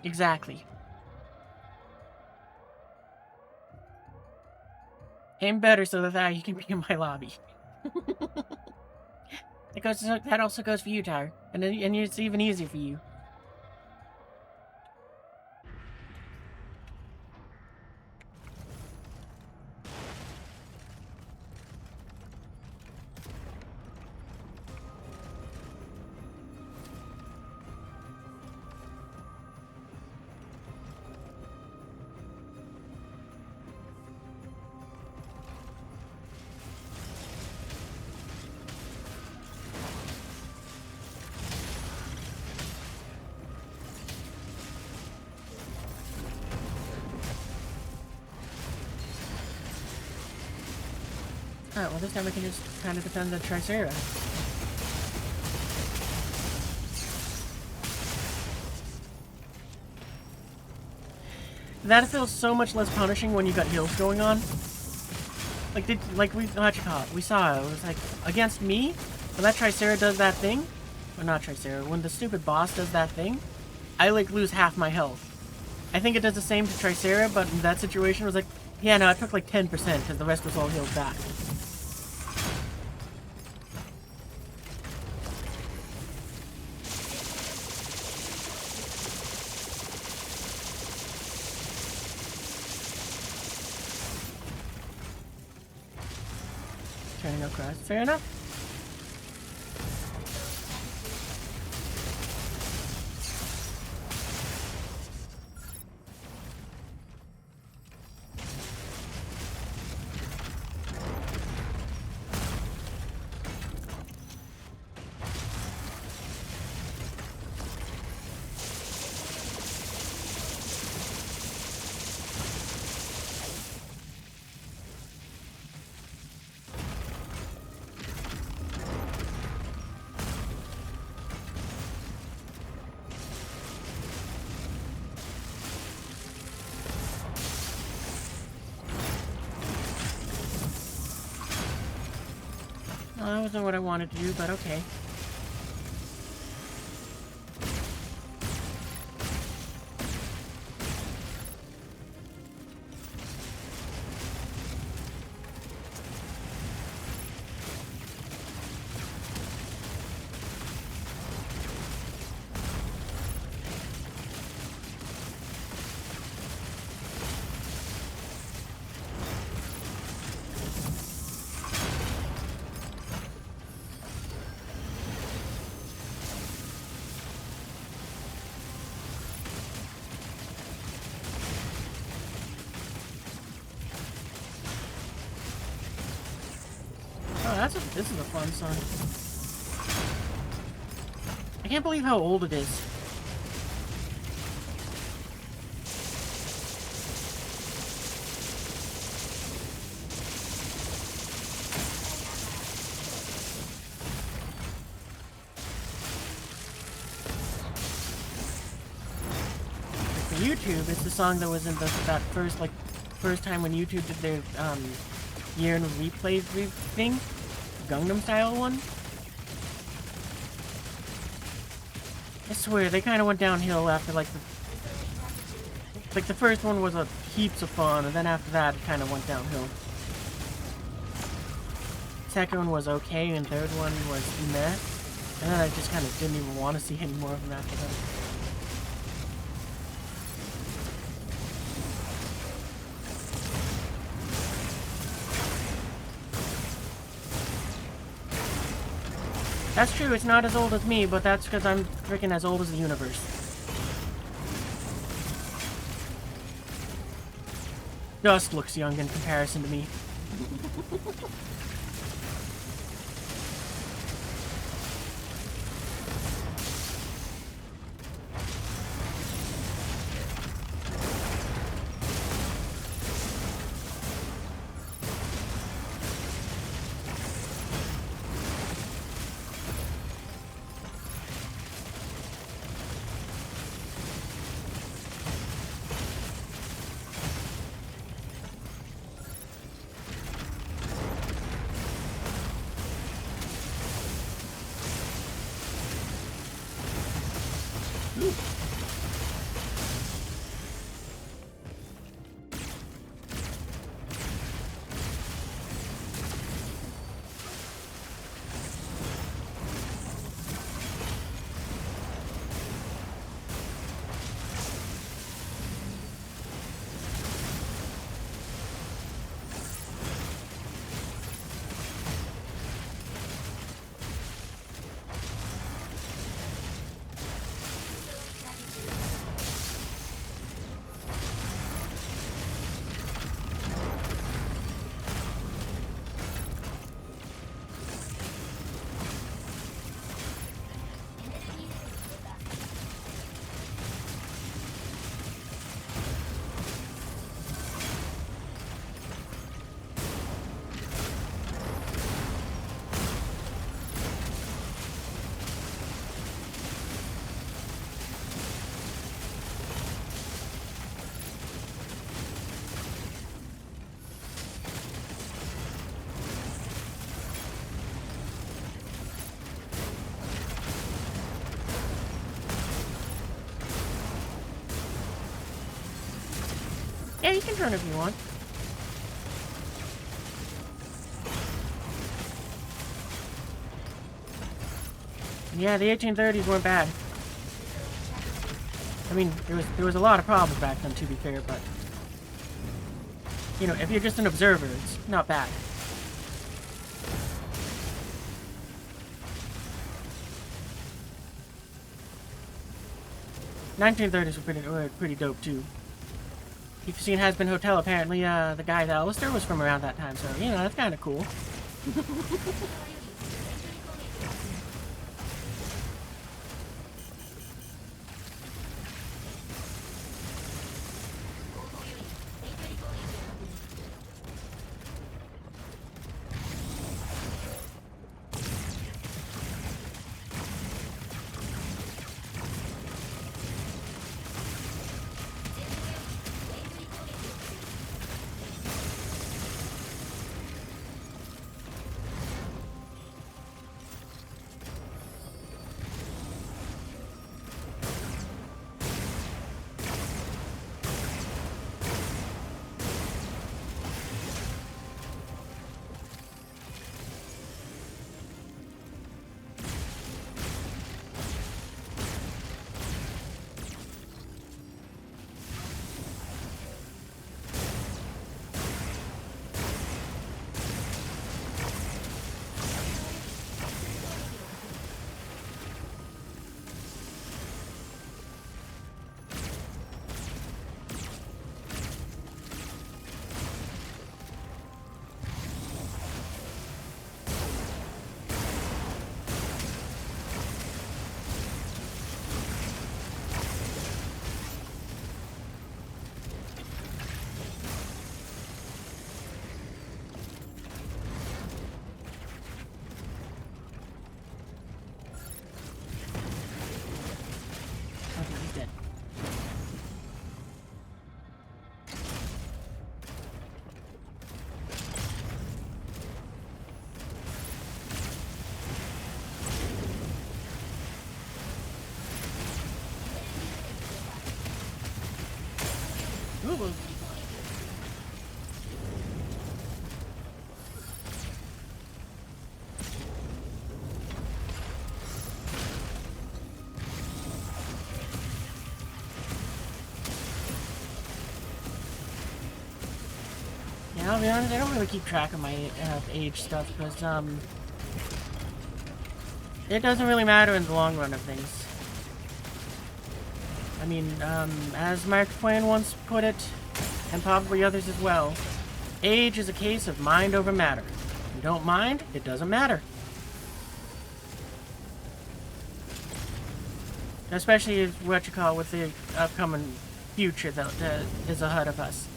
Exactly. Aim better so that you can be in my lobby. That also goes for you, Tyre. And it's even easier for you. Alright, well this time we can just kind of defend the Tricera. That feels so much less punishing when you got heals going on. We saw it was like, against me, when that Tricera does that thing, or not Tricera, when the stupid boss does that thing, I like lose half my health. I think it does the same to Tricera, but in that situation it was like, yeah, no, it took like 10% because the rest was all healed back. turning across. Fair enough. Well, that wasn't what I wanted to do, but okay. Oh, this is a fun song. I can't believe how old it is. For YouTube, it's the song that was in that first time when YouTube did their year in replay thing. Goondam style one. I swear, they kind of went downhill after like the first one was a heaps of fun, and then after that it kind of went downhill. Second one was okay, and third one was meh, and then I just kind of didn't even want to see any more of them after that. That's true, it's not as old as me, but that's because I'm freaking as old as the universe. Dust looks young in comparison to me. Yeah, you can turn if you want. Yeah, the 1830s weren't bad. I mean, there was a lot of problems back then, to be fair, but you know, if you're just an observer, it's not bad. 1930s were pretty dope too. If you've seen Has Been Hotel, apparently the guy, Alistair, was from around that time, so you know that's kind of cool. Ooh. Yeah, I'll be honest, I don't really keep track of my age stuff because it doesn't really matter in the long run of things. I mean, as Mark Twain once put it, and probably others as well, age is a case of mind over matter. If you don't mind, it doesn't matter. Especially with the upcoming future that is ahead of us.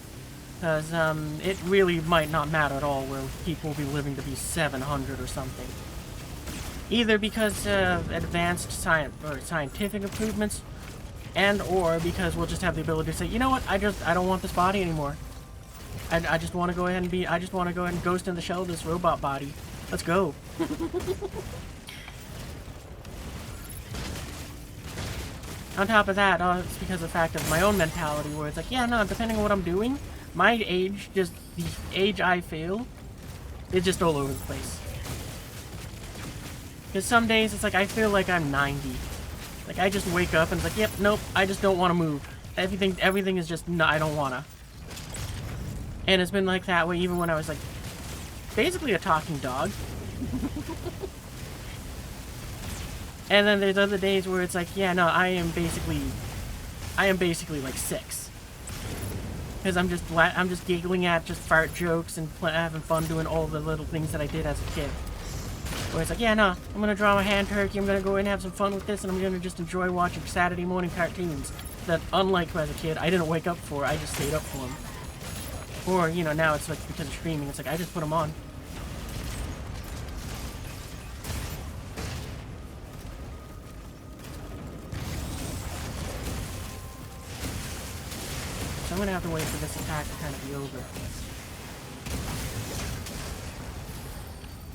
Because it really might not matter at all where people will be living to be 700 or something. Either because of advanced scientific improvements, and or because we'll just have the ability to say, you know what, I don't want this body anymore. I just want to go ahead and ghost in the shell of this robot body. Let's go. On top of that, it's because of the fact of my own mentality where it's like, yeah, no, depending on what I'm doing, my age, just the age I feel, is just all over the place. Because some days it's like I feel like I'm 90. Like I just wake up and it's like, yep, nope, I just don't want to move. Everything is just, no, I don't wanna. And it's been like that way even when I was like, basically a talking dog. And then there's other days where it's like, yeah, no, I am basically like 6. Because I'm just giggling at just fart jokes and having fun doing all the little things that I did as a kid. Where it's like, yeah, no, I'm gonna draw my hand turkey, I'm gonna go in and have some fun with this, and I'm gonna just enjoy watching Saturday morning cartoons that, unlike as a kid, I didn't wake up for, I just stayed up for them. Or, you know, now it's like, because of streaming, it's like, I just put them on. So I'm gonna have to wait for this attack to kind of be over.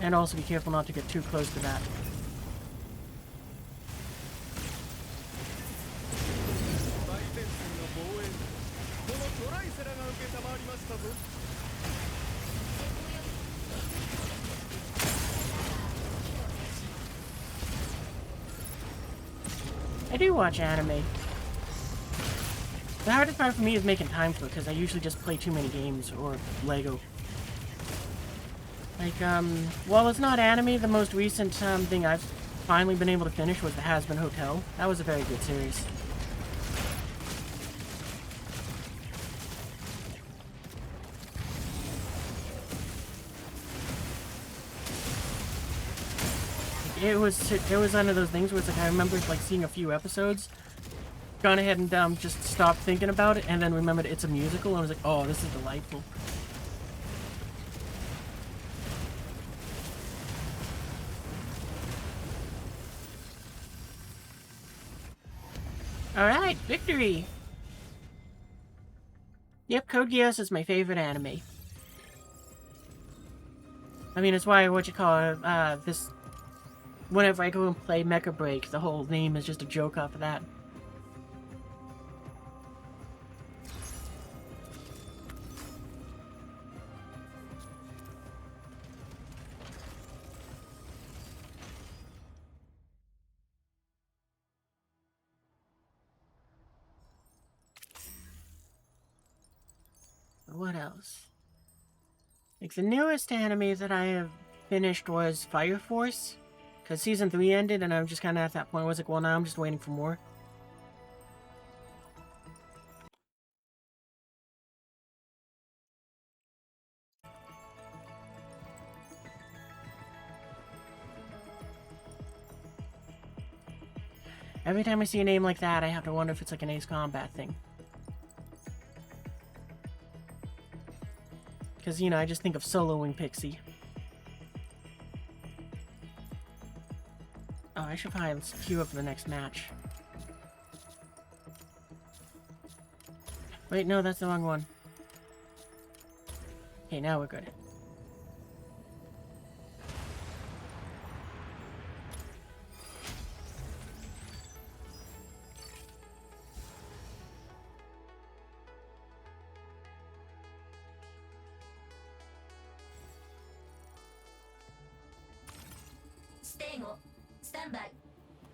And also be careful not to get too close to that. I do watch anime. The hardest part for me is making time for it, because I usually just play too many games or Lego. Like, while it's not anime, the most recent thing I've finally been able to finish was the Has Been Hotel. That was a very good series. it was one of those things where it's like I remember like seeing a few episodes, gone ahead and just stopped thinking about it, and then remembered it's a musical, and I was like, oh, this is delightful. Alright, victory! Yep, Code Geass is my favorite anime. I mean, it's why, this... Whenever I go and play Mecha Break, the whole name is just a joke off of that. What else? Like, the newest anime that I have finished was Fire Force. Because Season 3 ended, and I'm just kind of at that point where I was like, well, now I'm just waiting for more. Every time I see a name like that, I have to wonder if it's like an Ace Combat thing. Because, you know, I just think of soloing Pixie. Oh, I should probably queue up for the next match. Wait, no, that's the wrong one. Okay, now we're good.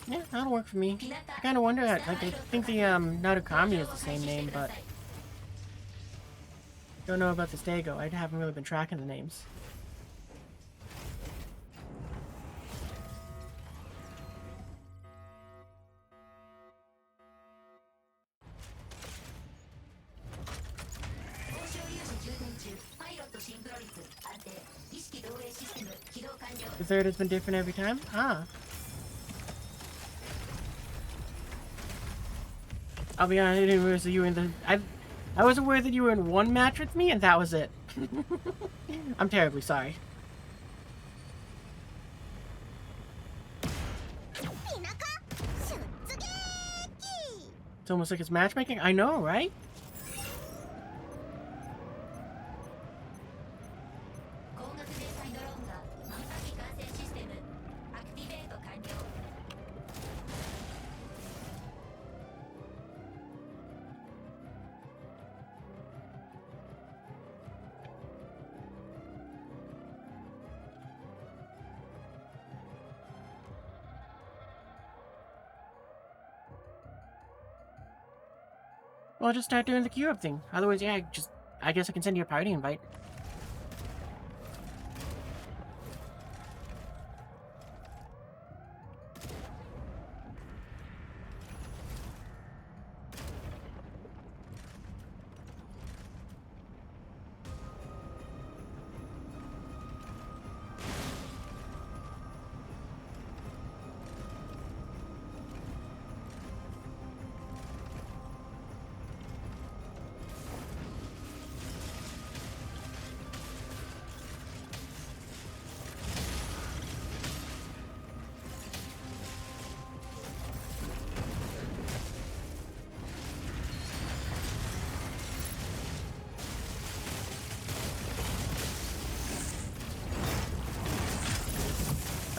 Yeah, that'll work for me. I kind of wonder, like, I think the, Narukami is the same name, but... Don't know about the Stego. I haven't really been tracking the names. The third has been different every time? Ah. I'll be honest, I didn't realize that you were in the... I was aware that you were in one match with me, and that was it. I'm terribly sorry. It's almost like it's matchmaking. I know, right? Well, I'll just start doing the queue up thing. Otherwise, yeah, I guess I can send you a party invite.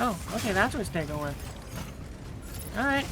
Oh, okay, that's what's taking with. Alright.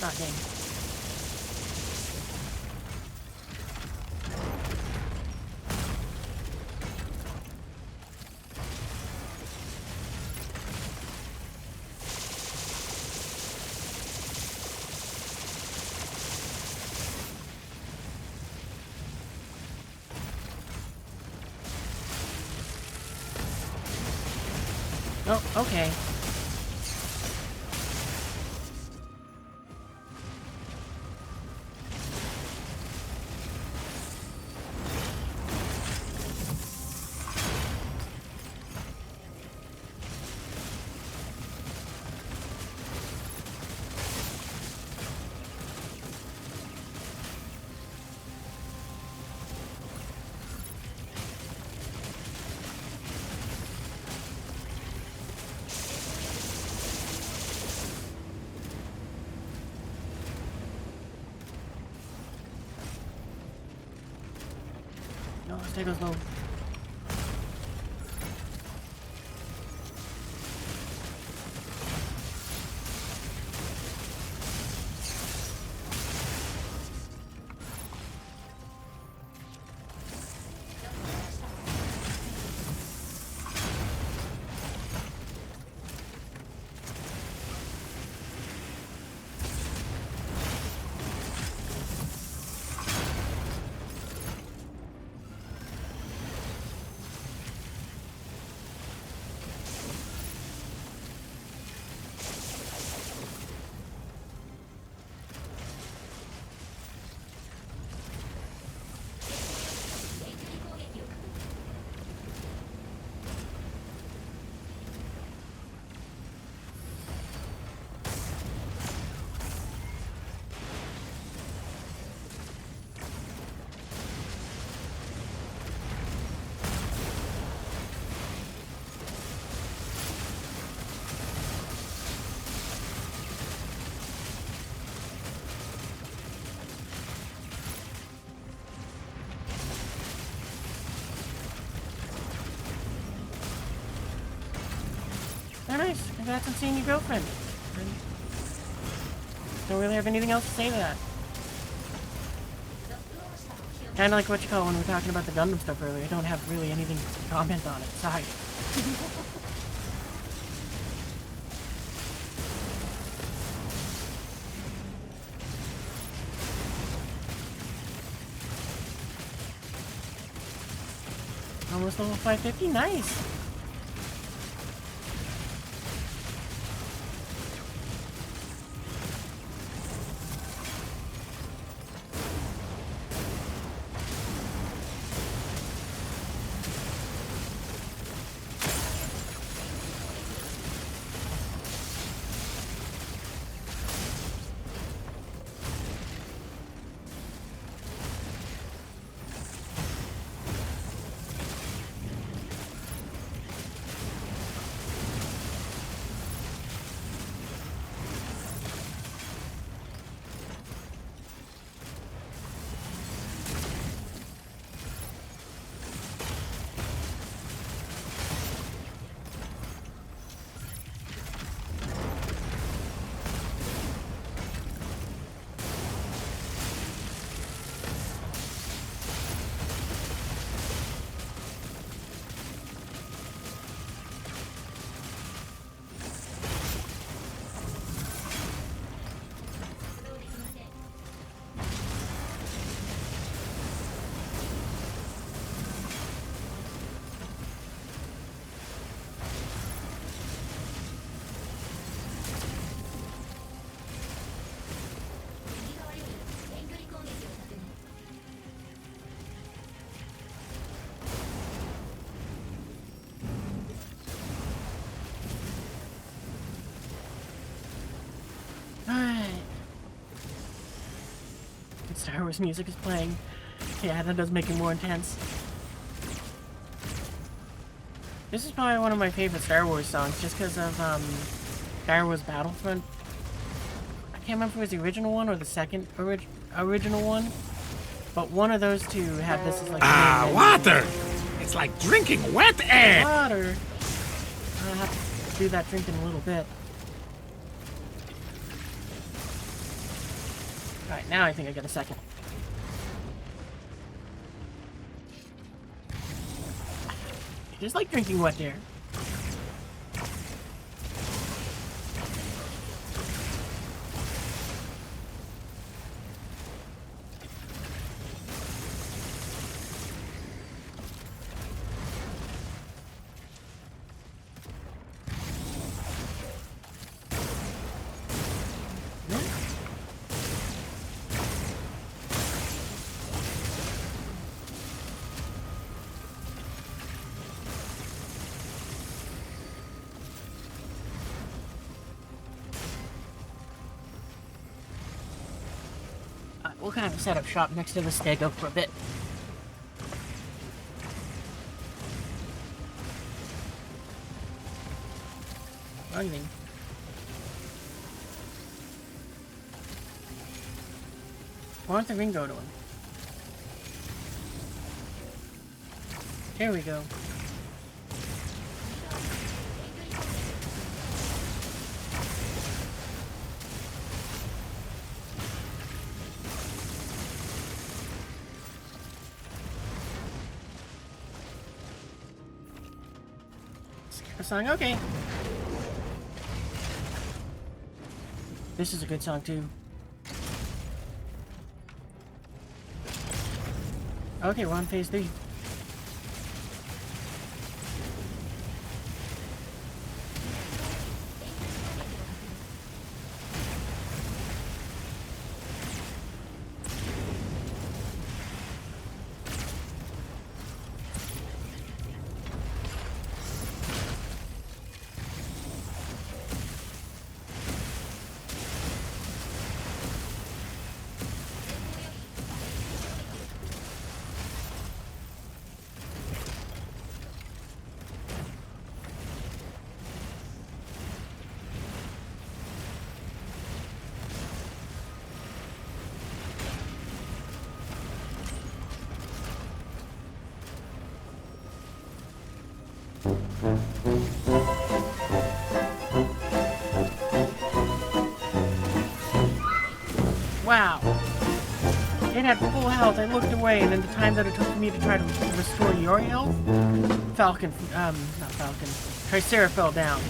Ah, dang. Oh, okay. No, let's take those low. Oh, nice. Congrats on seeing your girlfriend. Don't really have anything else to say to that. Kind of like what you call when we were talking about the Gundam stuff earlier. I don't have really anything to comment on it. Sorry. Almost level 550. Nice. Star Wars music is playing. Yeah, that does make it more intense. This is probably one of my favorite Star Wars songs, just because of Star Wars Battlefront. I can't remember if it was the original one or the second original one, but one of those two had this as like water! It's like drinking wet air! Water. I'll have to do that drink in a little bit. Alright, now I think I get a second. Just like drinking wet air. we'll kind of set up shop next to the stego for a bit. Running. Why don't the ring go to him? There we go. Skip a song, okay. This is a good song too. Okay, we're on phase 3. Wow. It had full health. I looked away, and in the time that it took me to try to restore your health, not Falcon, Tricera fell down.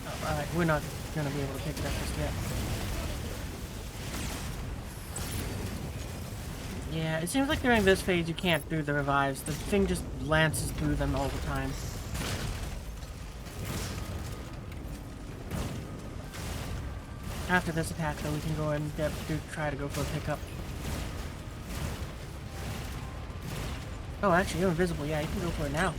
Oh, alright, we're not gonna be able to pick it up just yet. Yeah, it seems like during this phase you can't do the revives. The thing just lances through them all the time. After this attack, though, we can go and try to go for a pickup. Oh, actually, you're invisible. Yeah, you can go for it now.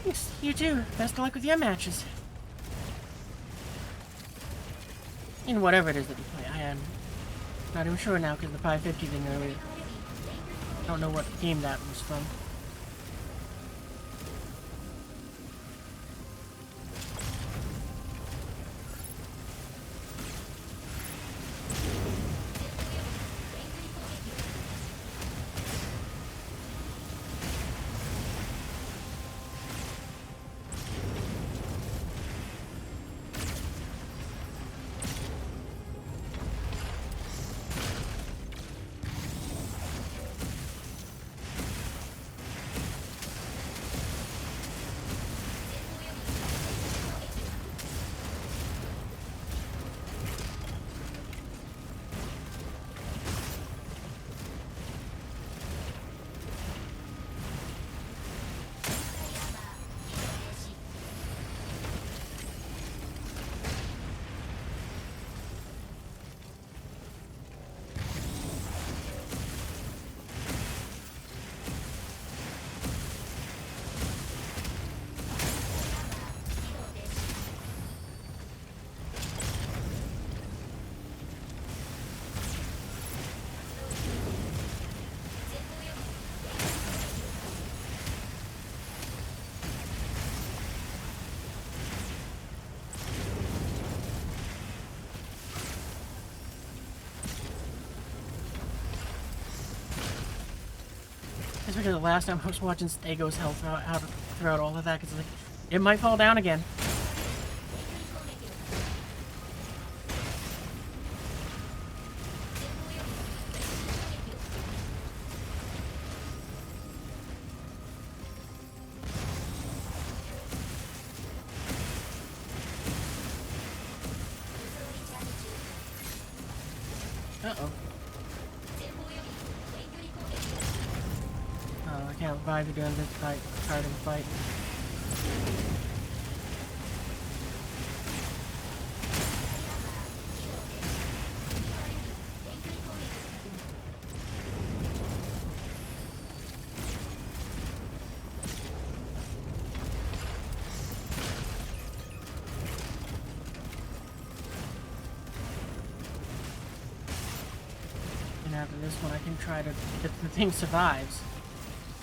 Thanks. You too. Best of luck with your matches. In whatever it is that you play. I am not even sure now because the Pi 50 didn't really... I don't know what game that was from. That's because the last time I was watching Stego's health throughout all of that, because like, it might fall down again. Uh-oh. Oh, I can't revive you during this part of the fight. And after this one, I can try to, if the thing survives,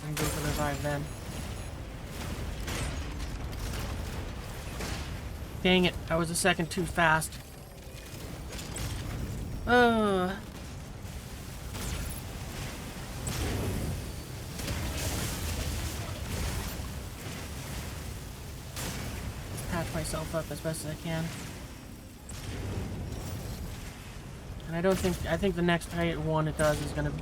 I can go for the revive then. Dang it, I was a second too fast. Patch myself up as best as I can. And I think the next one it does is gonna be...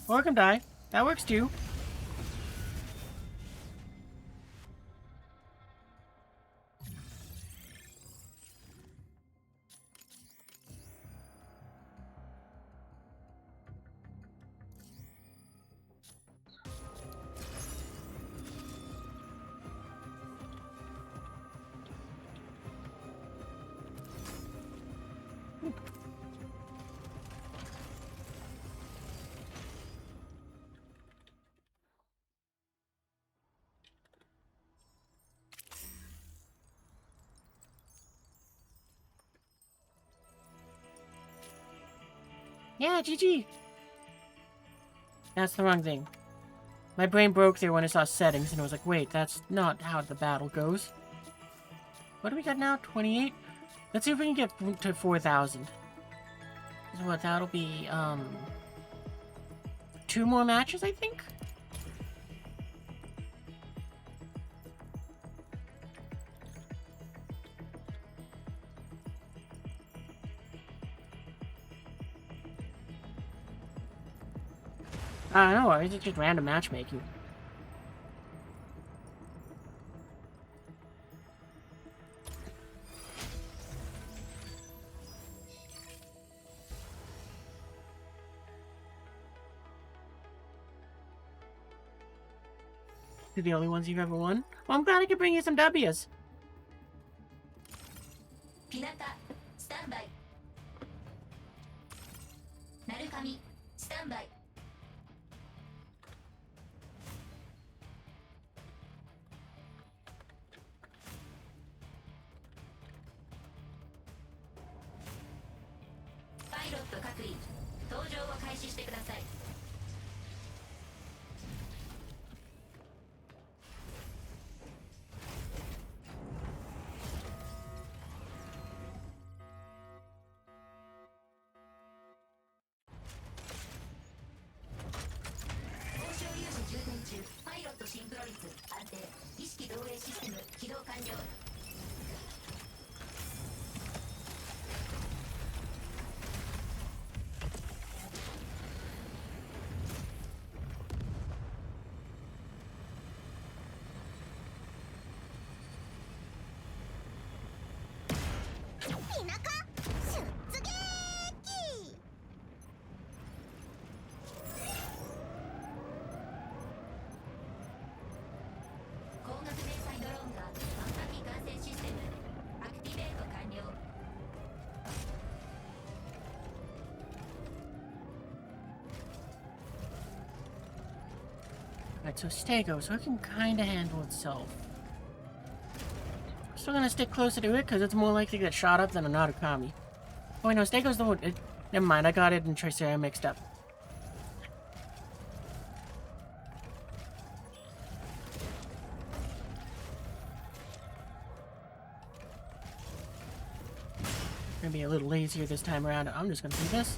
Or I can die. That works too. Yeah, GG! That's the wrong thing. My brain broke there when I saw settings, and I was like, wait, that's not how the battle goes. What do we got now? 28? Let's see if we can get to 4,000. So what, that'll be, 2 more matches, I think? No worries, it's just random matchmaking. They're the only ones you've ever won? Well, I'm glad I could bring you some W's. ピナタスタンバイナルカミスタンバイパイロット各位搭乗を開始してください パイロットシンクロ率安定意識同影システム起動完了 光学迷彩ドローンが万波感染システムアクティベート完了 Alright, so Stego, so it can kinda handle itself. Still gonna stick closer to it, because it's more likely to get shot up than an Narukami. Oh wait, no, Stego's the one... never mind, I got it and Tricera mixed up. Gonna be a little lazier this time around. I'm just gonna do this.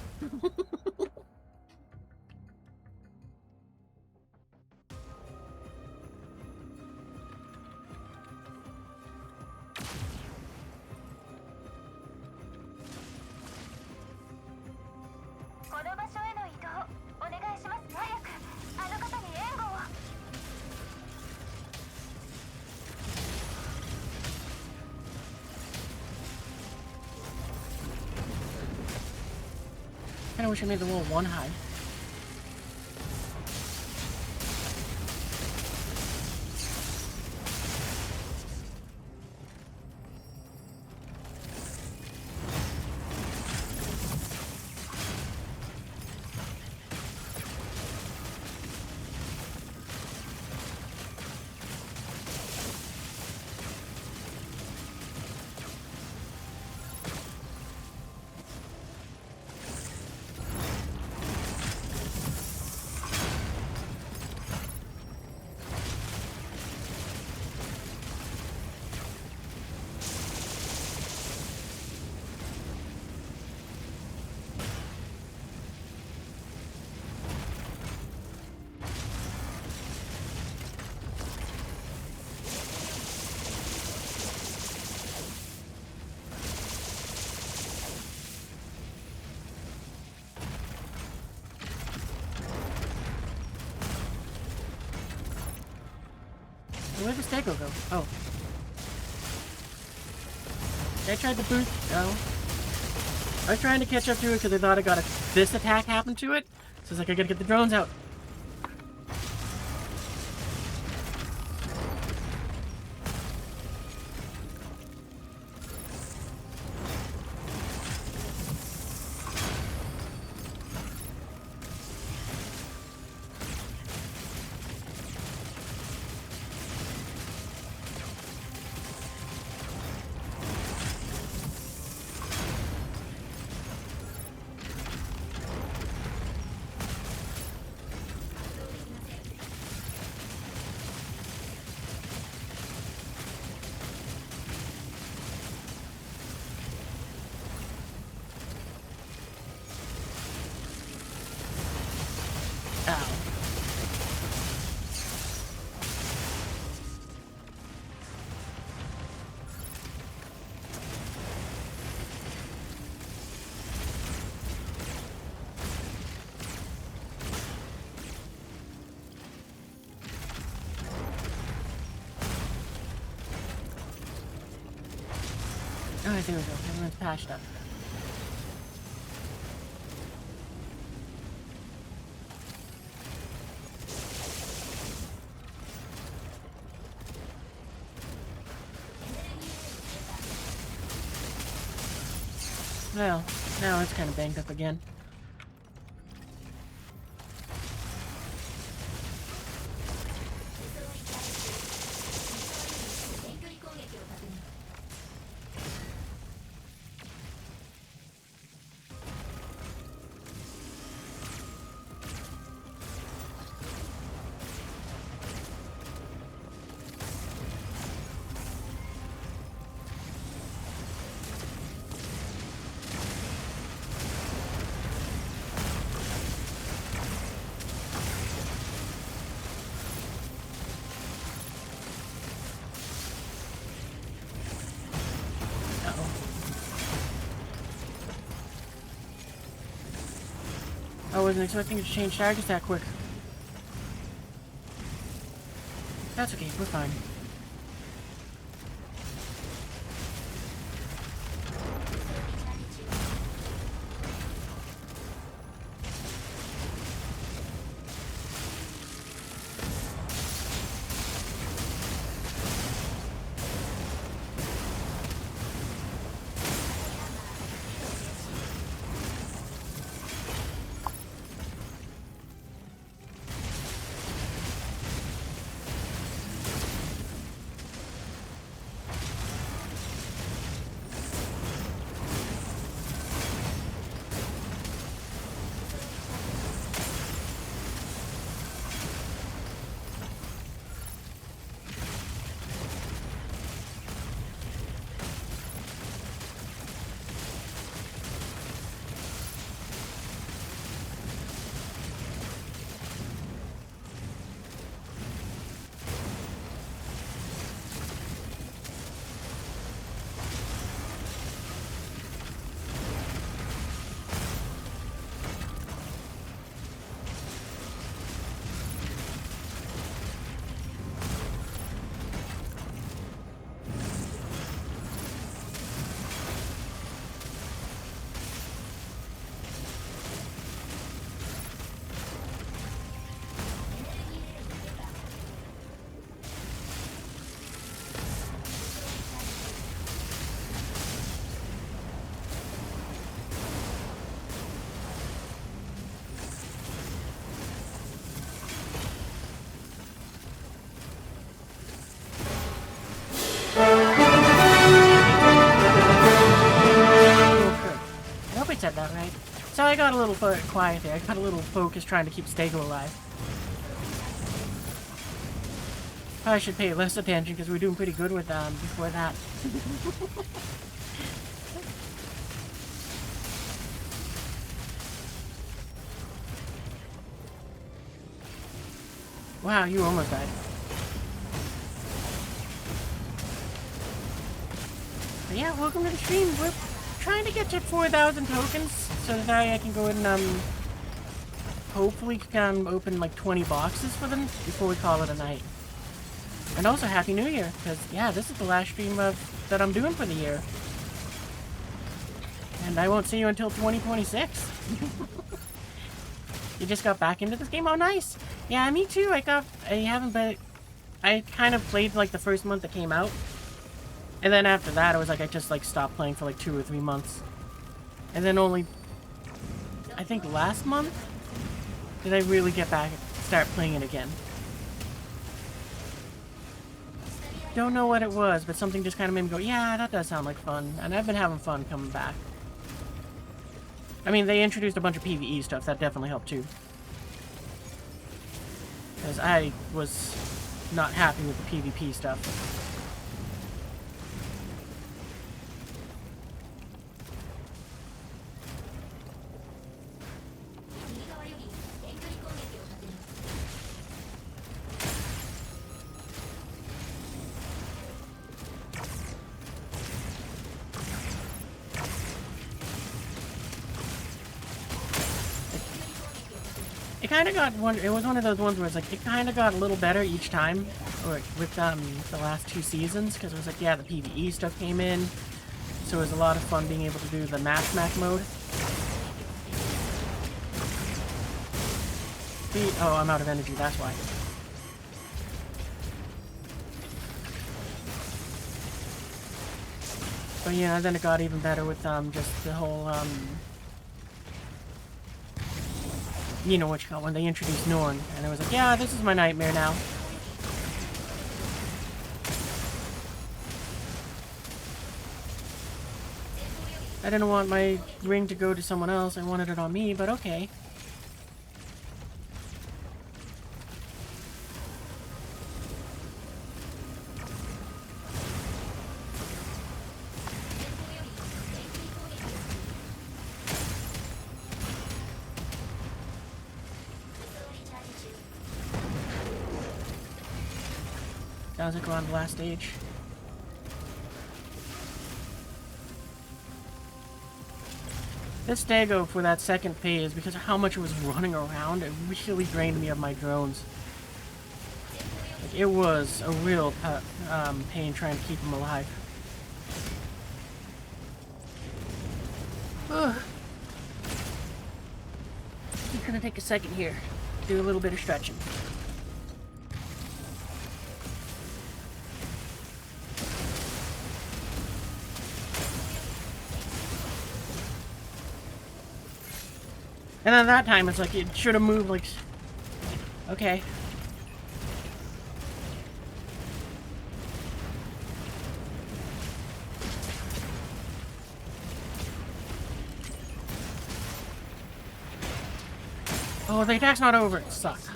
Kinda wish I made the wall 1 high. Where'd the Stego go? Oh. I tried the boost. No. I was trying to catch up to it because I thought I got this attack happened to it. So it's like I gotta get the drones out. Ow. Alright, there we go. Everyone's patched up. Well, now it's kind of banged up again. I wasn't expecting it to change targets that quick. That's okay, we're fine. So I got a little quiet there. I got a little focused trying to keep Stego alive. Probably should pay less attention because we're doing pretty good with before that. Wow, you almost died. But yeah, welcome to the stream. We're trying to get to 4,000 tokens so that I can go and hopefully can open like 20 boxes for them before we call it a night. And also Happy New Year, because yeah, this is the last stream that I'm doing for the year. And I won't see you until 2026. You just got back into this game? Oh, nice! Yeah, me too. I kind of played like the first month that came out. And then after that, it was like I just like stopped playing for like 2 or 3 months. And then only, I think last month, did I really get back and start playing it again. Don't know what it was, but something just kind of made me go, yeah, that does sound like fun. And I've been having fun coming back. I mean, they introduced a bunch of PvE stuff. That definitely helped too. Because I was not happy with the PvP stuff. It kind of got it was one of those ones where it's like, it kind of got a little better each time, or with the last 2 seasons, because it was like, yeah, the PvE stuff came in, so it was a lot of fun being able to do the Mashmak mode. Oh, I'm out of energy, that's why. But yeah, then it got even better with just the whole you know what you call it, when they introduced Norn, and it was like, yeah, this is my nightmare now. I didn't want my ring to go to someone else, I wanted it on me, but okay. Sounds like we're on the last stage. This Stego for that second phase, because of how much it was running around, it really drained me of my drones. Like, it was a real pain trying to keep them alive. Ugh. I'm gonna take a second here, do a little bit of stretching. And then that time, it's like, it should have moved, like... Okay. Oh, the attack's not over. It sucks.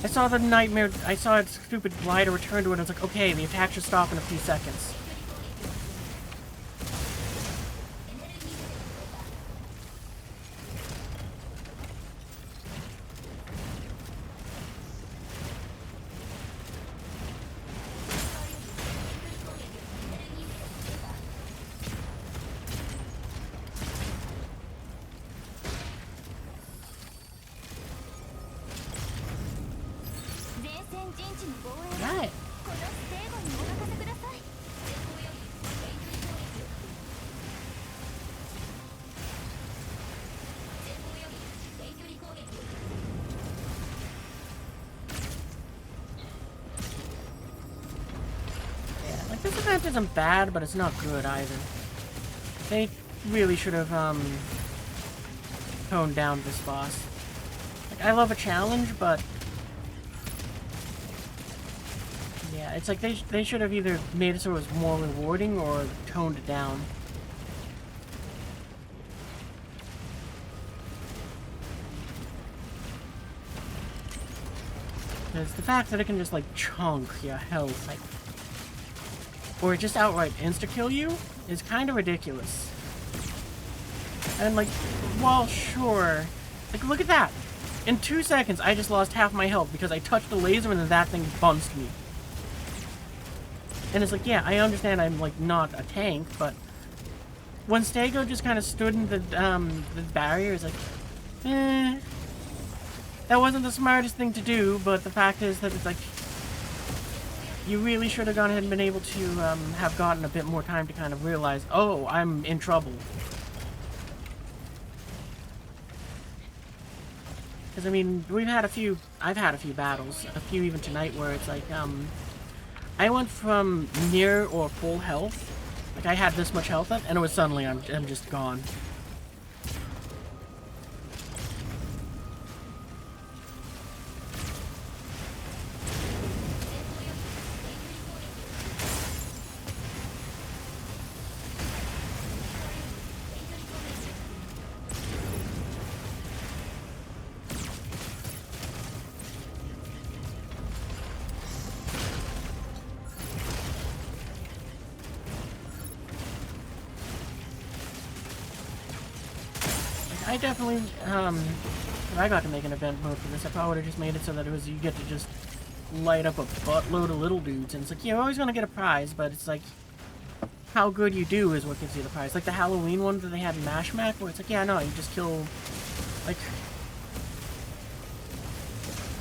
I saw the nightmare... I saw its stupid glider return to it, and I was like, okay, the attack should stop in a few seconds. Right. Yeah, like this event isn't bad, but it's not good either. They really should have toned down this boss. Like, I love a challenge, but yeah, it's like they should have either made it so it was more rewarding or toned it down. Because the fact that it can just, like, chunk your health, like, or just outright insta-kill you is kind of ridiculous. And, like, well, sure. Like, look at that. In 2 seconds, I just lost half my health because I touched the laser and then that thing bounced me. And it's like, yeah, I understand I'm, like, not a tank, but when Stego just kind of stood in the barrier, it's like, that wasn't the smartest thing to do, but the fact is that it's like, you really should have gone ahead and been able to have gotten a bit more time to kind of realize, oh, I'm in trouble. Because, I mean, I've had a few battles, a few even tonight, where it's like, I went from near or full health, like I had this much health up, and it was suddenly I'm just gone. I definitely, if I got to make an event mode for this, I probably would have just made it so that it was, you get to just light up a buttload of little dudes, and it's like, you're always gonna get a prize, but it's like, how good you do is what gives you the prize. Like the Halloween one that they had in Mashmak, where it's like, yeah, no, you just kill, like,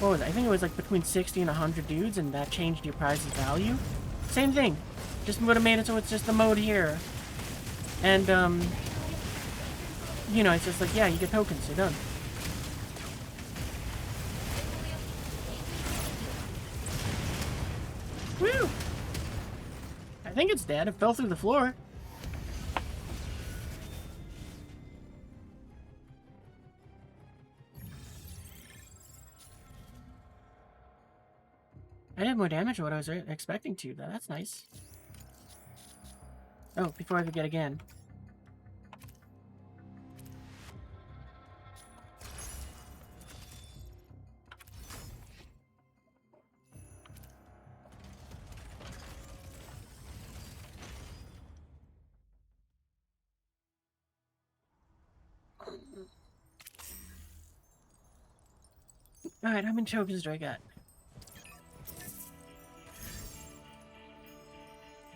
what was it? I think it was like between 60 and 100 dudes, and that changed your prize's value. Same thing. Just would have made it so it's just the mode here. And, you know, it's just like, yeah, you get tokens, you're done. Woo! I think it's dead. It fell through the floor. I did more damage than what I was expecting to, though. That's nice. Oh, before I forget again. Alright, how many tokens do I got?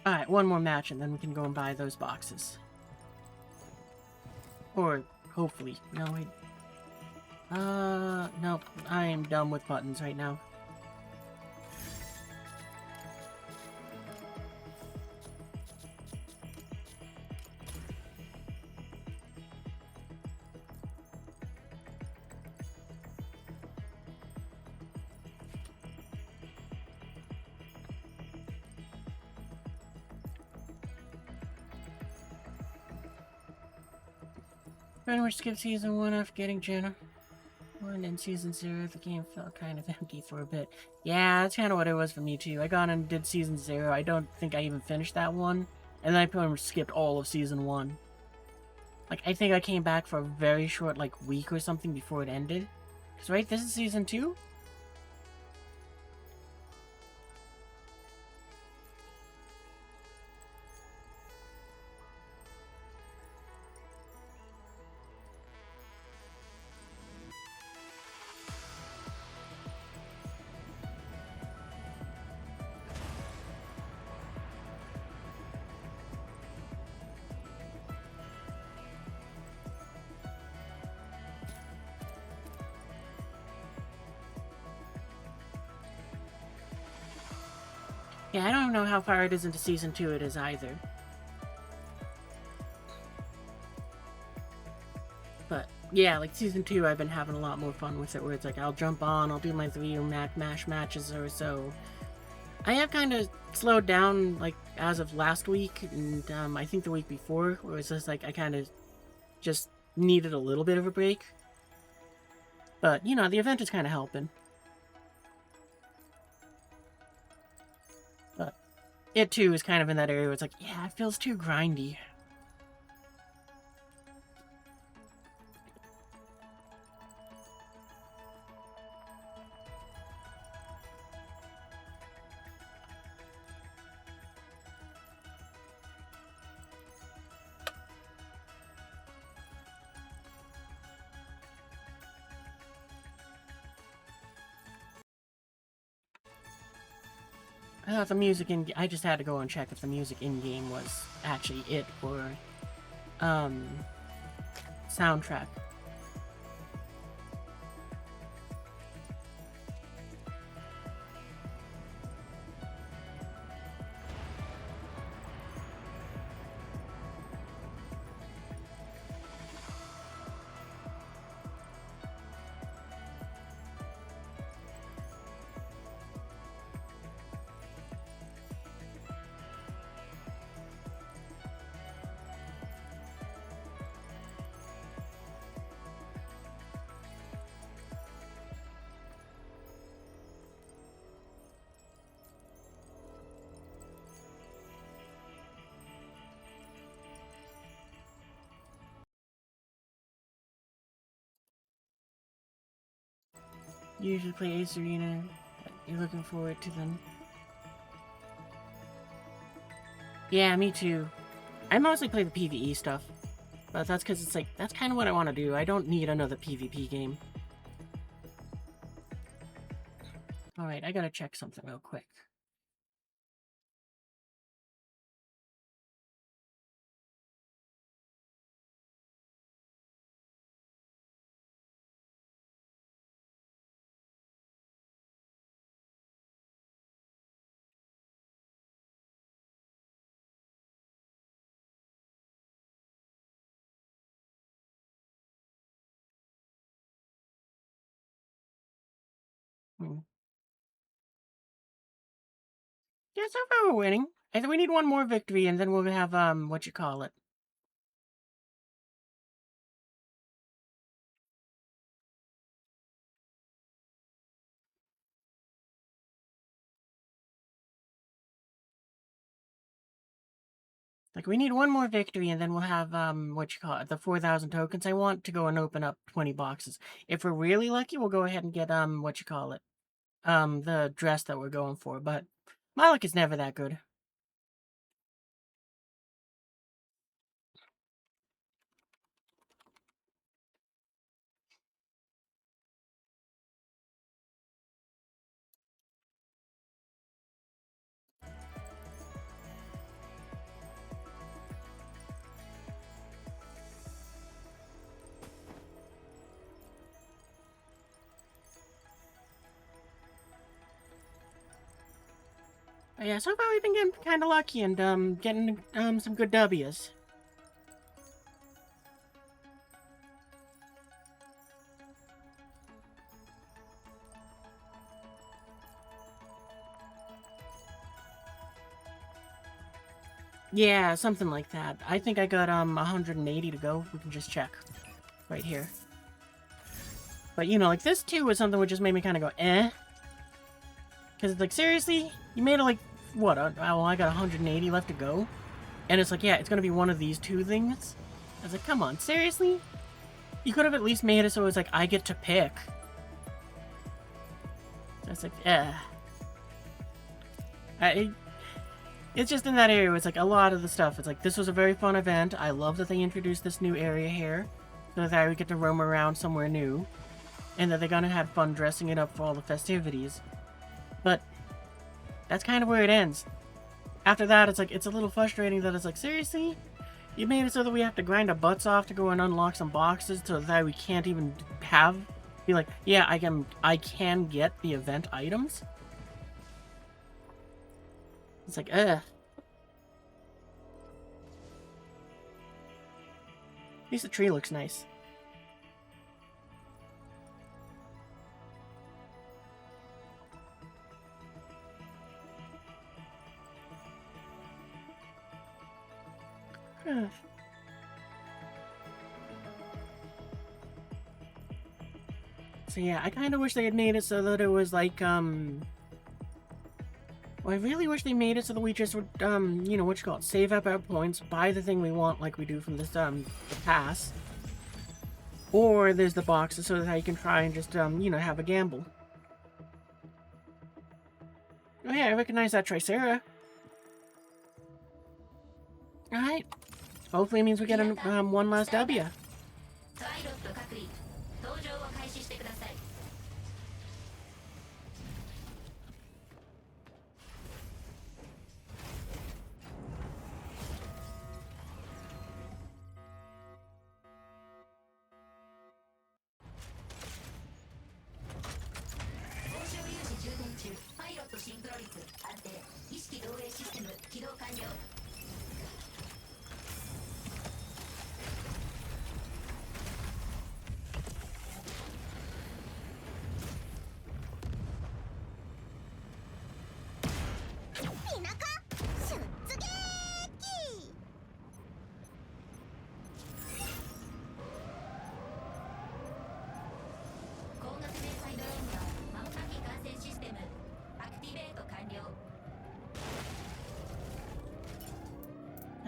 Alright, one more match and then we can go and buy those boxes. Or, hopefully. No, wait. Nope. I am done with buttons right now. Pretty much skipped season 1 after getting Jenna. And in season 0, the game felt kind of empty for a bit. Yeah, that's kind of what it was for me too. I got and did season 0. I don't think I even finished that one. And then I pretty much skipped all of season 1. Like, I think I came back for a very short, like, week or something before it ended. Because, right, this is season 2? Yeah, I don't know how far it is into season 2 it is either. But, yeah, like, season 2 I've been having a lot more fun with it, where it's like, I'll jump on, I'll do my 3 mash matches or so. I have kind of slowed down, like, as of last week, and, I think the week before, where it's just like, I kind of just needed a little bit of a break. But, you know, the event is kind of helping. But it, too, is kind of in that area where it's like, yeah, it feels too grindy. I thought the music in... I just had to go and check if the music in-game was actually it for, soundtrack. You usually play Ace Arena. You're looking forward to them. Yeah, me too. I mostly play the PvE stuff. But that's because it's like, that's kind of what I want to do. I don't need another PvP game. Alright, I gotta check something real quick. Yeah, so far we're winning. I think we need one more victory and then we'll have, what you call it. Like, we need one more victory, and then we'll have, what you call it, the 4,000 tokens I want to go and open up 20 boxes. If we're really lucky, we'll go ahead and get, what you call it, the dress that we're going for, but my luck is never that good. But yeah, so far we've been getting kind of lucky and, getting, some good W's. Yeah, something like that. I think I got, 180 to go. We can just check. Right here. But, you know, like, this too was something which just made me kind of go, eh? Because it's like, seriously? You made it like, what? Well, I got 180 left to go? And it's like, yeah, it's gonna be one of these two things? I was like, come on, seriously? You could have at least made it so it was like, I get to pick. So it's like, it's just in that area where it's like, a lot of the stuff, it's like, this was a very fun event. I love that they introduced this new area here. So that I would get to roam around somewhere new. And that they're gonna have fun dressing it up for all the festivities. But that's kind of where it ends. After that, it's like, it's a little frustrating that it's like, seriously? You made it so that we have to grind our butts off to go and unlock some boxes so that we can't even be like, yeah, I can get the event items? It's like, ugh. At least the tree looks nice. So yeah, I kind of wish they had made it so that it was like, well, I really wish they made it so that we just would, you know, what you call it, save up our points, buy the thing we want like we do from this, the pass. Or there's the boxes so that you can try and just, you know, have a gamble. Oh yeah, I recognize that Tricera. Alright. Hopefully it means we get one last W.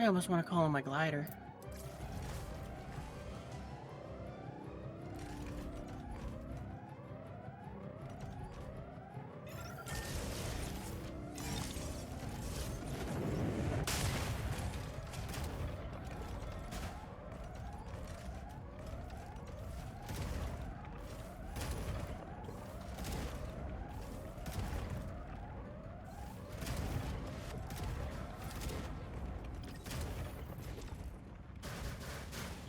I almost want to call him my glider.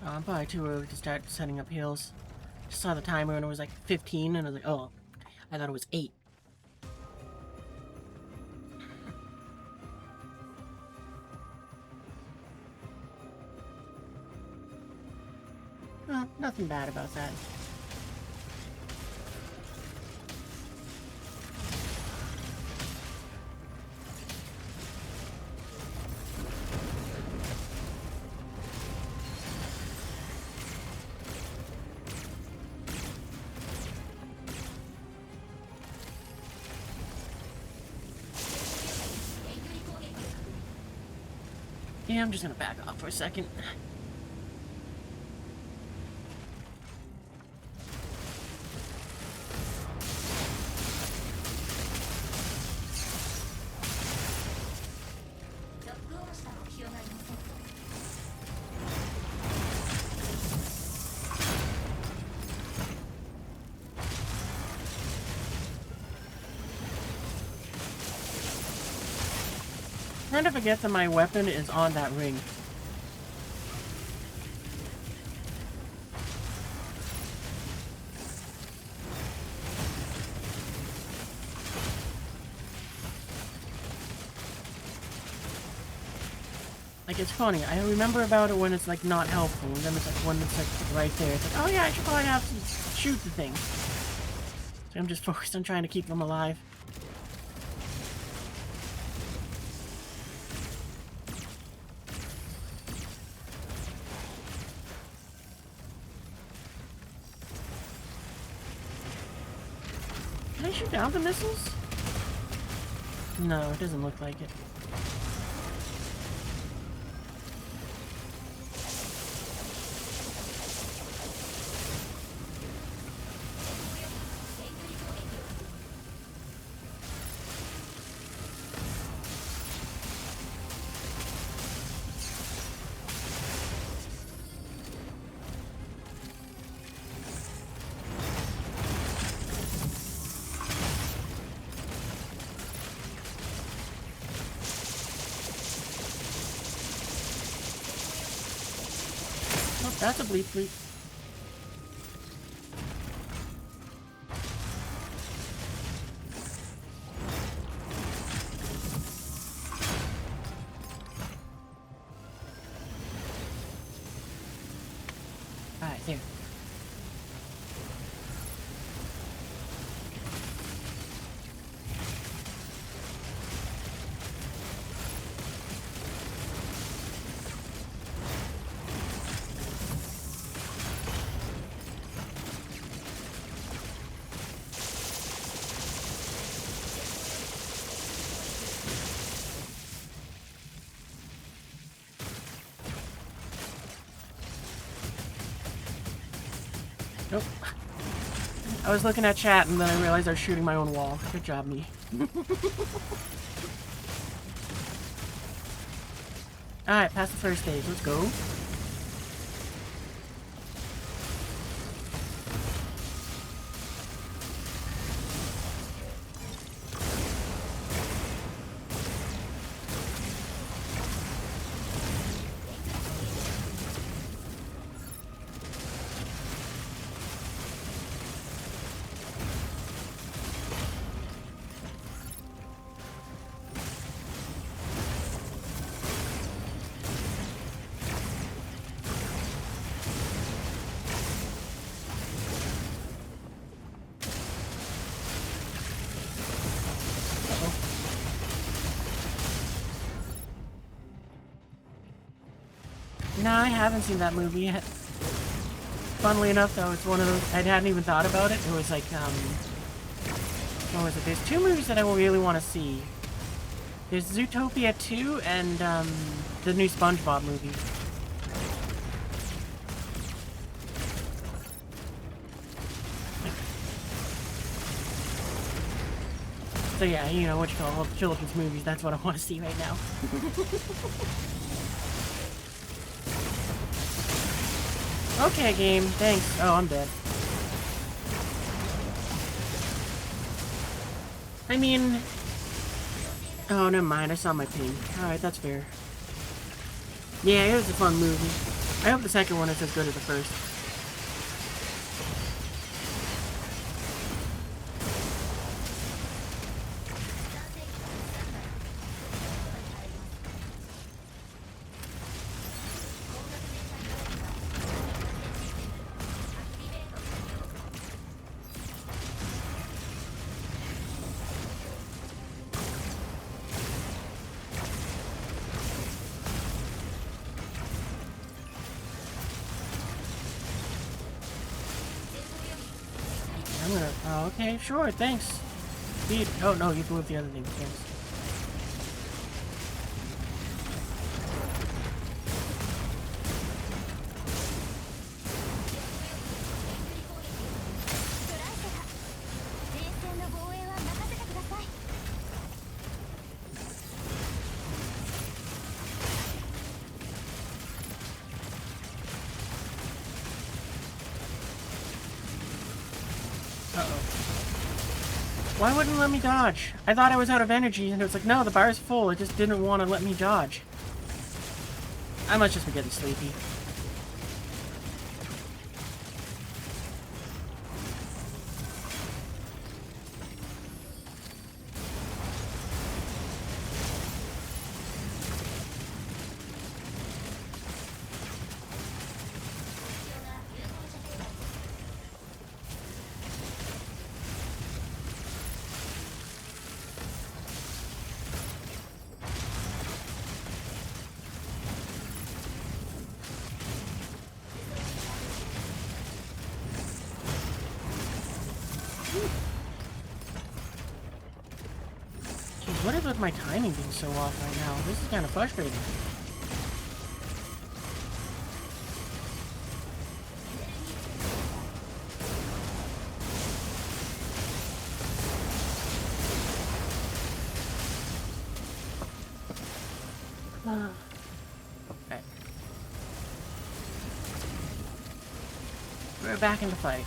I'm probably too early to start setting up heals. Just saw the timer and it was like 15 and I was like, oh, I thought it was 8. Well, nothing bad about that. Yeah, I'm just gonna back off for a second. I kind of forget that my weapon is on that ring. Like, it's funny. I remember about it when it's, like, not helpful, and then it's, like, when it's, like, right there. It's like, oh yeah, I should probably have to shoot the thing. So I'm just focused on trying to keep them alive. Can I shoot down the missiles? No, it doesn't look like it. That's a bleep bleep. Alright, there. Nope. I was looking at chat and then I realized I was shooting my own wall. Good job, me. Alright, past the first stage. Let's go. No, I haven't seen that movie yet. Funnily enough, though, it's one of those... I hadn't even thought about it. It was like, what was it? There's 2 movies that I really want to see. There's Zootopia 2 and the new SpongeBob movie. So yeah, you know what you call all the children's movies. That's what I want to see right now. Okay, game. Thanks. Oh, I'm dead. I mean... Oh, never mind. I saw my ping. Alright, that's fair. Yeah, it was a fun movie. I hope the second one is as good as the first. Oh, okay, sure, thanks. Oh, no, you can move the other thing, thanks. Why wouldn't it let me dodge? I thought I was out of energy, and it was like, no, the bar's full. It just didn't want to let me dodge. I must just be getting sleepy. What is with my timing being so off right now? This is kind of frustrating. Okay. We're back in the fight.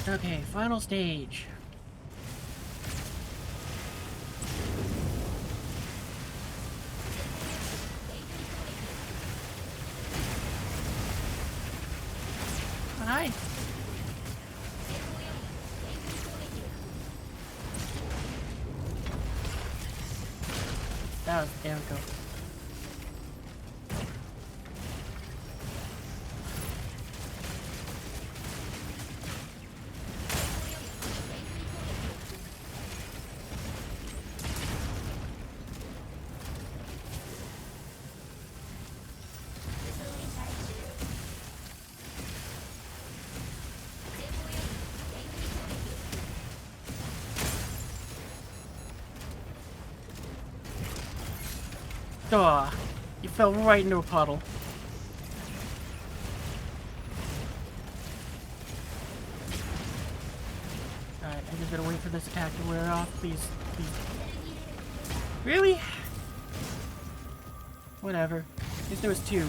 Okay, final stage. die. That was, there we go. Aw, you fell right into a puddle. Alright, I just gotta wait for this attack to wear off. Please, please. Really? Whatever. At least there was two.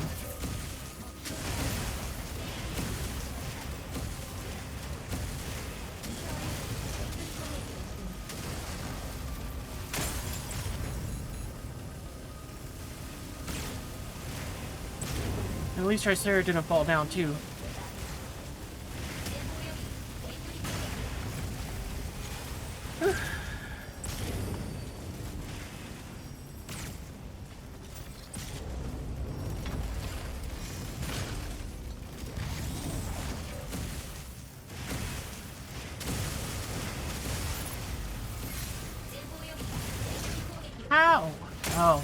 At least Tricera didn't fall down too. How? Oh.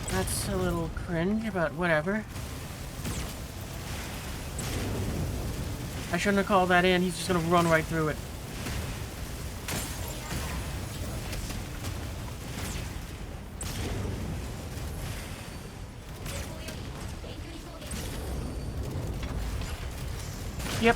That's a little cringe, but whatever. I shouldn't have called that in. He's just gonna run right through it. Yep.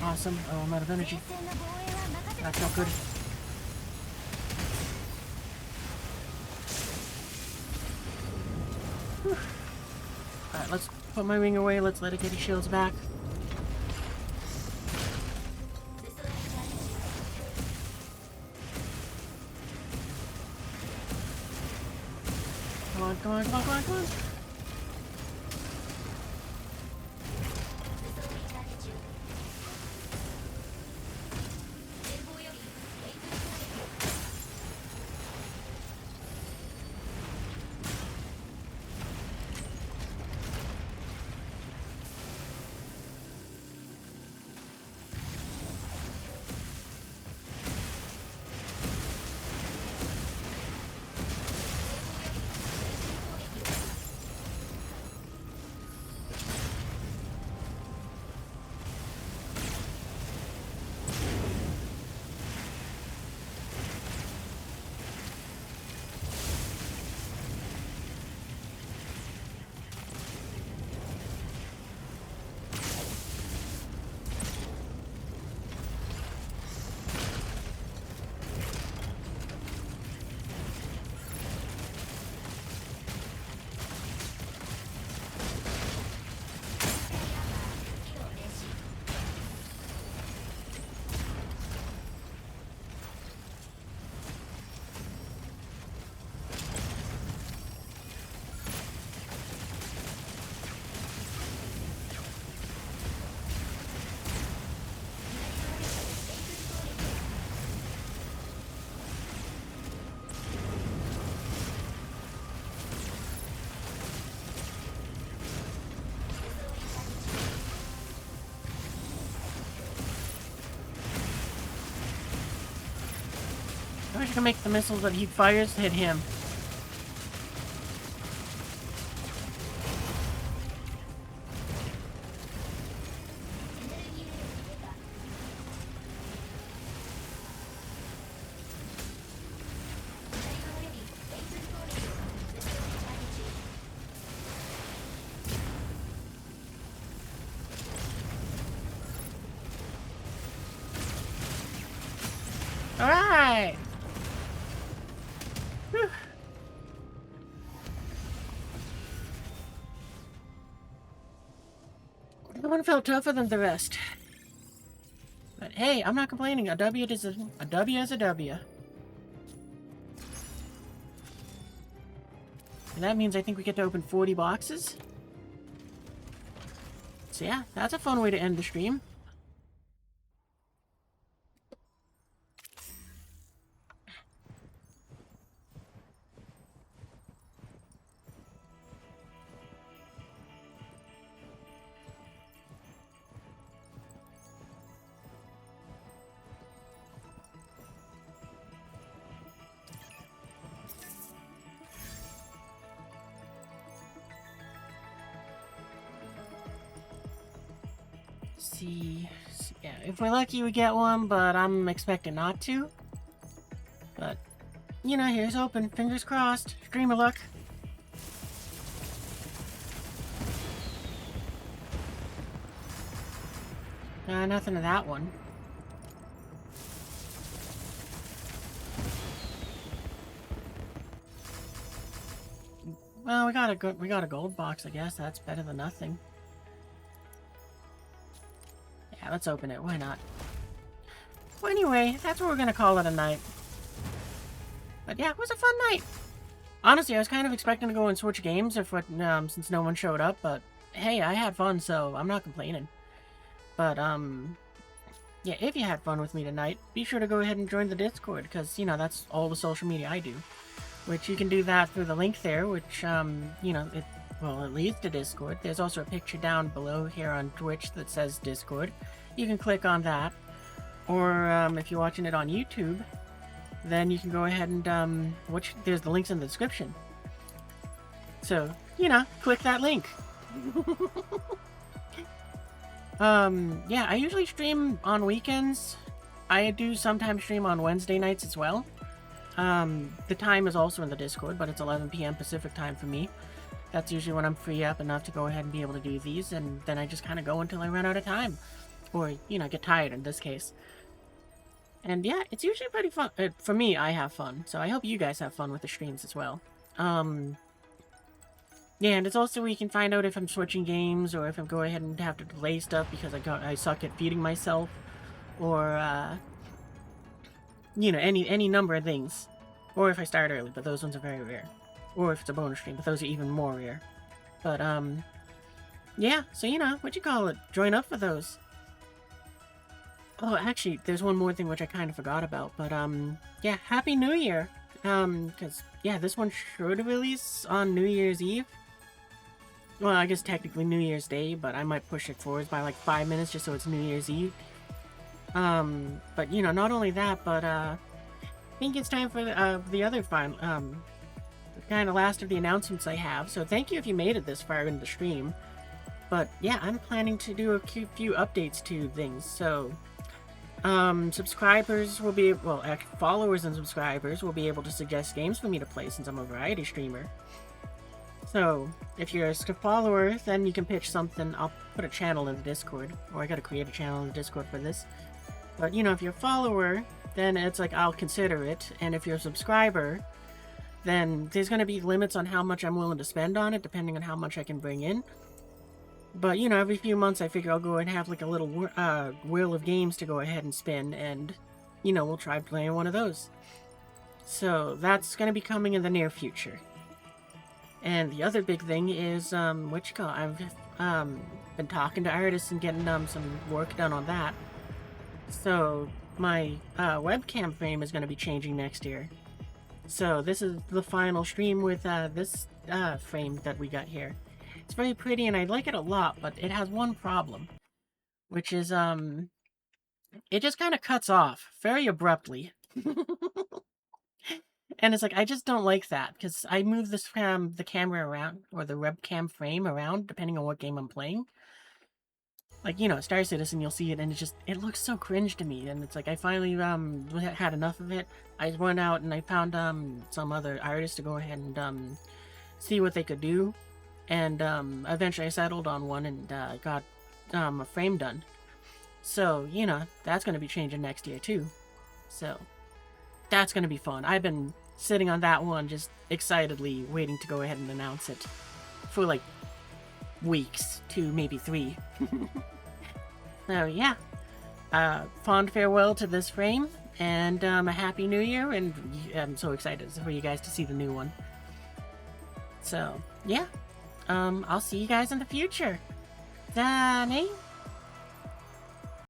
Awesome. Oh, I'm out of energy. That's not good. Whew. Alright, let's put my wing away. Let's let it get his shields back. Come on, come on, come on, come on, come on. I wish I could make the missiles that he fires hit him. Alright! one felt tougher than the rest. But hey, I'm not complaining. A W is a W is a W. And that means I think we get to open 40 boxes. So yeah, that's a fun way to end the stream. See, yeah, if we're lucky we get one, but I'm expecting not to. But, you know, here's hoping. Fingers crossed. Stream of luck. Nothing to that one. Well, we got a gold box, I guess. That's better than nothing. Yeah, let's open it. Why not? Well, anyway, that's what we're gonna call it a night. But yeah, it was a fun night. Honestly, I was kind of expecting to go and switch games since no one showed up, but hey, I had fun, so I'm not complaining. But, yeah, if you had fun with me tonight, be sure to go ahead and join the Discord, because, you know, that's all the social media I do. Which you can do that through the link there, which, you know, it leads to Discord. There's also a picture down below here on Twitch that says Discord. You can click on that. Or, if you're watching it on YouTube, then you can go ahead and, there's the links in the description. So, you know, click that link. Yeah, I usually stream on weekends. I do sometimes stream on Wednesday nights as well. The time is also in the Discord, but it's 11 p.m. Pacific time for me. That's usually when I'm free up enough to go ahead and be able to do these, and then I just kind of go until I run out of time. Or, you know, get tired in this case. And yeah, it's usually pretty fun. For me, I have fun, so I hope you guys have fun with the streams as well. Yeah, and it's also where you can find out if I'm switching games, or if I'm going ahead and have to delay stuff because I suck at feeding myself, or, you know, any number of things. Or if I start early, but those ones are very rare. Or if it's a bonus stream, but those are even more rare. But, yeah, so, you know, what you call it? Join up for those. Oh, actually, there's one more thing which I kind of forgot about, but, yeah, Happy New Year! Because, yeah, this one should release on New Year's Eve. Well, I guess technically New Year's Day, but I might push it forward by like 5 minutes just so it's New Year's Eve. But, you know, not only that, but, I think it's time for the other final, the kind of last of the announcements I have. So thank you if you made it this far into the stream. But, yeah, I'm planning to do a few updates to things, so... subscribers will be, well, followers and subscribers will be able to suggest games for me to play since I'm a variety streamer. So, if you're a follower, then you can pitch something. I'll put a channel in the Discord, or I gotta create a channel in the Discord for this. But, you know, if you're a follower, then it's like, I'll consider it, and if you're a subscriber, then there's gonna be limits on how much I'm willing to spend on it, depending on how much I can bring in. But, you know, every few months I figure I'll go and have, like, a little wheel of games to go ahead and spin, and, you know, we'll try playing one of those. So, that's going to be coming in the near future. And the other big thing is, I've been talking to artists and getting some work done on that. So, my webcam frame is going to be changing next year. So, this is the final stream with this frame that we got here. It's very pretty and I like it a lot, but it has one problem, which is, it just kind of cuts off very abruptly. And it's like, I just don't like that, because I move this the camera around, or the webcam frame around, depending on what game I'm playing. Like, you know, Star Citizen, you'll see it, and it looks so cringe to me, and it's like, I finally, had enough of it. I went out and I found, some other artists to go ahead and, see what they could do. And, eventually I settled on one and, got, a frame done. So, you know, that's going to be changing next year, too. So, that's going to be fun. I've been sitting on that one just excitedly waiting to go ahead and announce it for, like, weeks to maybe 3. So yeah, fond farewell to this frame, and a happy new year, and I'm so excited for you guys to see the new one. So yeah, I'll see you guys in the future. Danny.